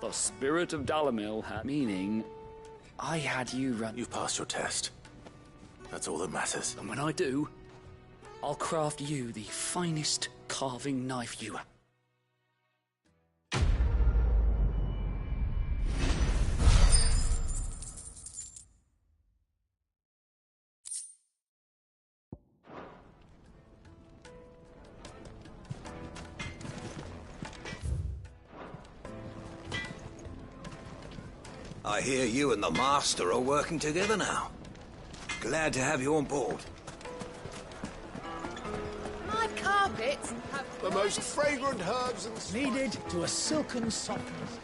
Speaker 15: The spirit of Dalimil had meaning I had you run...
Speaker 3: You've passed your test. That's all that matters.
Speaker 15: And when I do, I'll craft you the finest carving knife you have.
Speaker 7: I hear you and the Master are working together now. Glad to have you on board.
Speaker 1: My carpets have
Speaker 18: The most fragrant herbs and
Speaker 9: Needed to a silken softness.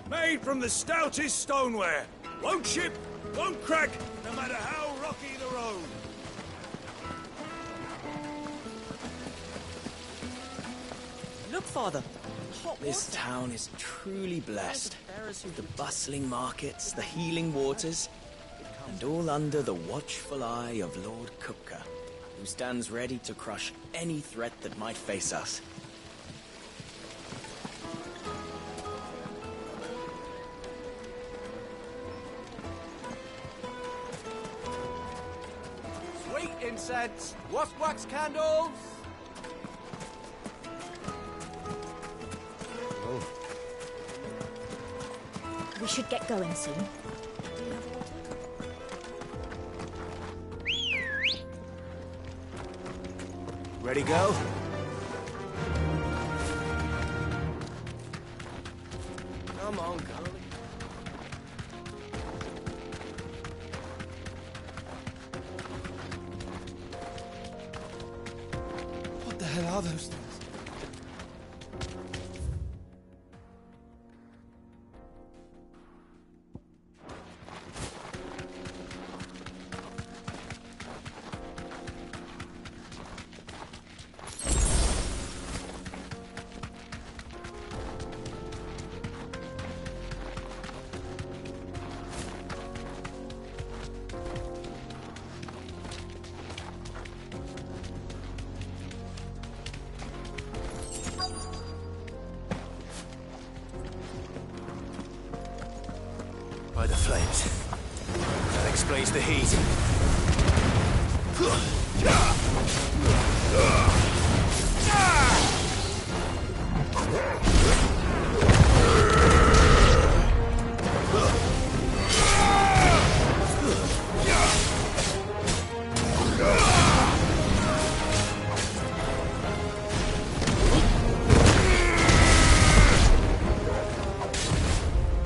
Speaker 21: Made from the stoutest stoneware. Won't chip, won't crack, no matter how rocky the road.
Speaker 16: Look, Father. This town is truly blessed. The bustling markets, the healing waters, and all under the watchful eye of Lord Kupka, who stands ready to crush any threat that might face us.
Speaker 7: Sweet incense, wax candles.
Speaker 12: We should get going soon.
Speaker 7: Ready, go?
Speaker 16: Come on, Carly.
Speaker 7: What the hell are those things? By the flames. That explains the heat.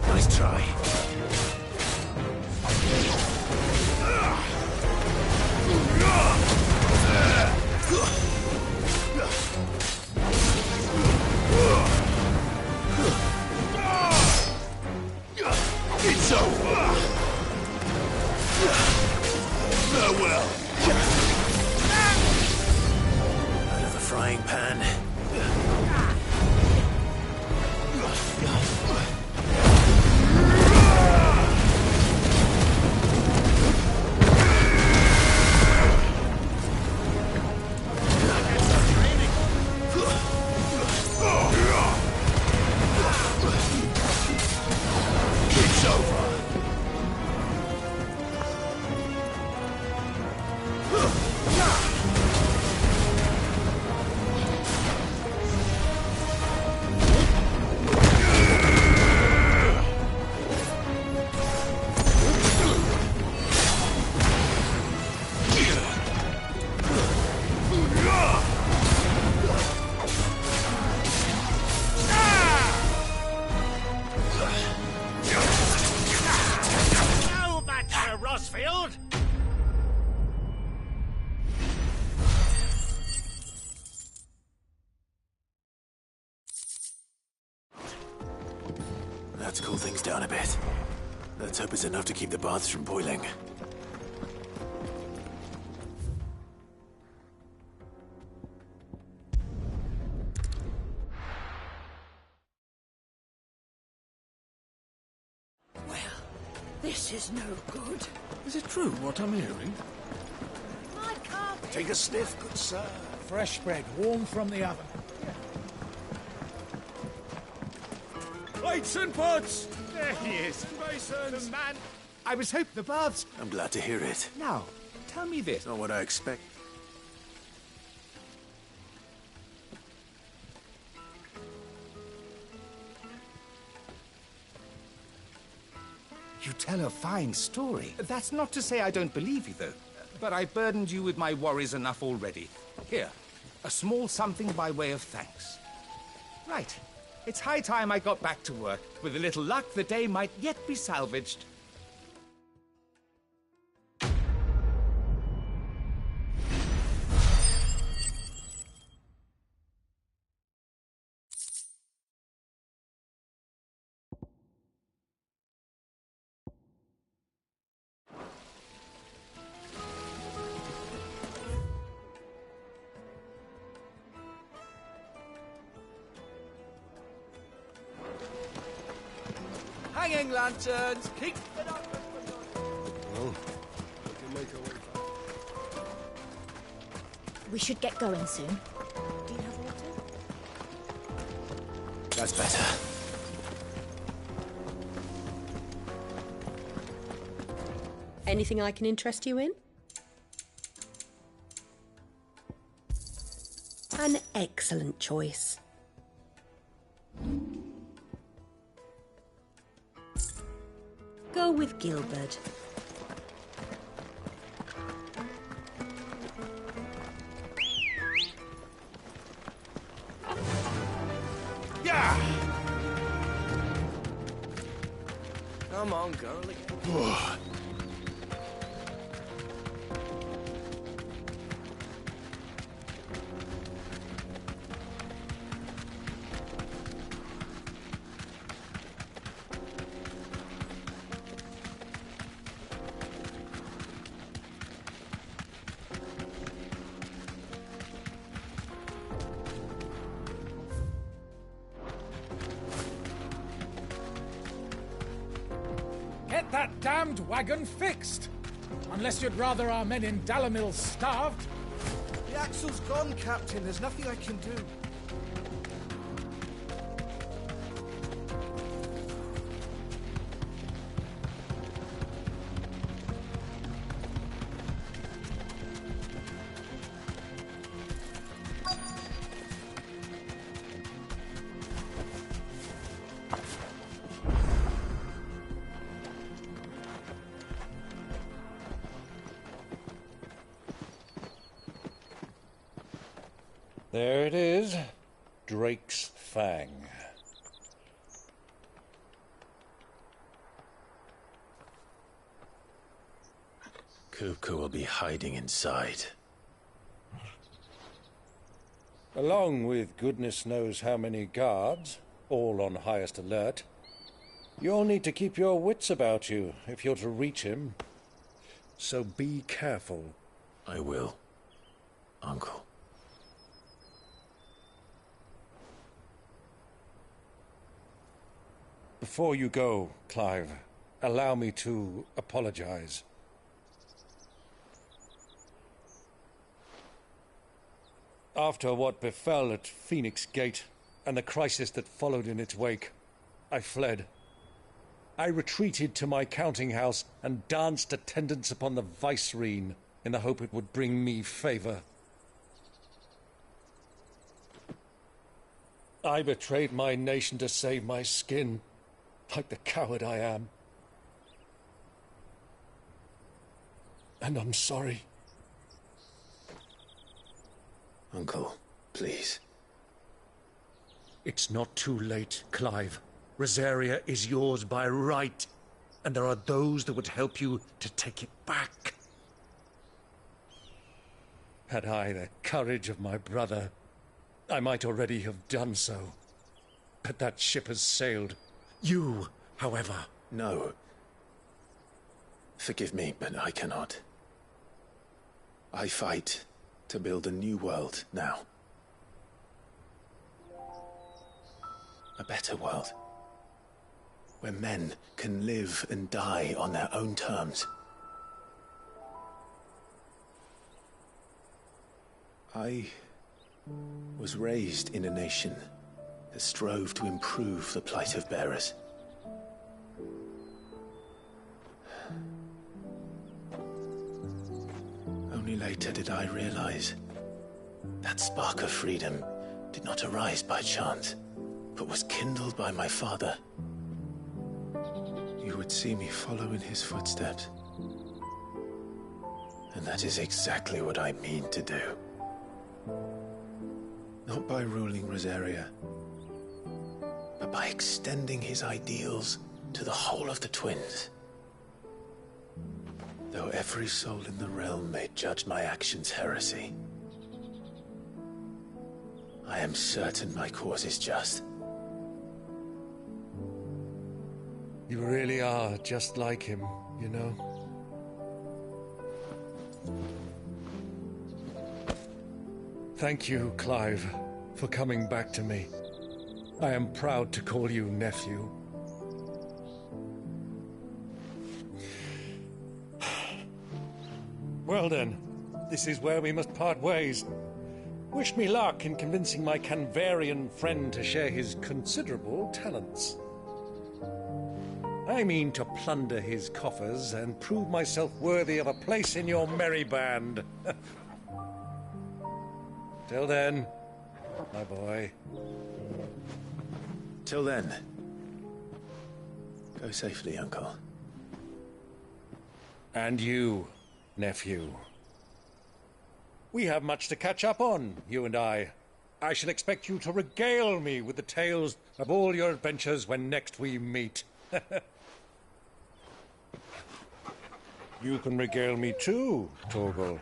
Speaker 7: Nice try. It's over. Farewell. Out of the frying pan. It's over.
Speaker 21: No match for Rosfield!
Speaker 3: Let's cool things down a bit. Let's hope it's enough to keep the baths from boiling.
Speaker 6: This is no good.
Speaker 5: Is it true what I'm hearing?
Speaker 1: My carpets.
Speaker 22: Take a sniff, good sir.
Speaker 9: Fresh bread, warm from the oven.
Speaker 21: Plates and pots!
Speaker 9: There he is.
Speaker 21: Basins!
Speaker 9: The man. I was hoping the baths.
Speaker 3: I'm glad to hear it.
Speaker 9: Now, tell me this.
Speaker 3: Not what I expect.
Speaker 17: You tell a fine story. That's not to say I don't believe you, though. But I've burdened you with my worries enough already. Here, a small something by way of thanks. Right. It's high time I got back to work. With a little luck, the day might yet be salvaged.
Speaker 16: Hanging lanterns, keep it up.
Speaker 18: Well, we can make our way back.
Speaker 12: We should get going soon. Do you have water?
Speaker 3: That's better.
Speaker 2: Anything I can interest you in? An excellent choice. Go with Gilbert.
Speaker 16: Yeah! Come on, girlie.
Speaker 9: Get that damned wagon fixed! Unless you'd rather our men in Dalamil starved.
Speaker 16: The axle's gone, Captain. There's nothing I can do.
Speaker 20: There it is. Drake's Fang.
Speaker 3: Kupka will be hiding inside.
Speaker 20: Along with goodness knows how many guards, all on highest alert. You'll need to keep your wits about you if you're to reach him. So be careful.
Speaker 3: I will, Uncle.
Speaker 20: Before you go, Clive, allow me to apologize. After what befell at Phoenix Gate and the crisis that followed in its wake, I fled. I retreated to my counting house and danced attendance upon the Vicereine in the hope it would bring me favor. I betrayed my nation to save my skin, like the coward I am. And I'm sorry.
Speaker 3: Uncle, please.
Speaker 20: It's not too late, Clive. Rosaria is yours by right, and there are those that would help you to take it back. Had I the courage of my brother, I might already have done so. But that ship has sailed. You, however...
Speaker 3: No. Forgive me, but I cannot. I fight to build a new world now. A better world. Where men can live and die on their own terms. I was raised in a nation that strove to improve the plight of bearers. Only later did I realize that spark of freedom did not arise by chance, but was kindled by my father. You would see me follow in his footsteps. And that is exactly what I mean to do. Not by ruling Rosaria, but by extending his ideals to the whole of the twins. Though every soul in the realm may judge my actions heresy, I am certain my cause is just.
Speaker 20: You really are just like him, you know. Thank you, Clive, for coming back to me. I am proud to call you nephew. Well then, this is where we must part ways. Wish me luck in convincing my Canvarian friend to share his considerable talents. I mean to plunder his coffers and prove myself worthy of a place in your merry band. Till then, my boy.
Speaker 3: Till then, go safely, Uncle.
Speaker 20: And you, nephew. We have much to catch up on, you and I. I shall expect you to regale me with the tales of all your adventures when next we meet. You can regale me too, Torgal.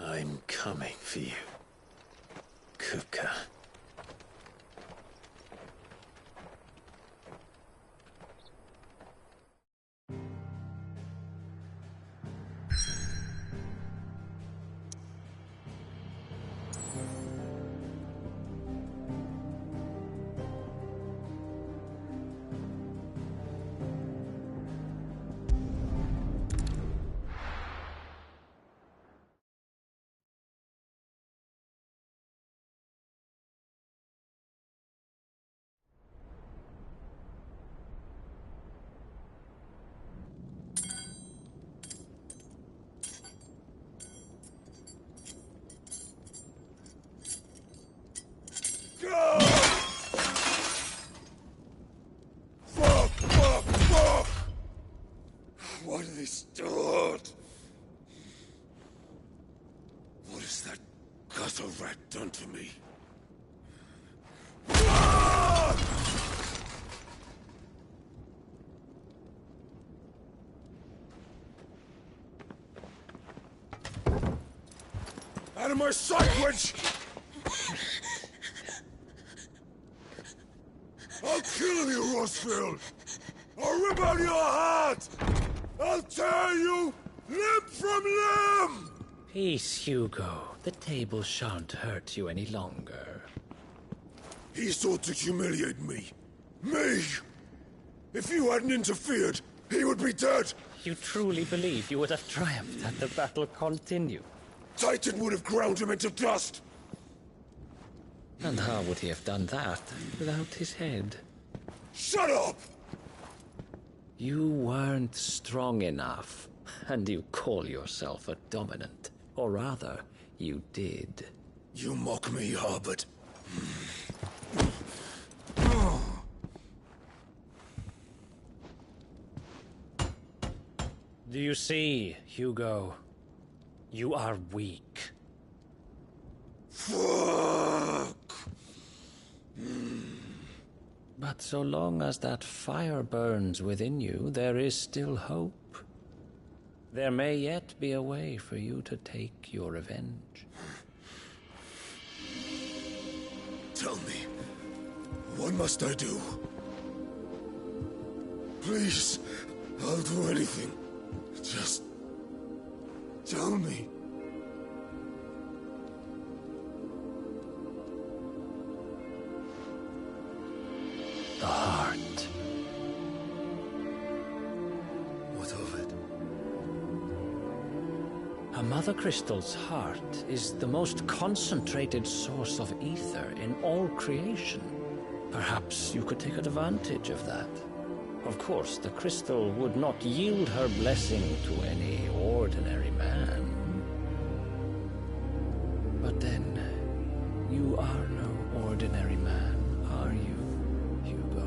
Speaker 3: I'm coming for you, Kupka.
Speaker 20: What have they stored? What has that gutter rat done to me? Out of my sight, witch! I'll kill you, Rosfield! I'll rip out your heart! I'll tear you limb from limb!
Speaker 11: Peace, Hugo. The table shan't hurt you any longer.
Speaker 20: He sought to humiliate me. Me! If you hadn't interfered, he would be dead!
Speaker 11: You truly believe you would have triumphed had the battle continued?
Speaker 20: Titan would have ground him into dust!
Speaker 11: And how would he have done that without his head?
Speaker 20: Shut up!
Speaker 11: You weren't strong enough, and you call yourself a dominant. Or rather, you did.
Speaker 20: You mock me, Harbert.
Speaker 11: Do you see, Hugo? You are weak.
Speaker 20: Fuck!
Speaker 11: But so long as that fire burns within you, there is still hope. There may yet be a way for you to take your revenge.
Speaker 20: Tell me, what must I do? Please, I'll do anything. Just tell me.
Speaker 11: The heart.
Speaker 20: What of it?
Speaker 11: A Mother Crystal's heart is the most concentrated source of ether in all creation. Perhaps you could take advantage of that. Of course, the crystal would not yield her blessing to any ordinary man. But then, you are no ordinary man, are you, Hugo?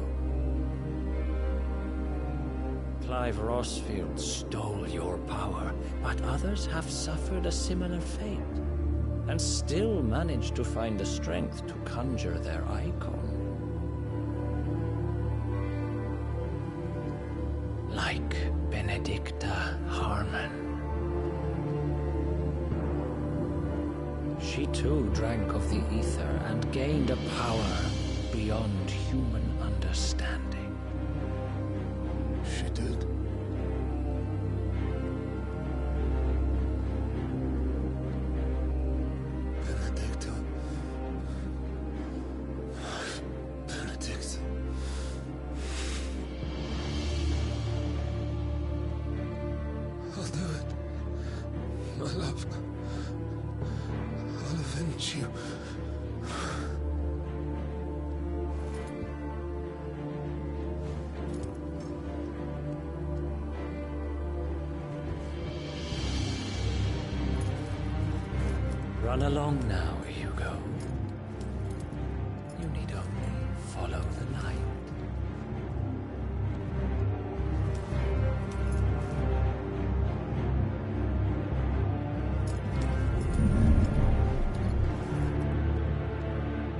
Speaker 11: Clive Rosfield stole your power, but others have suffered a similar fate, and still managed to find the strength to conjure their icon. Like Benedicta Harmon. She too drank of the ether and gained a power beyond human understanding.
Speaker 23: She did. Benedicta. Benedicta. I'll do it. My love. I'll avenge you.
Speaker 11: Run along now, Hugo. You need only follow the light.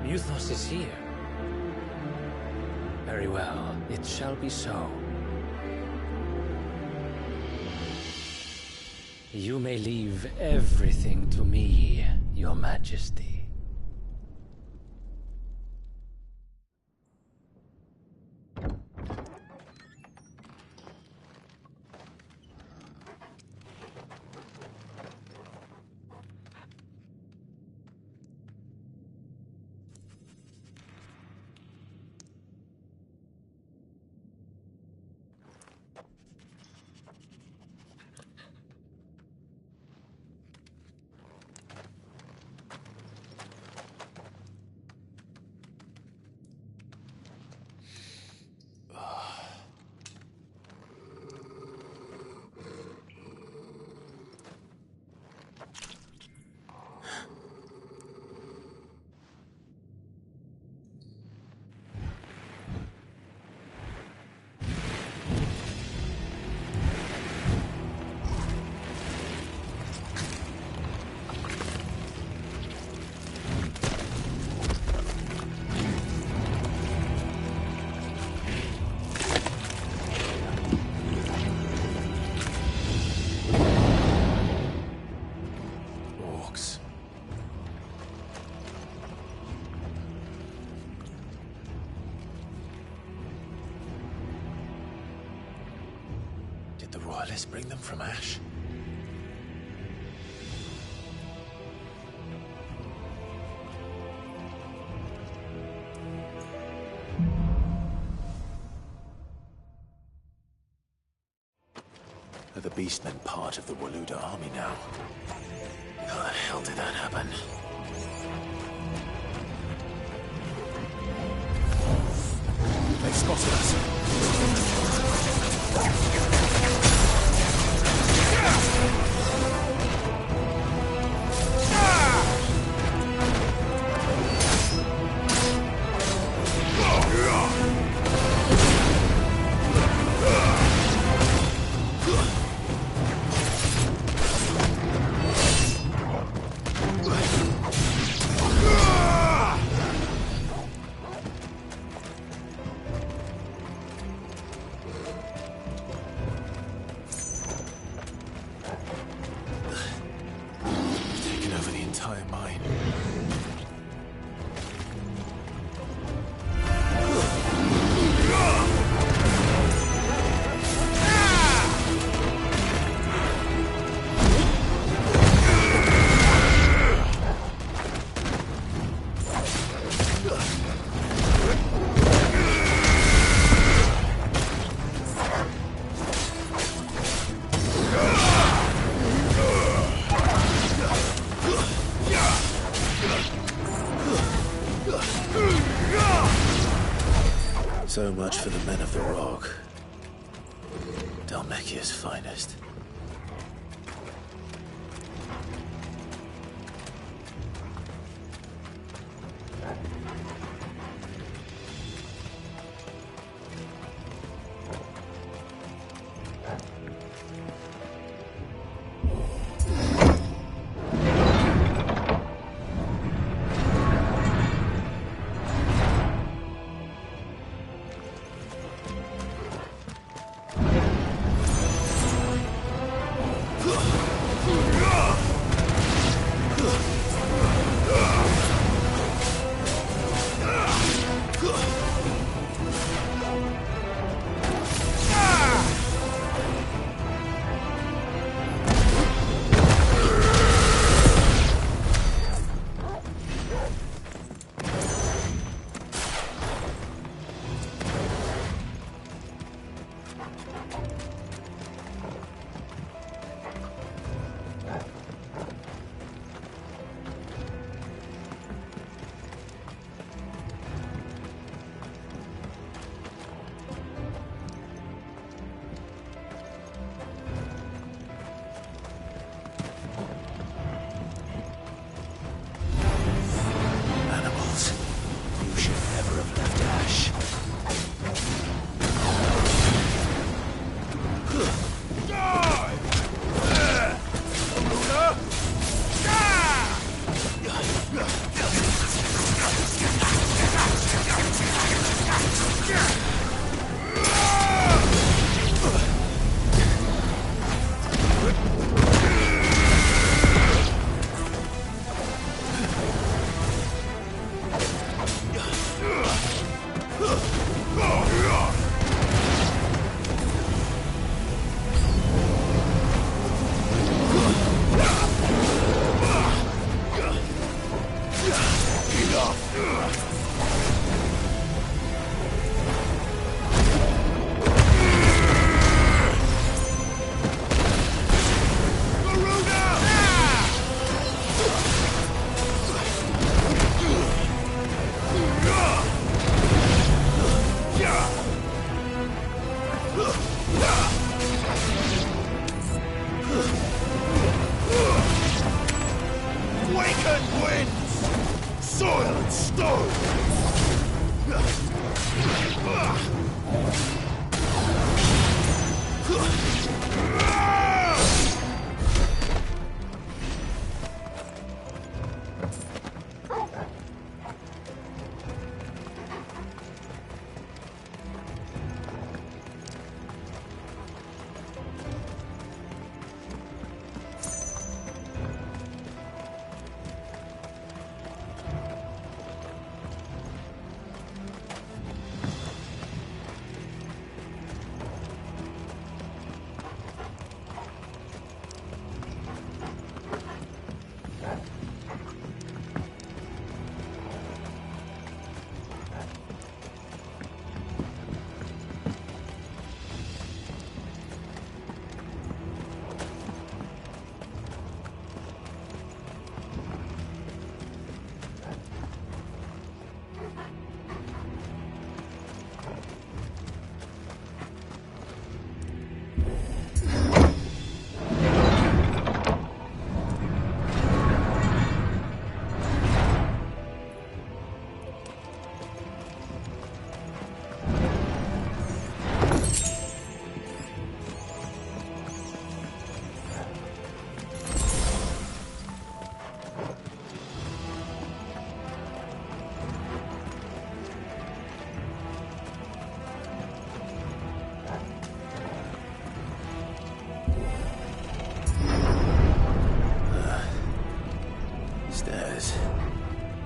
Speaker 11: Muthos is here. Very well, it shall be so. You may leave everything to me, Your Majesty.
Speaker 3: Did the Royalists bring them from Ash? Are the Beastmen part of the Waluda army now? How the hell did that happen? They spotted us. Taken over the entire mine. So much for the men of the Rock. Dhalmekia's finest.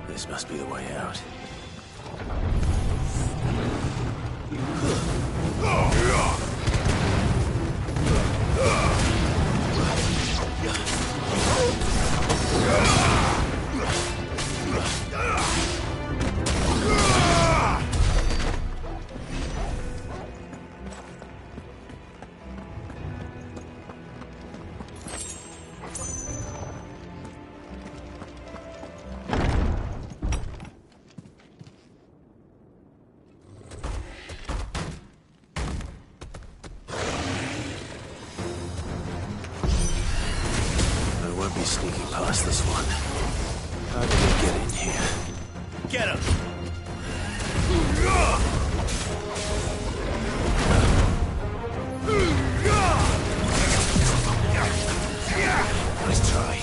Speaker 3: This must be the way out. Sneaking past this one. How did he get in here? Get him! Nice try.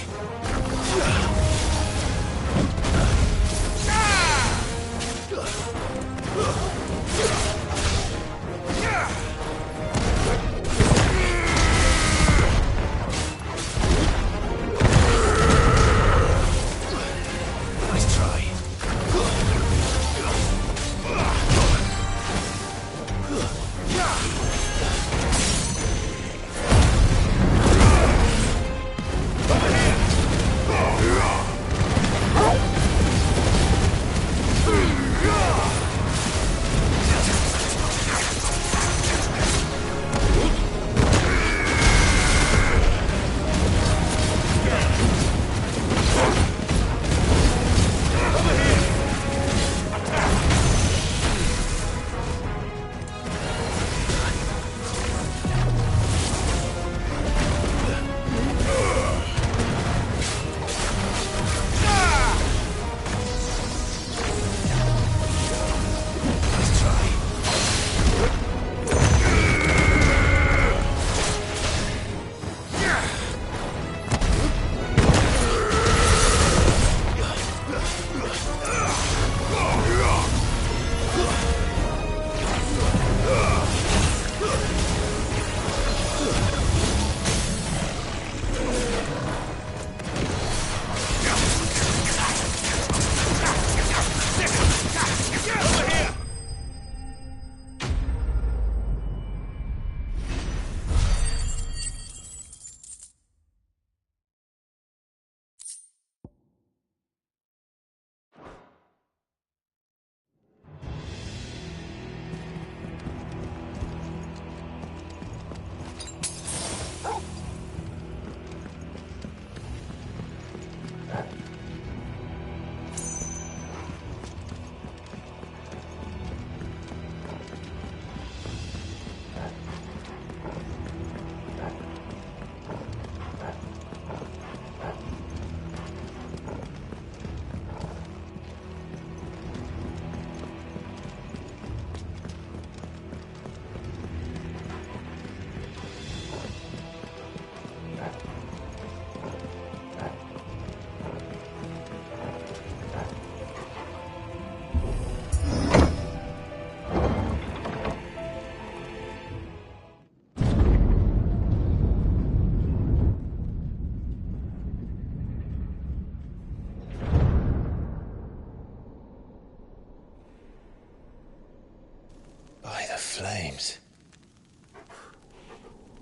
Speaker 3: flames.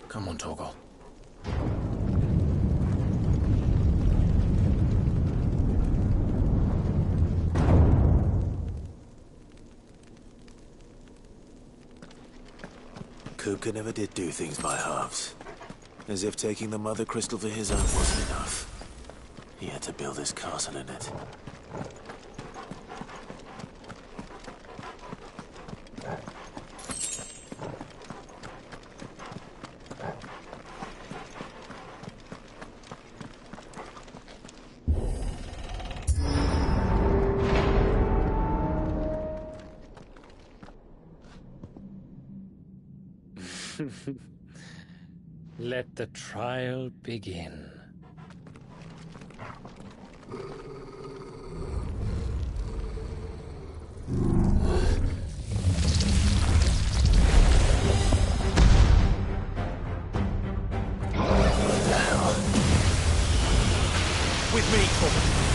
Speaker 5: Come on, Torgal.
Speaker 3: Kupka never did do things by halves. As if taking the Mother Crystal for his own wasn't enough. He had to build his castle in it.
Speaker 11: Let the trial begin.
Speaker 4: With me, Torgal.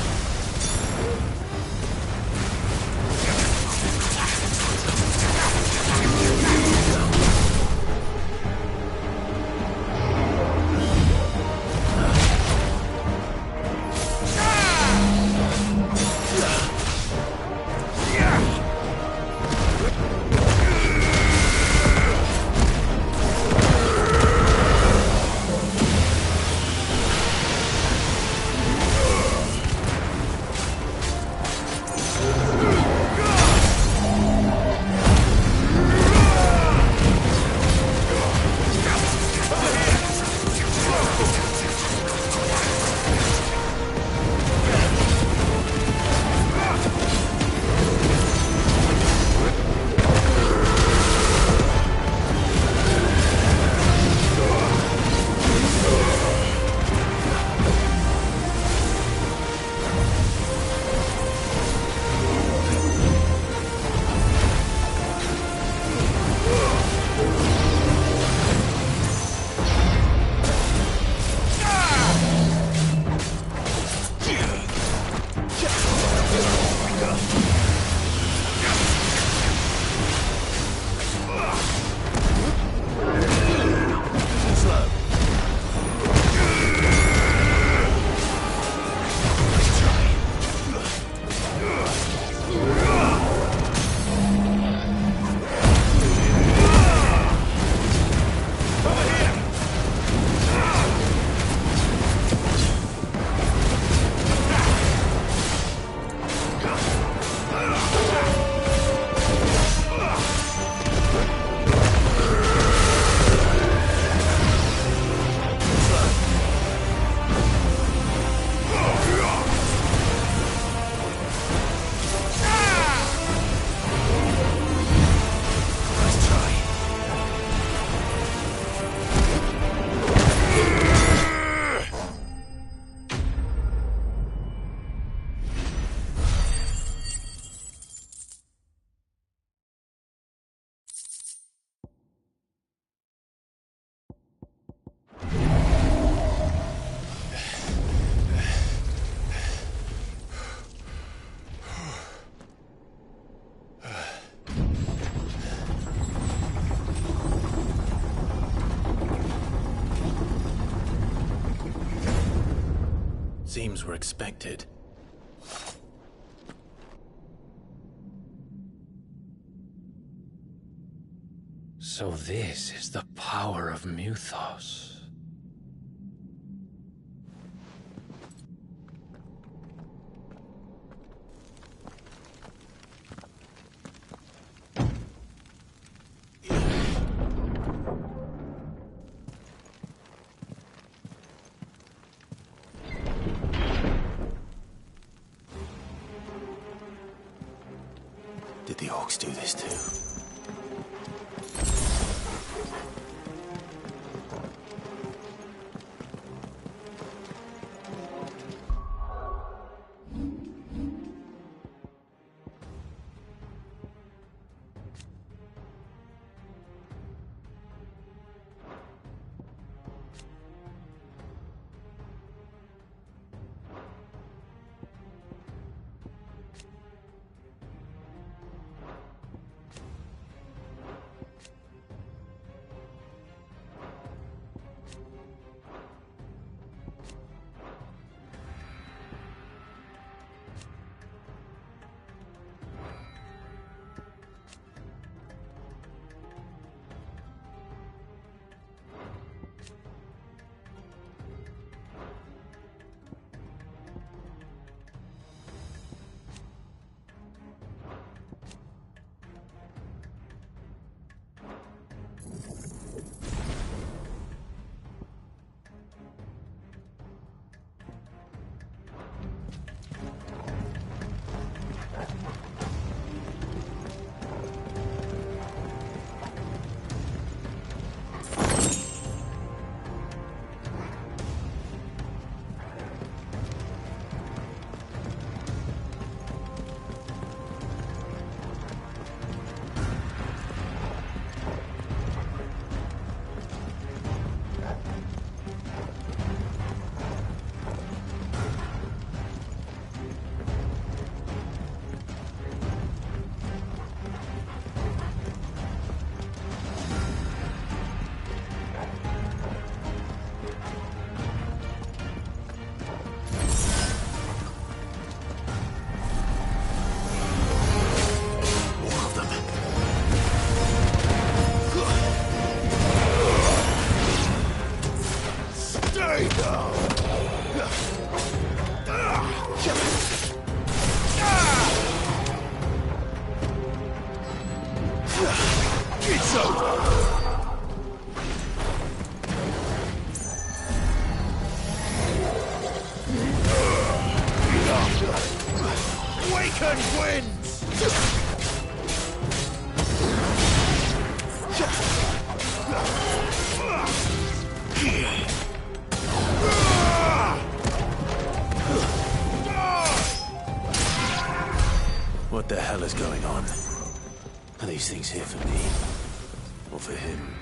Speaker 3: Seems we're expected.
Speaker 11: So this is the power of Mythos.
Speaker 3: Did the orcs do this too?
Speaker 4: Kraken wins!
Speaker 3: What the hell is going on? Are these things here for me? Or for him?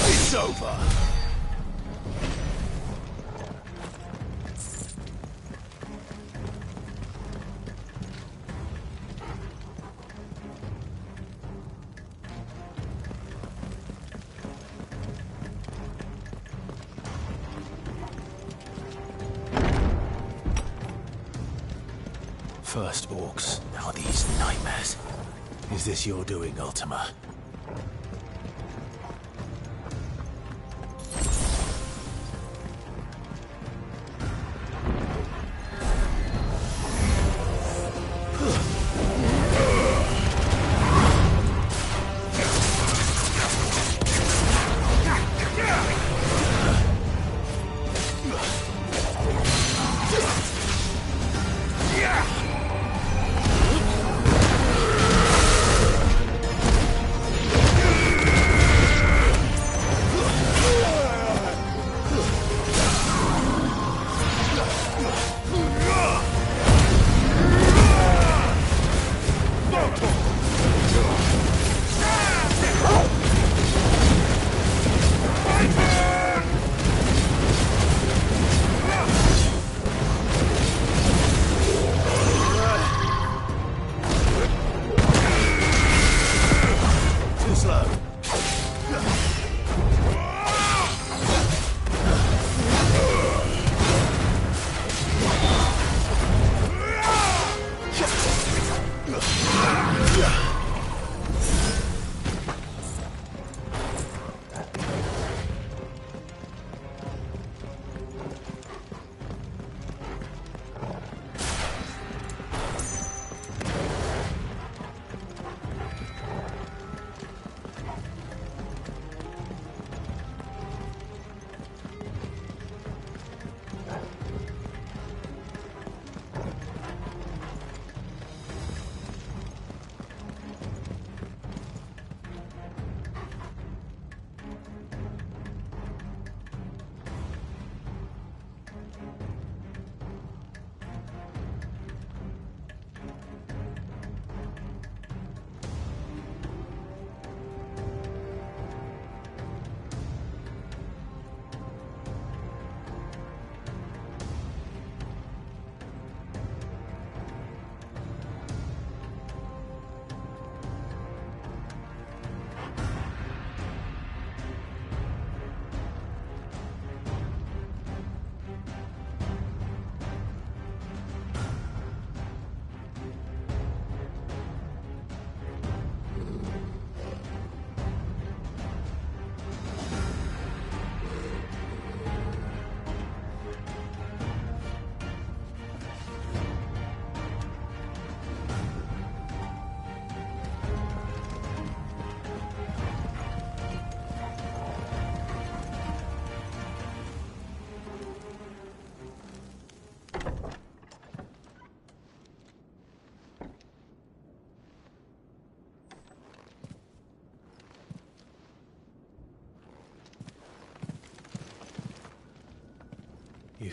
Speaker 4: It's over!
Speaker 3: First orcs, now these nightmares. Is this your doing, Ultima?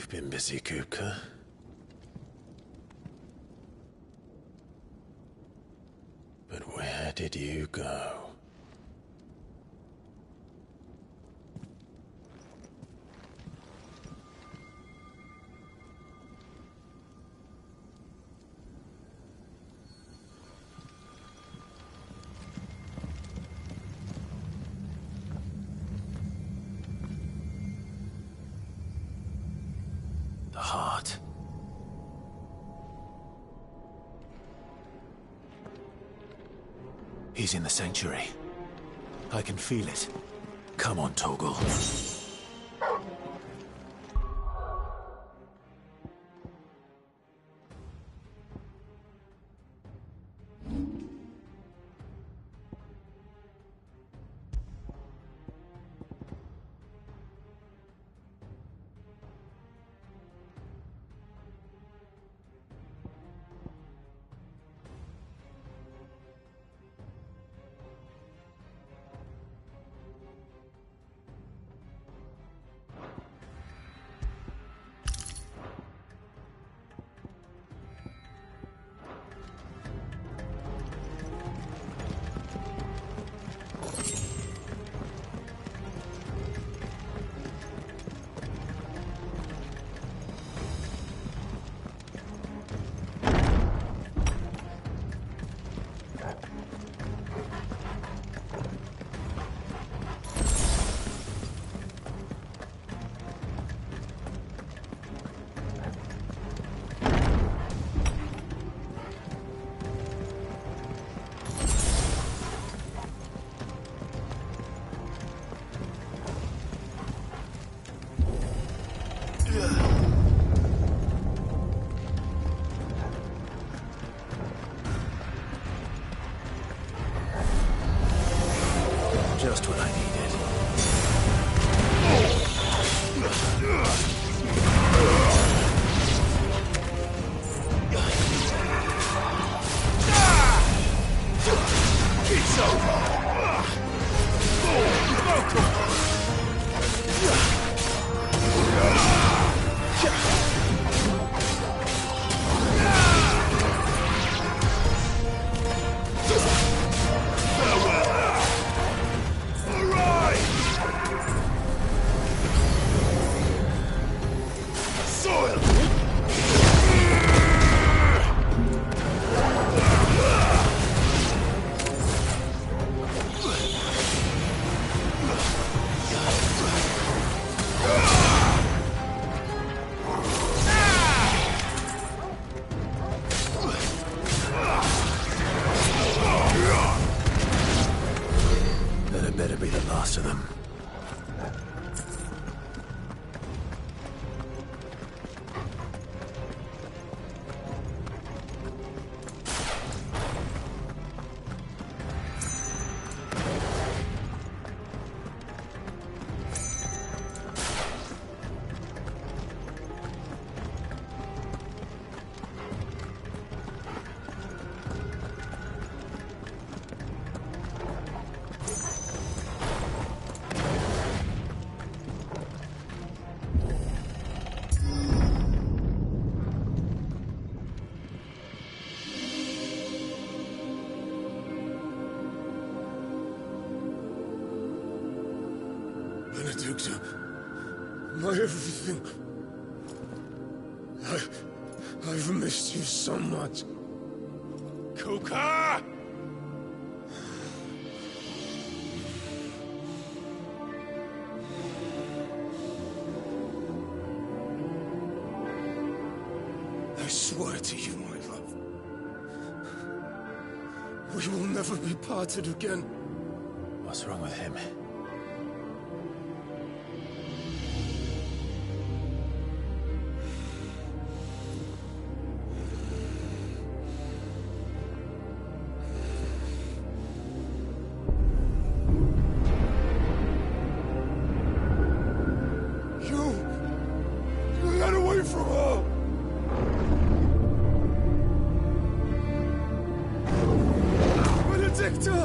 Speaker 3: You've been busy, Kupka. But where did you go? The heart. He's in the sanctuary. I can feel it. Come on, Torgal. Just what I needed. It's over. That better be the last of them.
Speaker 18: Benedikta, my everything. I've missed you so much. Kupka! I swear to you, my love, we will never be parted again.
Speaker 3: What's wrong with him?
Speaker 18: You got away from her! Benedikta!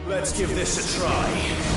Speaker 13: Let's give this a try.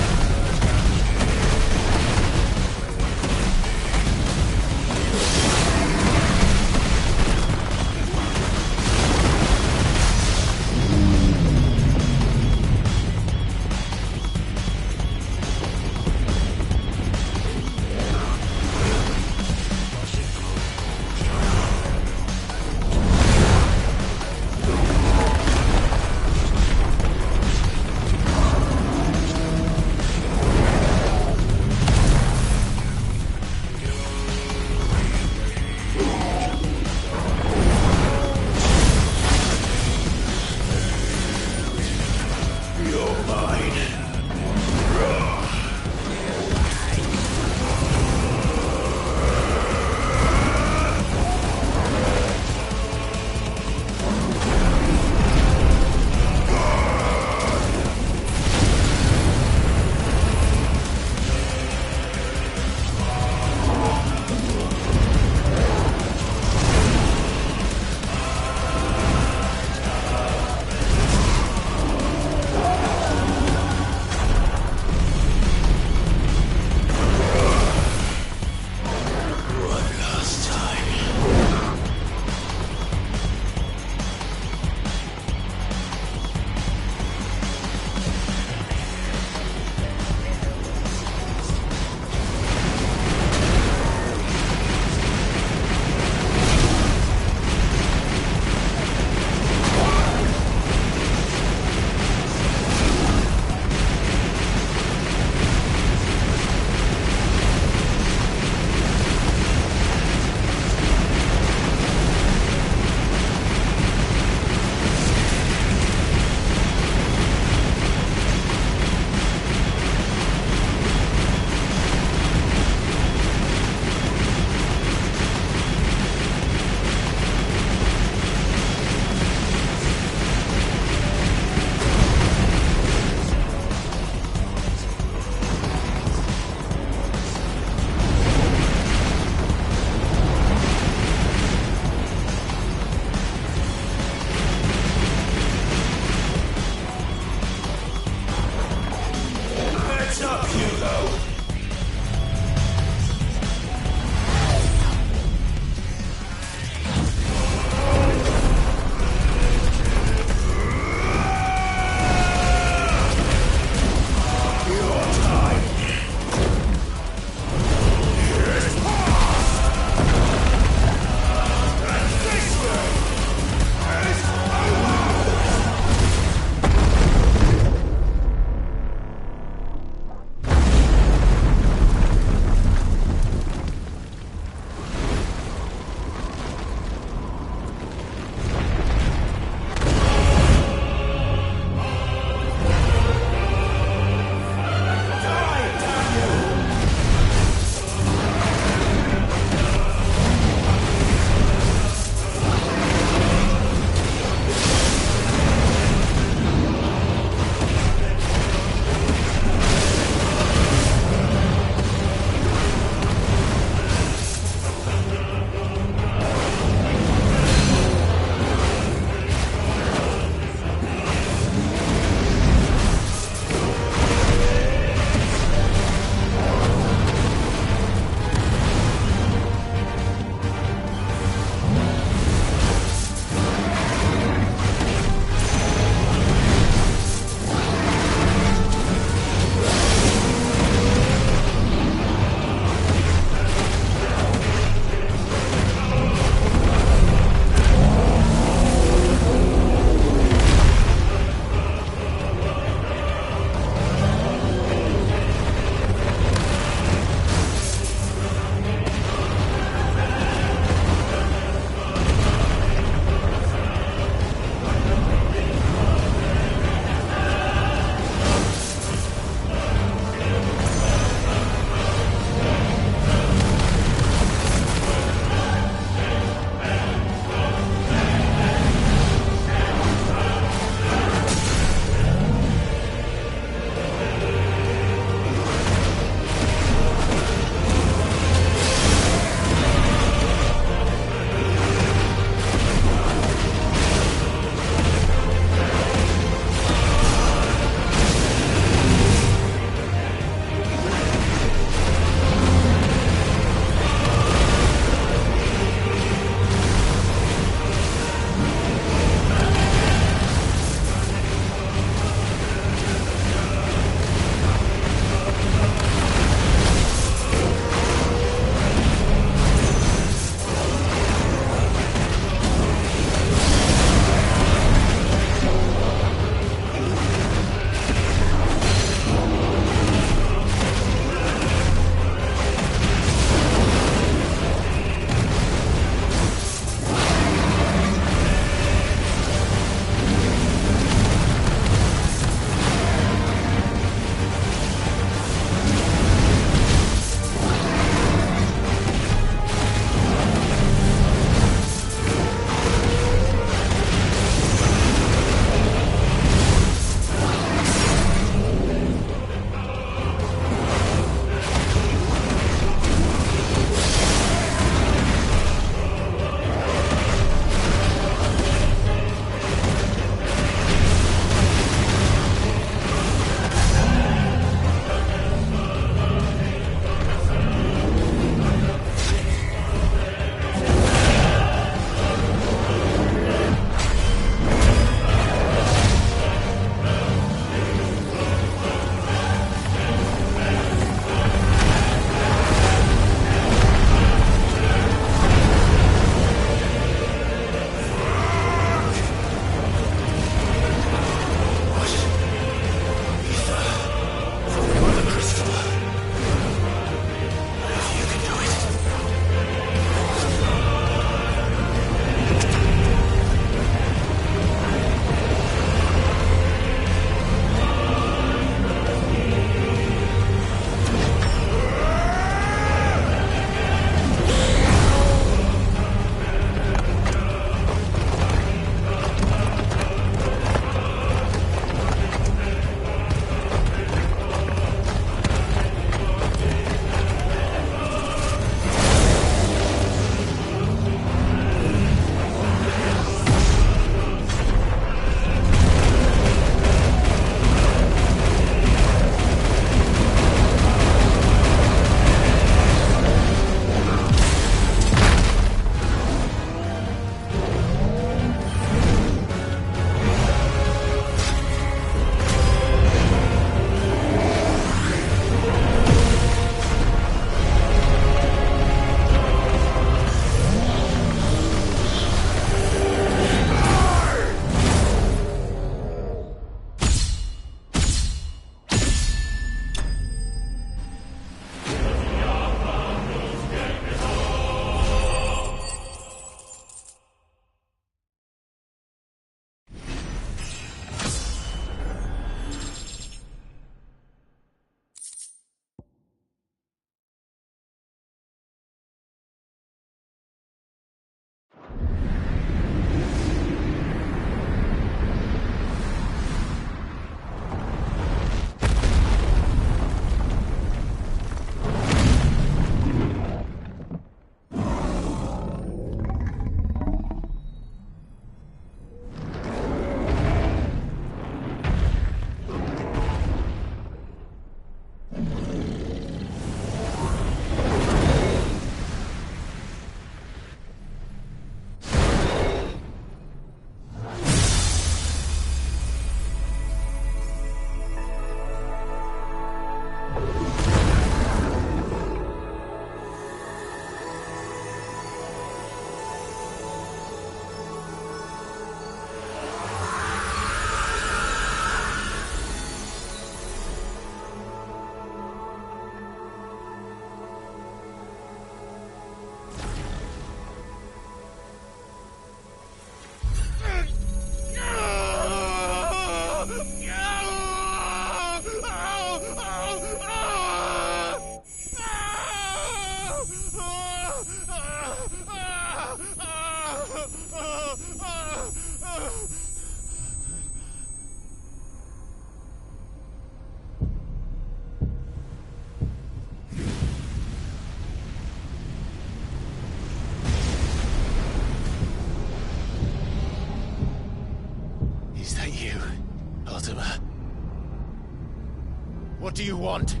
Speaker 3: want?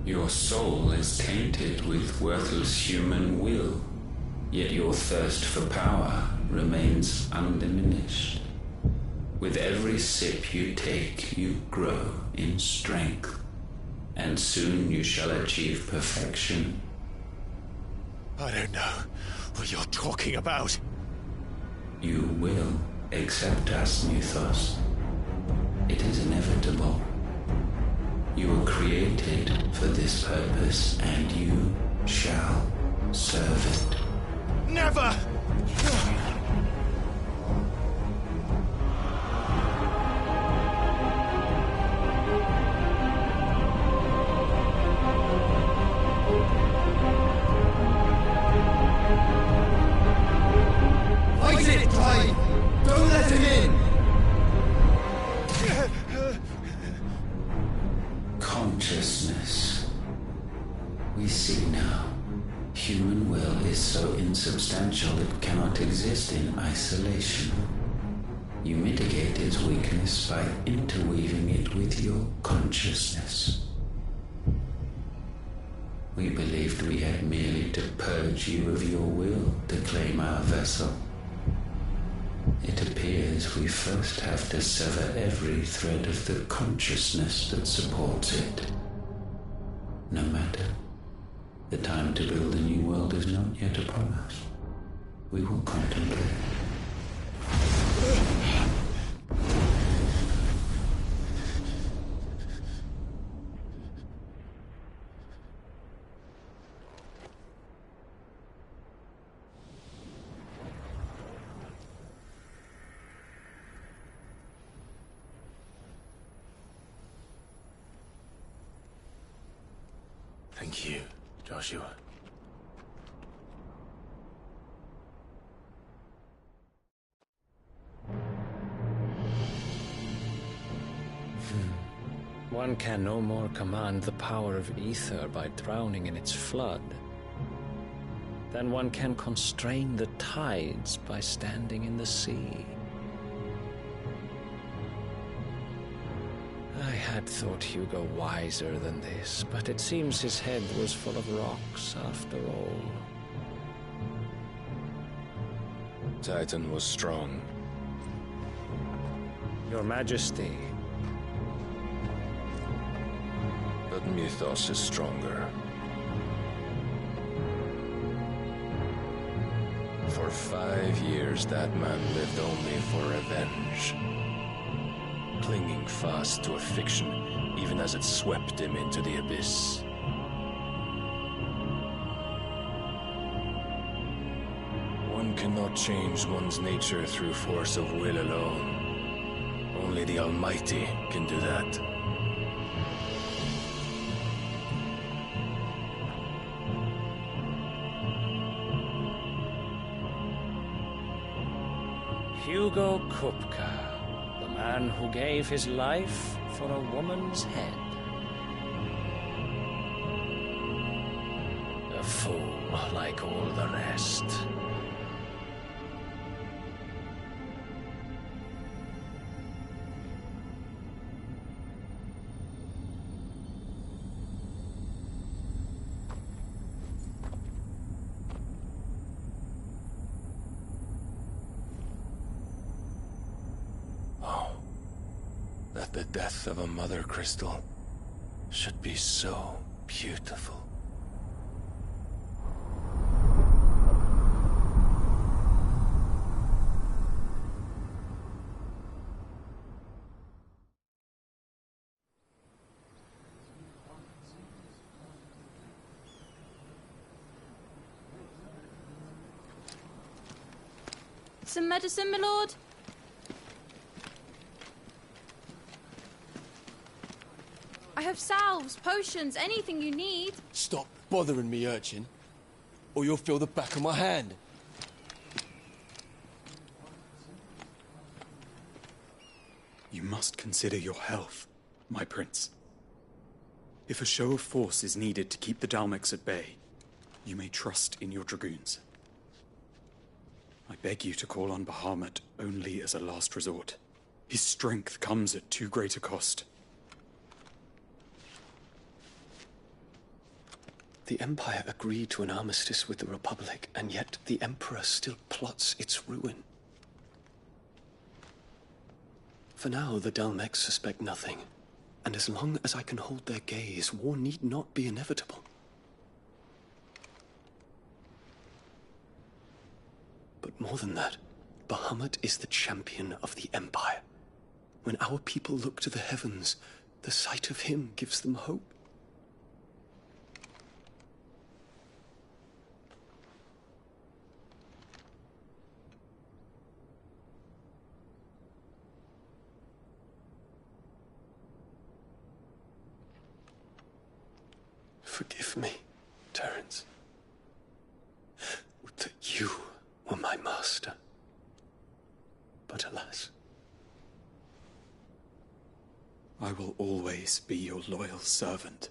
Speaker 11: Your soul is tainted with worthless human will, yet your thirst for power remains undiminished. With every sip you take, you grow in strength, and soon you shall achieve perfection.
Speaker 3: I don't know what you're talking about.
Speaker 11: You will accept us, Mythos. It is inevitable. You were created for this purpose, and you shall serve it.
Speaker 3: Never!
Speaker 8: Fight it, Tide! Don't let him in!
Speaker 11: Consciousness. We see now. Human will is so insubstantial it cannot exist in isolation. You mitigate its weakness by interweaving it with your consciousness. We believed we had merely to purge you of your will to claim our vessel. It appears we first have to sever every thread of the consciousness that supports it. No matter. The time to build a new world is not yet upon us. We will contemplate.
Speaker 3: Thank you, Joshua.
Speaker 11: One can no more command the power of ether by drowning in its flood than one can constrain the tides by standing in the sea. I had thought Hugo wiser than this, but it seems his head was full of rocks after all.
Speaker 18: Titan was strong.
Speaker 11: Your Majesty.
Speaker 18: But Mythos is stronger. For 5 years, that man lived only for revenge. Clinging fast to a fiction, even as it swept him into the abyss. One cannot change one's nature through force of will alone. Only the Almighty can do that.
Speaker 11: Hugo Kupka. The man who gave his life for a woman's head. A fool like all the rest.
Speaker 18: The death of a mother crystal should be so beautiful.
Speaker 14: Some medicine, my lord? I have salves, potions, anything you need.
Speaker 19: Stop bothering me, urchin, or you'll feel the back of my hand.
Speaker 24: You must consider your health, my prince. If a show of force is needed to keep the Dalmex at bay, you may trust in your dragoons. I beg you to call on Bahamut only as a last resort. His strength comes at too great a cost.
Speaker 6: The Empire agreed to an armistice with the Republic, and yet the Emperor still plots its ruin. For now, the Dalmex suspect nothing, and as long as I can hold their gaze, war need not be inevitable. But more than that, Bahamut is the champion of the Empire. When our people look to the heavens, the sight of him gives them hope. Forgive me, Terence. Would that you were my master. But alas.
Speaker 24: I will always be your loyal servant.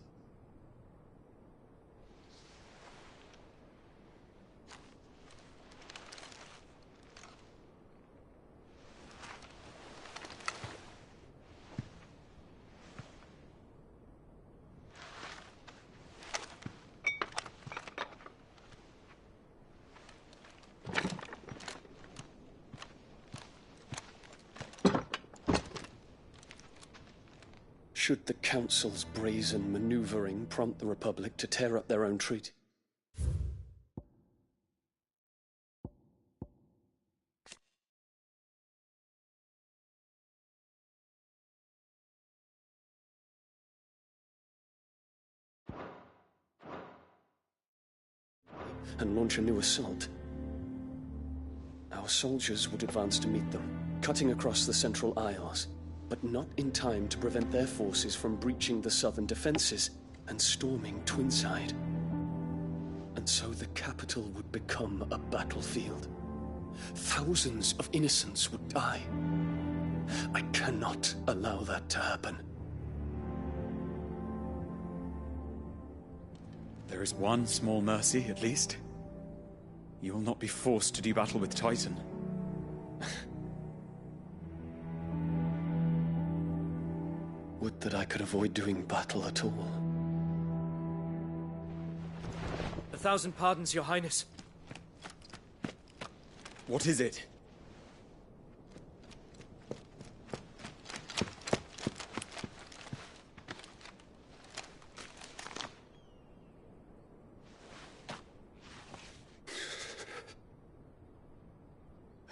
Speaker 6: Should the Council's brazen maneuvering prompt the Republic to tear up their own treaty? And launch a new assault. Our soldiers would advance to meet them, cutting across the Central Isles, but not in time to prevent their forces from breaching the southern defenses and storming Twinside. And so the capital would become a battlefield. Thousands of innocents would die. I cannot allow that to happen.
Speaker 24: There is one small mercy, at least. You will not be forced to do battle with Titan.
Speaker 6: Would that I could avoid doing battle at all.
Speaker 7: 1,000 pardons, Your Highness.
Speaker 24: What is it?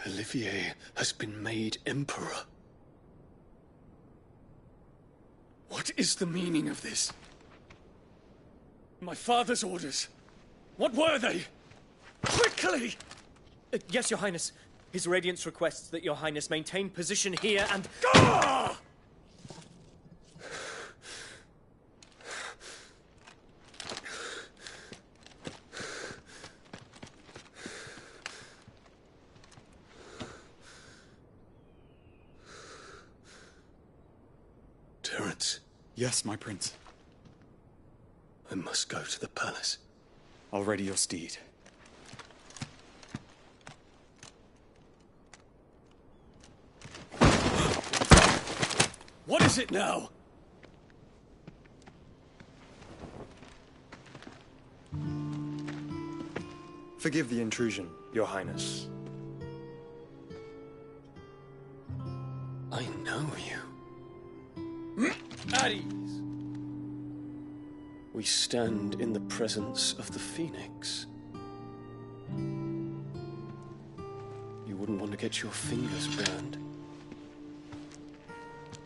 Speaker 6: Olivier has been made Emperor. What is the meaning of this? My father's orders. What were they? Quickly!
Speaker 7: Yes, Your Highness. His Radiance requests that Your Highness maintain position here and...
Speaker 6: Ah! Terence.
Speaker 24: Yes, my prince.
Speaker 6: I must go to the palace.
Speaker 24: I'll ready your steed.
Speaker 6: What is it now?
Speaker 10: Forgive the intrusion, Your Highness.
Speaker 6: I know you.
Speaker 7: At ease.
Speaker 6: We stand in the presence of the Phoenix. You wouldn't want to get your fingers burned.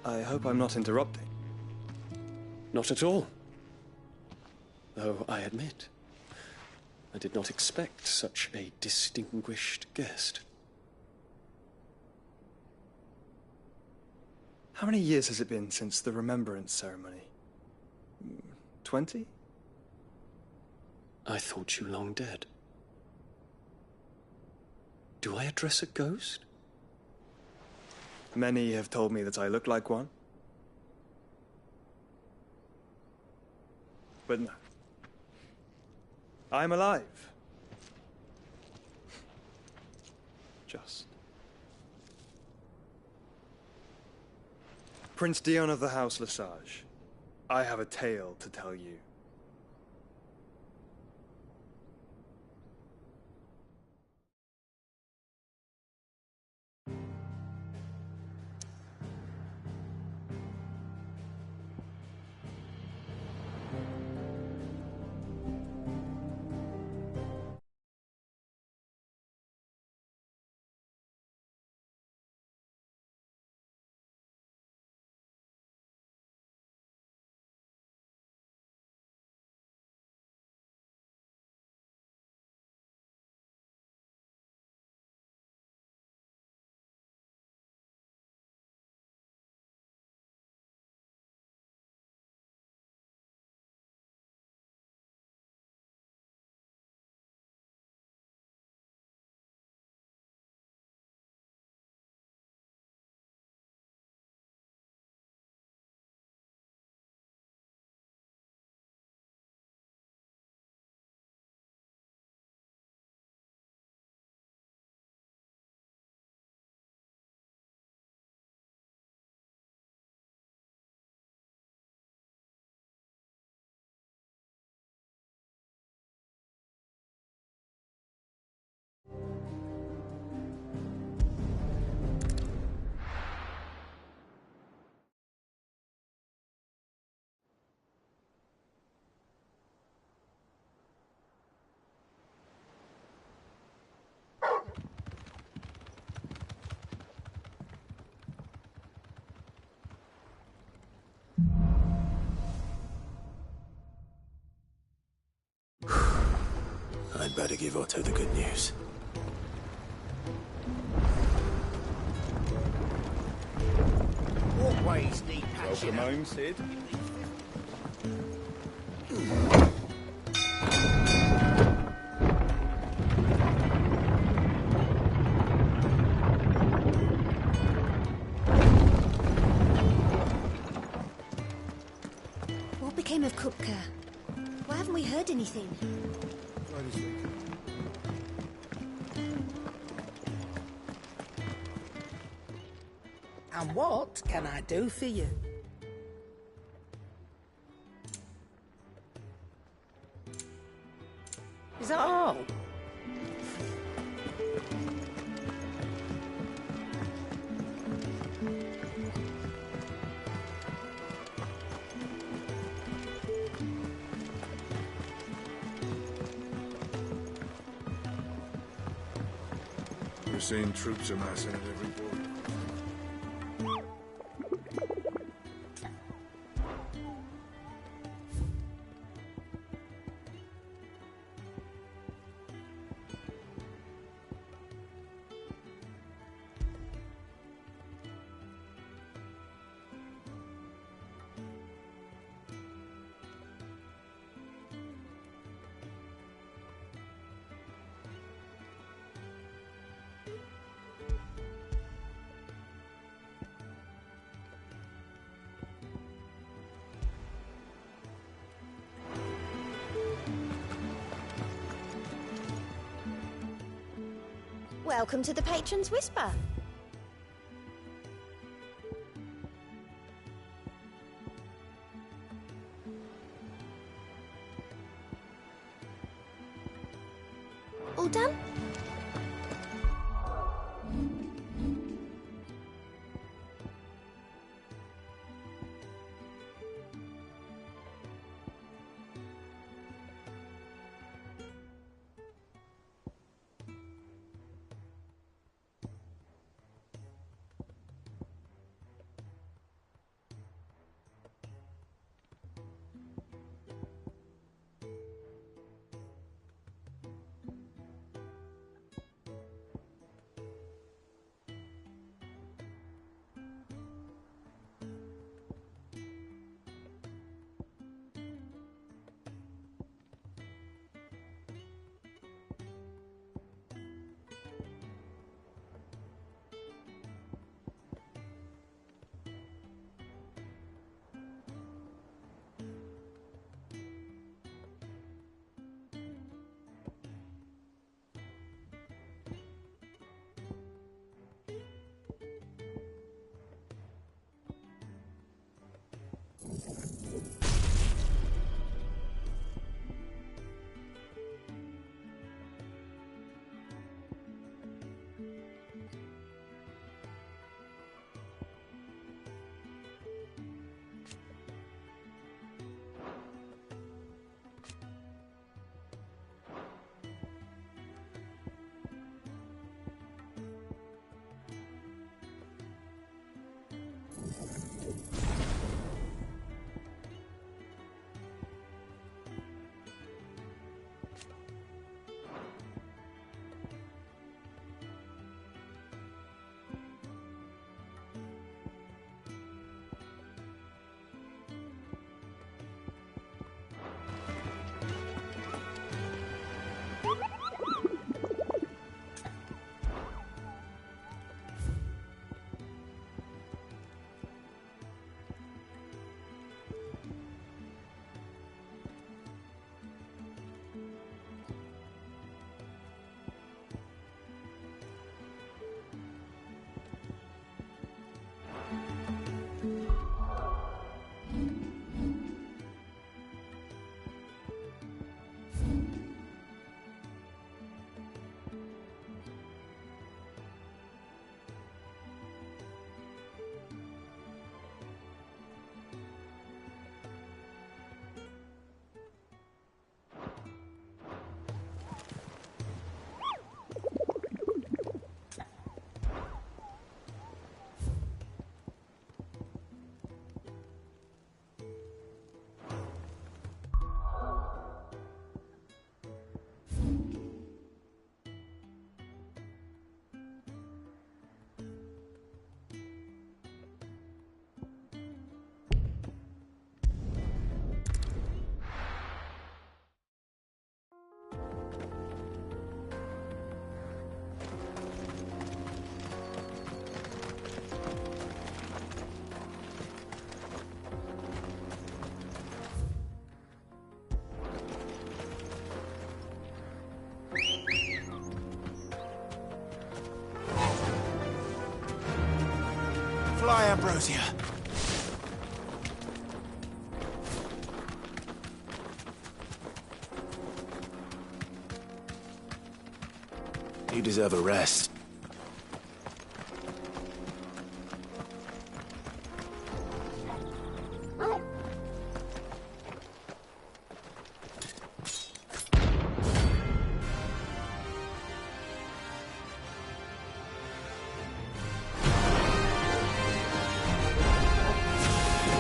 Speaker 10: I hope I'm not interrupting.
Speaker 6: Not at all. Though I admit, I did not expect such a distinguished guest.
Speaker 10: How many years has it been since the Remembrance ceremony? 20?
Speaker 6: I thought you long dead. Do I address a ghost?
Speaker 10: Many have told me that I look like one. But no. I'm alive. Just. Prince Dion of the House Lesage, I have a tale to tell you.
Speaker 3: I'd better give Otto the good news.
Speaker 17: Walkways need patching
Speaker 10: Welcome
Speaker 17: up.
Speaker 10: home, Sid.
Speaker 1: What became of Kupka? Why haven't we heard anything?
Speaker 15: And what can I do for you? Is that all?
Speaker 21: We're seeing troops amassing at every port.
Speaker 1: Welcome to the Patron's Whisper. All done?
Speaker 3: Ambrosia. You deserve a rest.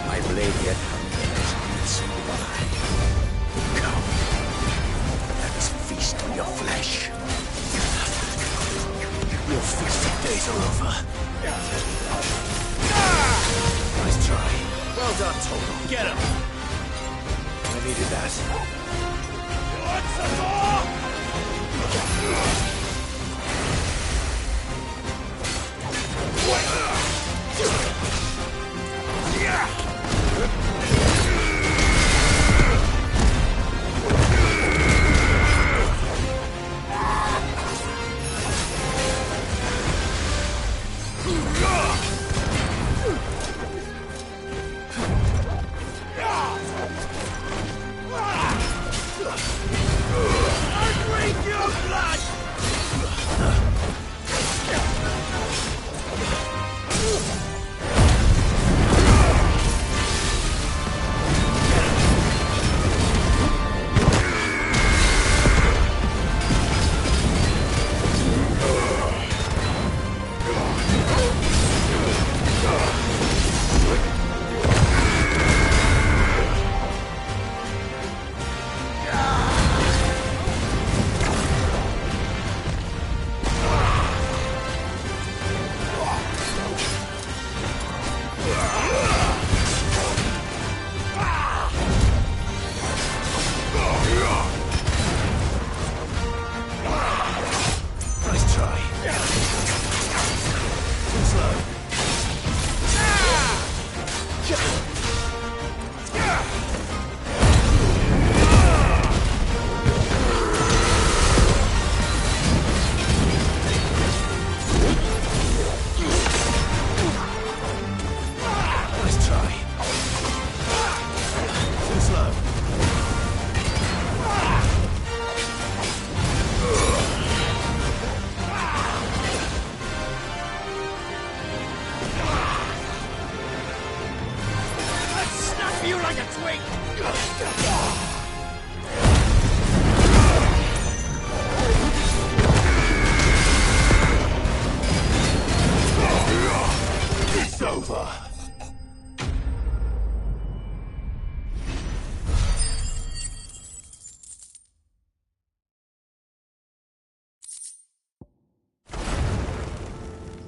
Speaker 4: My blade yet hungers, so do I. Come, let us feast on your flesh. Your feasting days are over. Nice try. Well done, Toro. Get him! I needed that.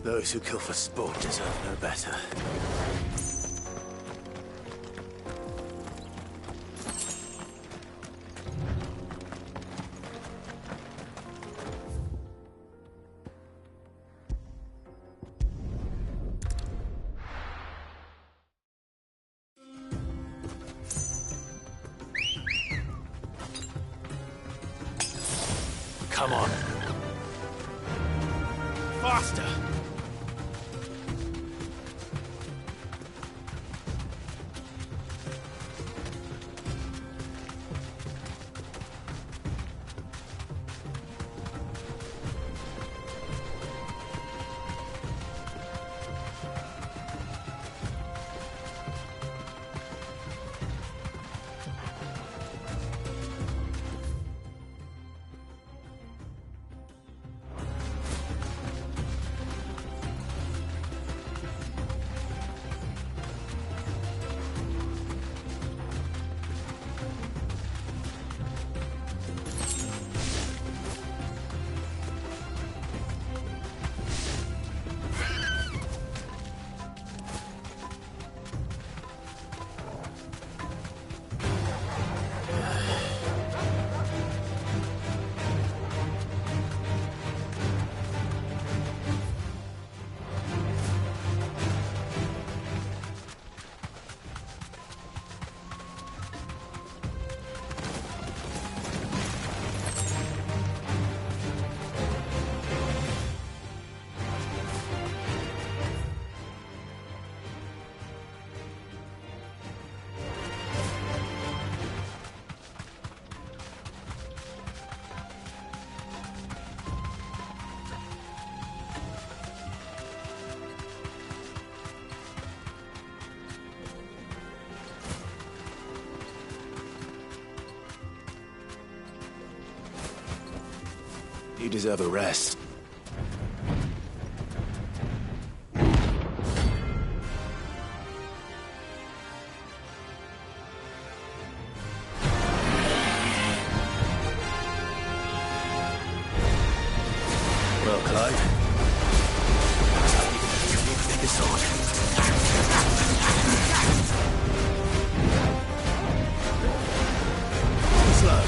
Speaker 3: Those who kill for sport deserve no better.
Speaker 4: Come on. Faster!
Speaker 3: You deserve a rest. Well, Clive. Take the sword. Slow.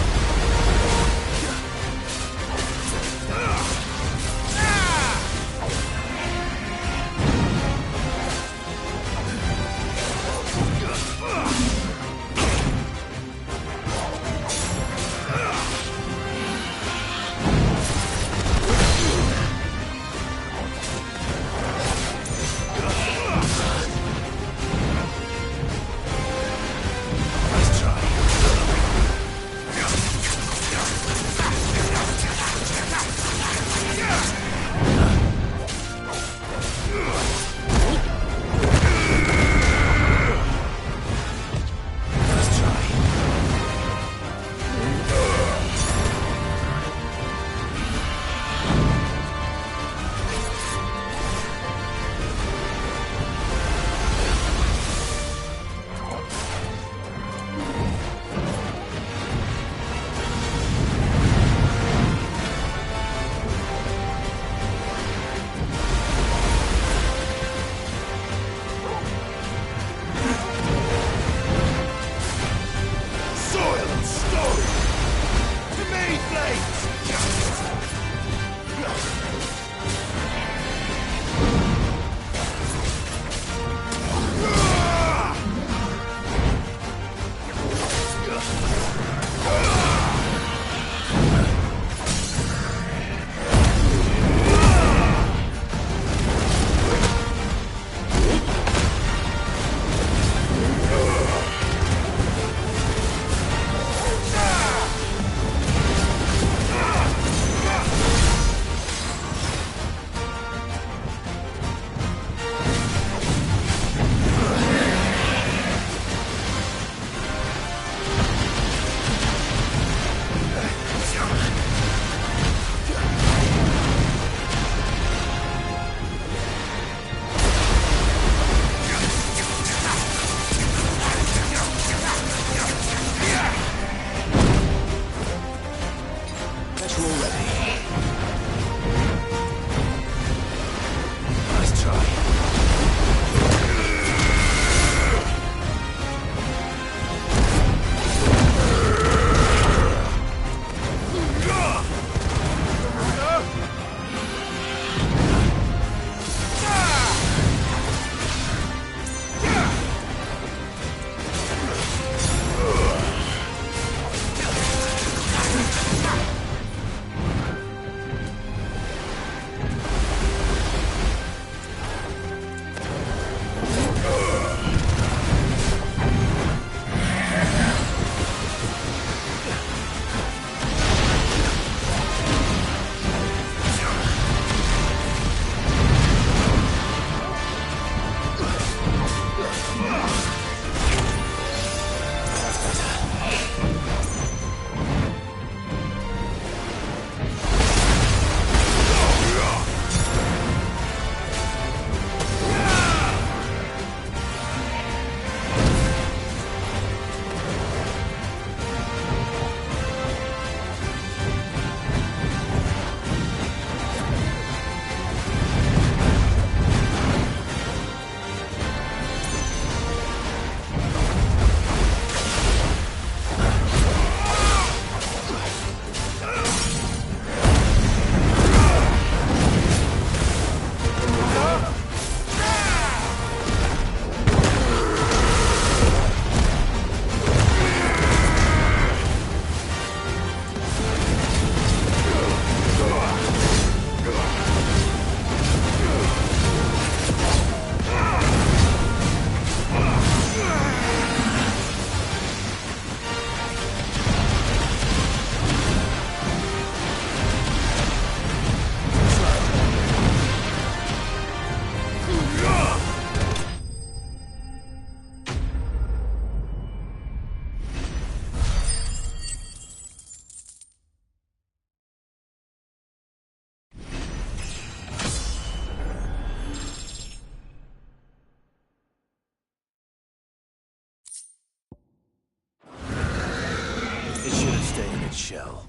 Speaker 4: stay in its shell.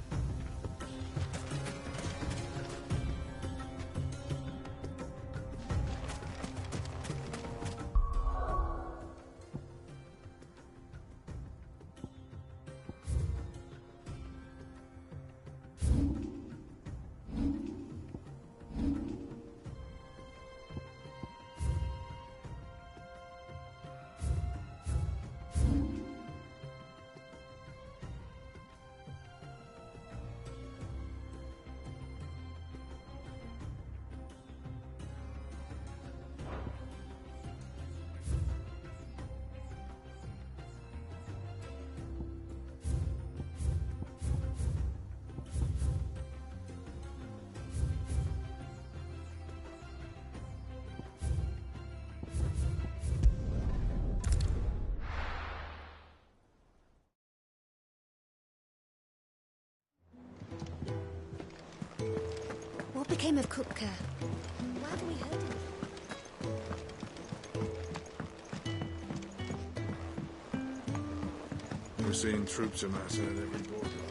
Speaker 1: What became of Kupka? Why haven't we heard anything?
Speaker 21: We're seeing troops amassing at every boardwalk.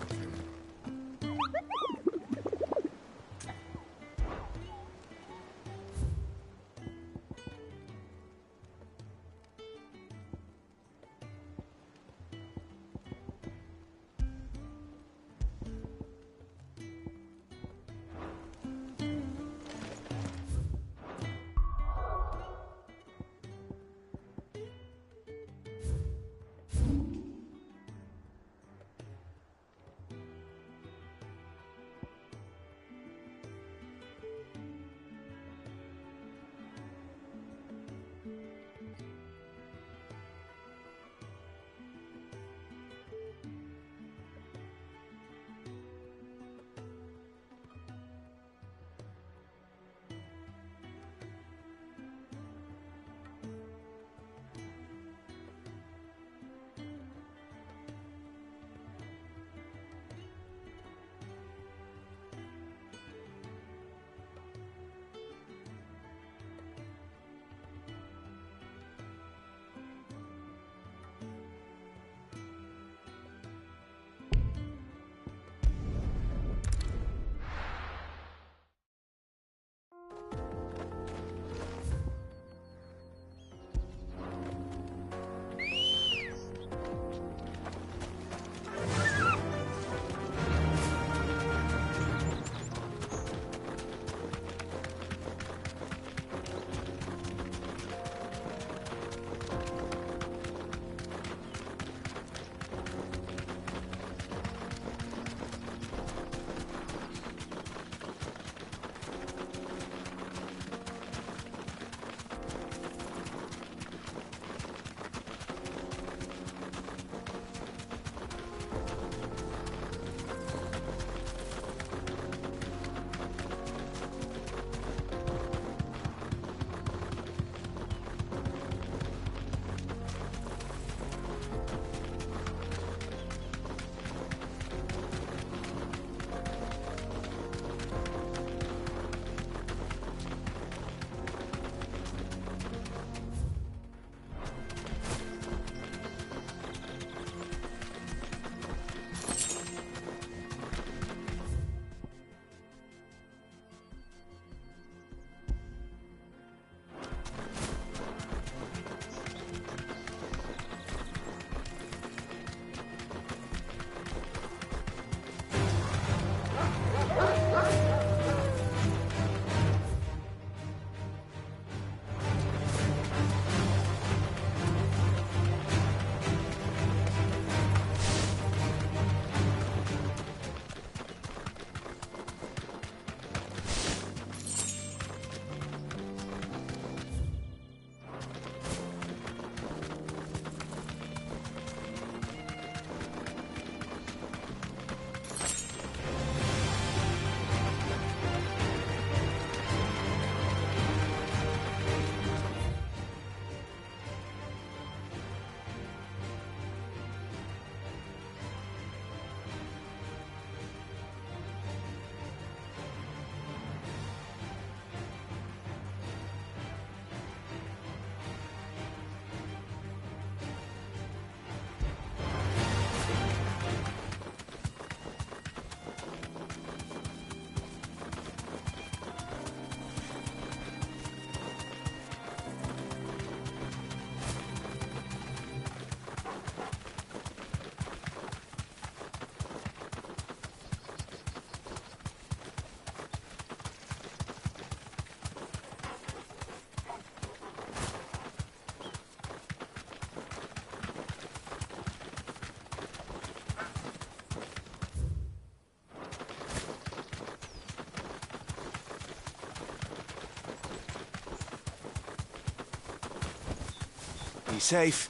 Speaker 3: Be safe.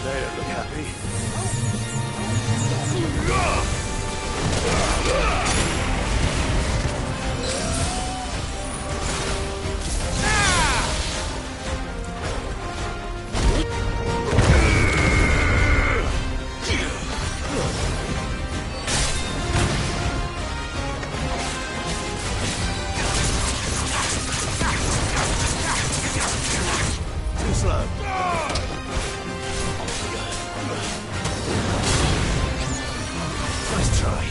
Speaker 3: They don't look happy. Too slow. Nice try.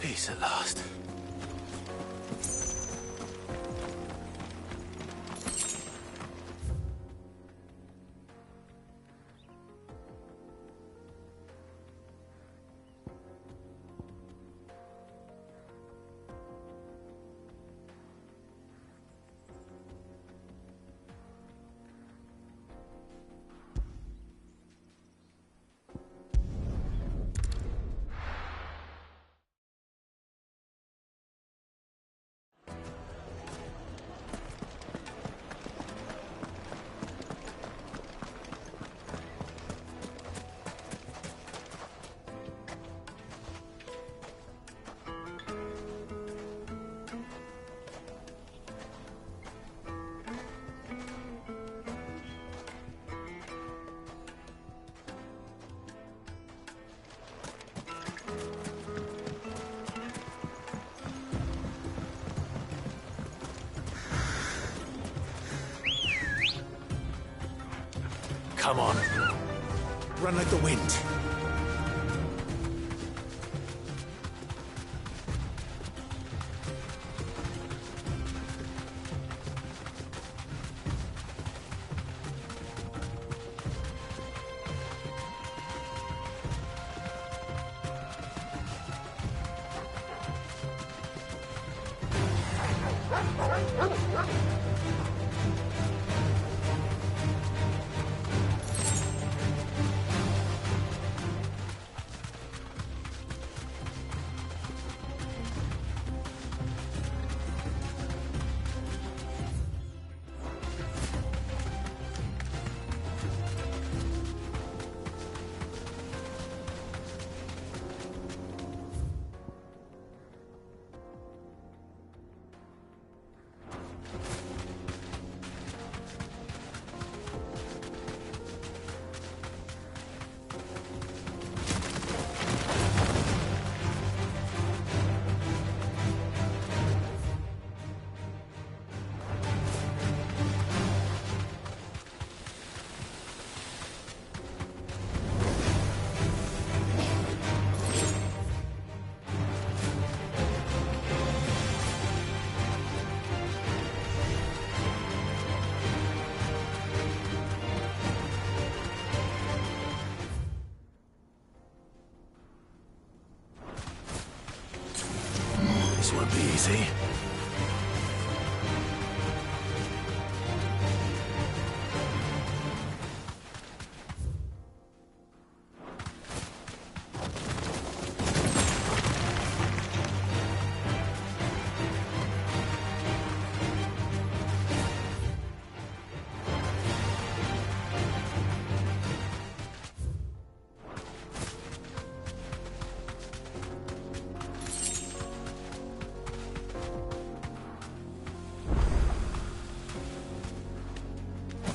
Speaker 3: Peace at last. Come on. Run like the wind. Easy.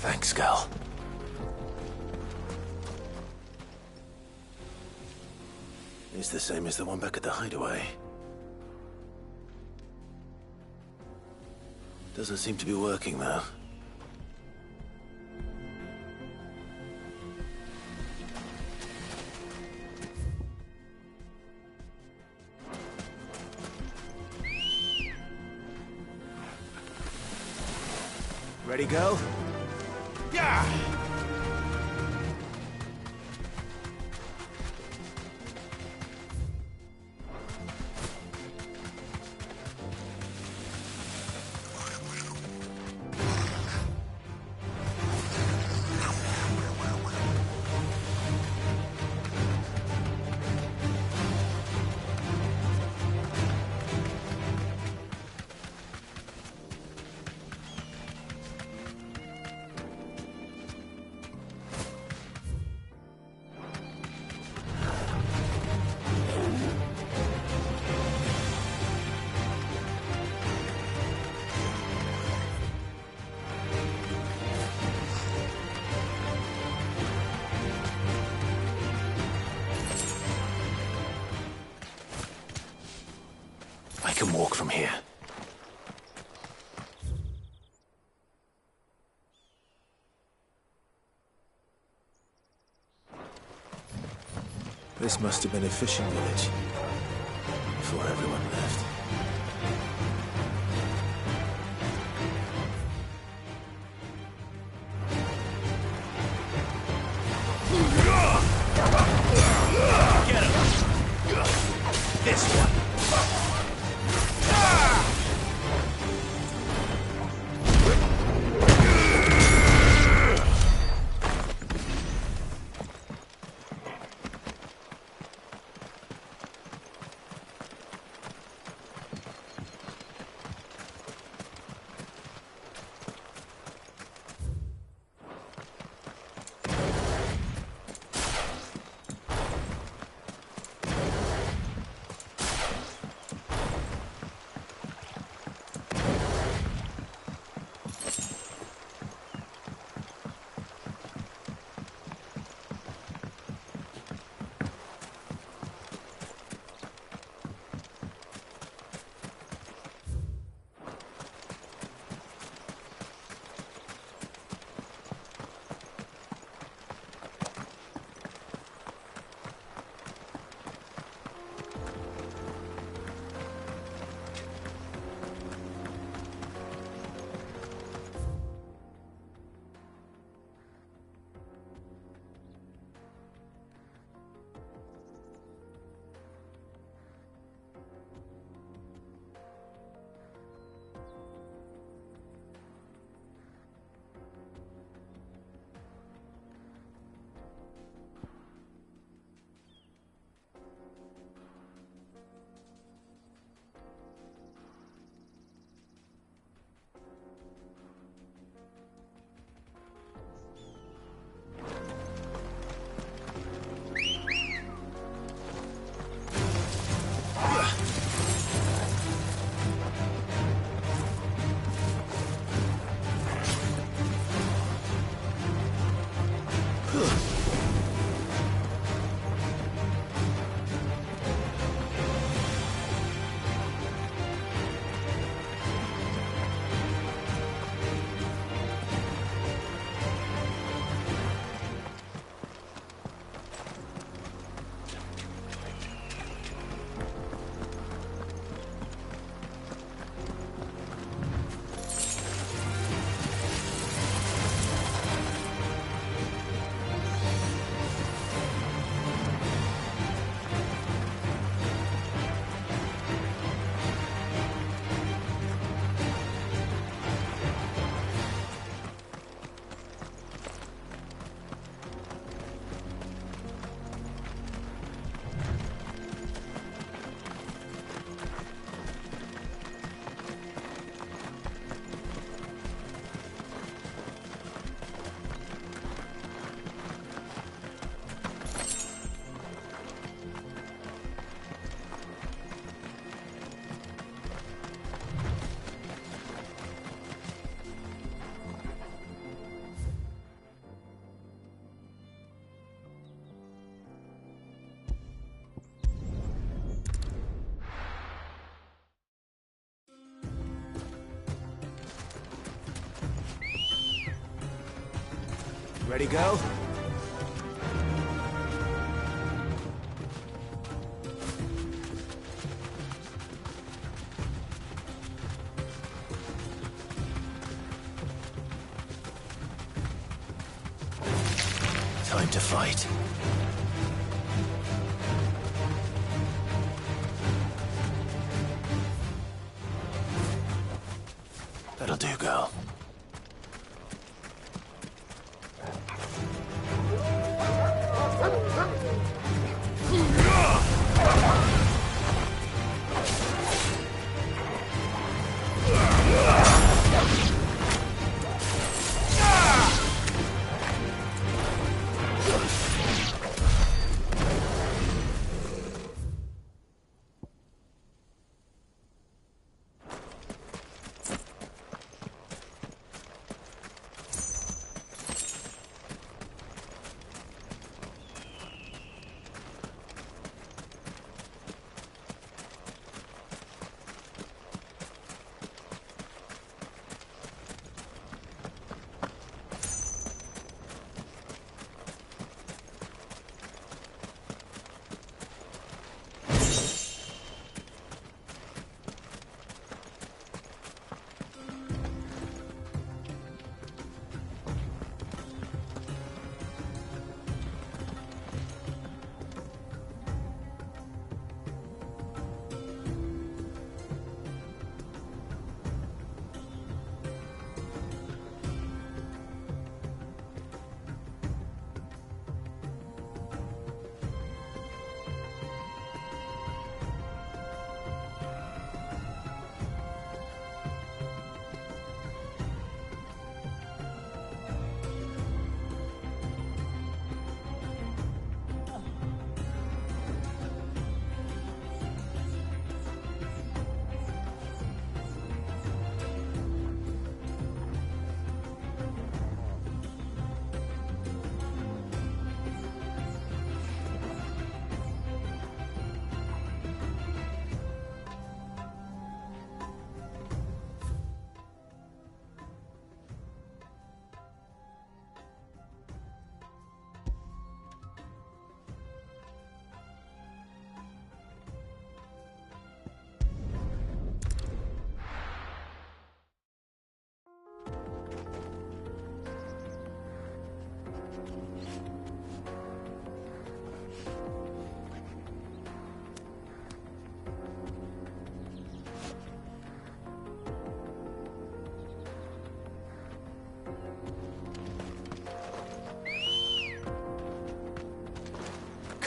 Speaker 3: Thanks, Gal. It's the same as the one back at the hideaway. Doesn't seem to be working, though.
Speaker 4: Ready, go?
Speaker 8: Yeah!
Speaker 3: I can walk from here. This must have been a fishing village before everyone left.
Speaker 4: Get him! This one! Ready, girl? Time to fight. That'll do, girl.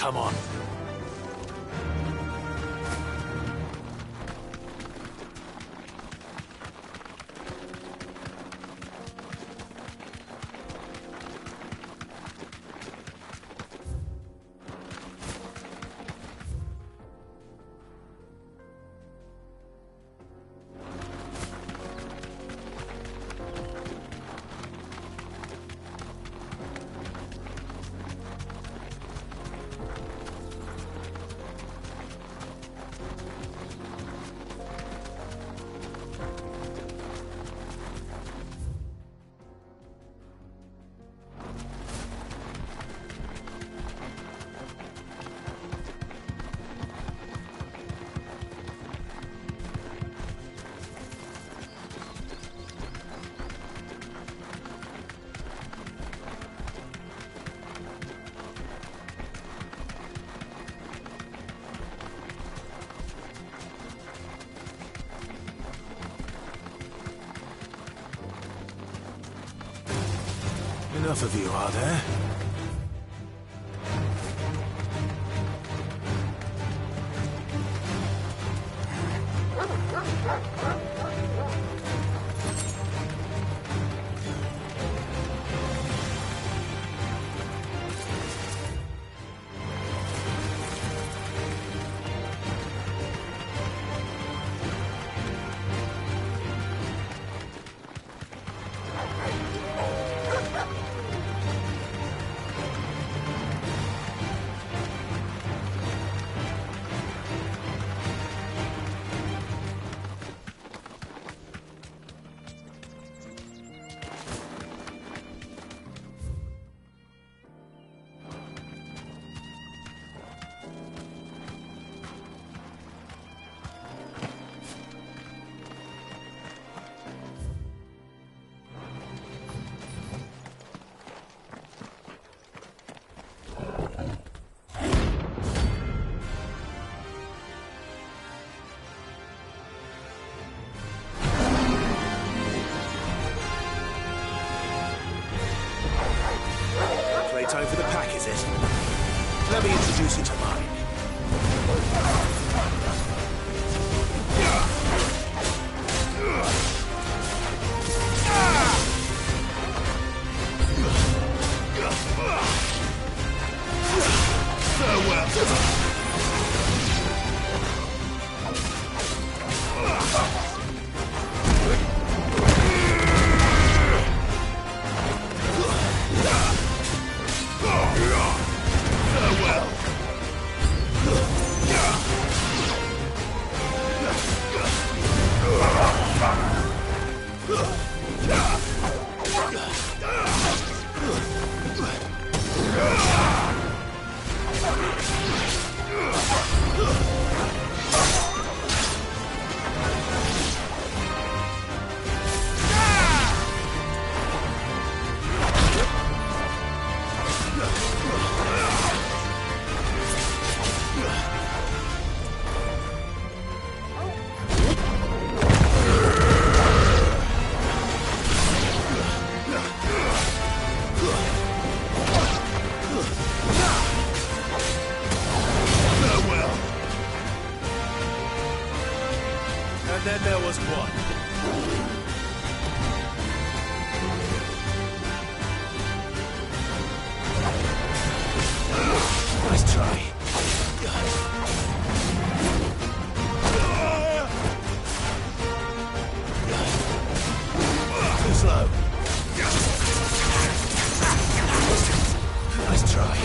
Speaker 4: Come on. Enough of you, are there?
Speaker 23: Let me introduce you to mine. Then there was one. Nice try. Too slow. Nice try.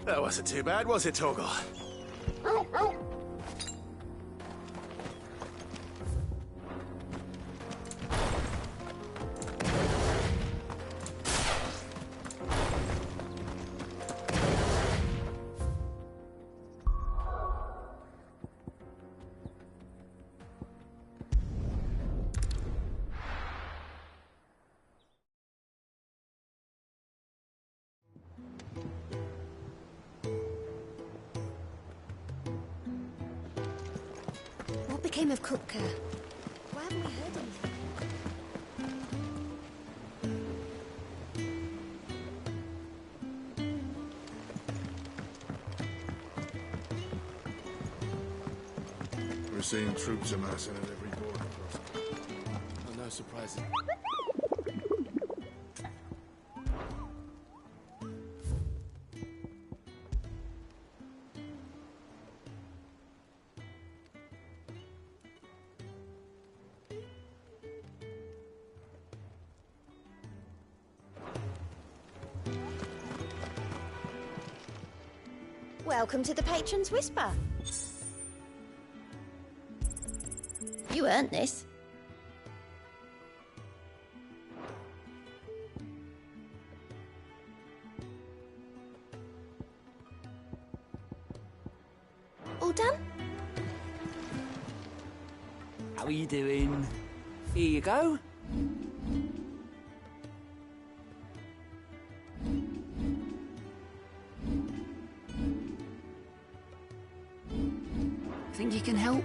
Speaker 3: That wasn't too bad, was it, Torgal?
Speaker 1: What became of Kupka? Why haven't we heard anything?
Speaker 21: We're seeing troops amassing at every border crossing.
Speaker 19: Oh, no surprises.
Speaker 1: Welcome to the Patron's Whisper. You earned this. All done?
Speaker 2: How are you doing? Here you go. Think you can help?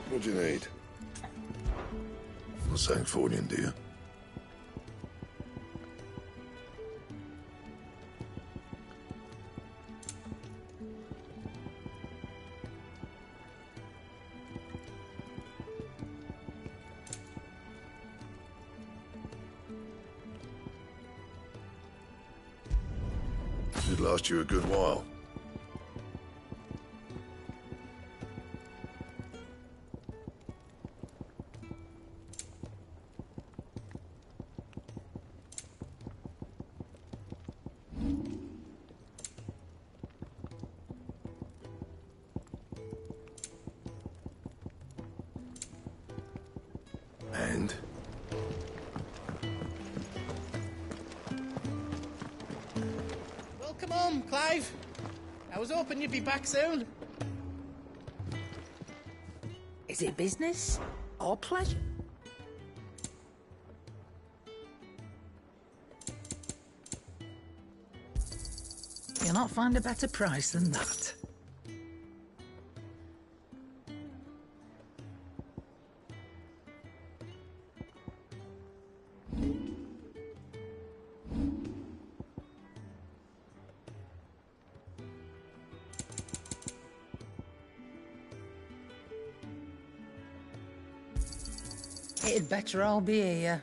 Speaker 21: What do you need? For Sanktfordian, do you? Should last you a good while. And?
Speaker 15: Welcome home, Clive. I was hoping you'd be back soon. Is it business or pleasure? You'll not find a better price than that. It'd better all be here.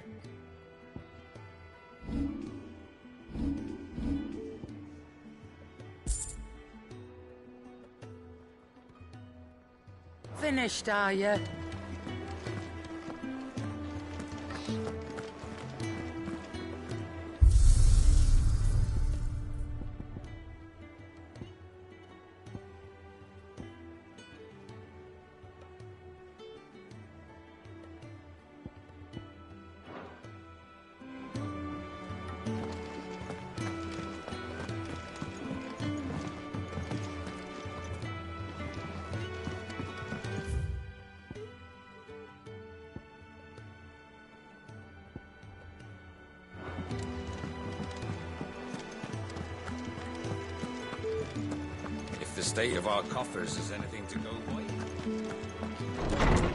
Speaker 15: Finished, are you?
Speaker 13: If the state of our coffers is anything to go by.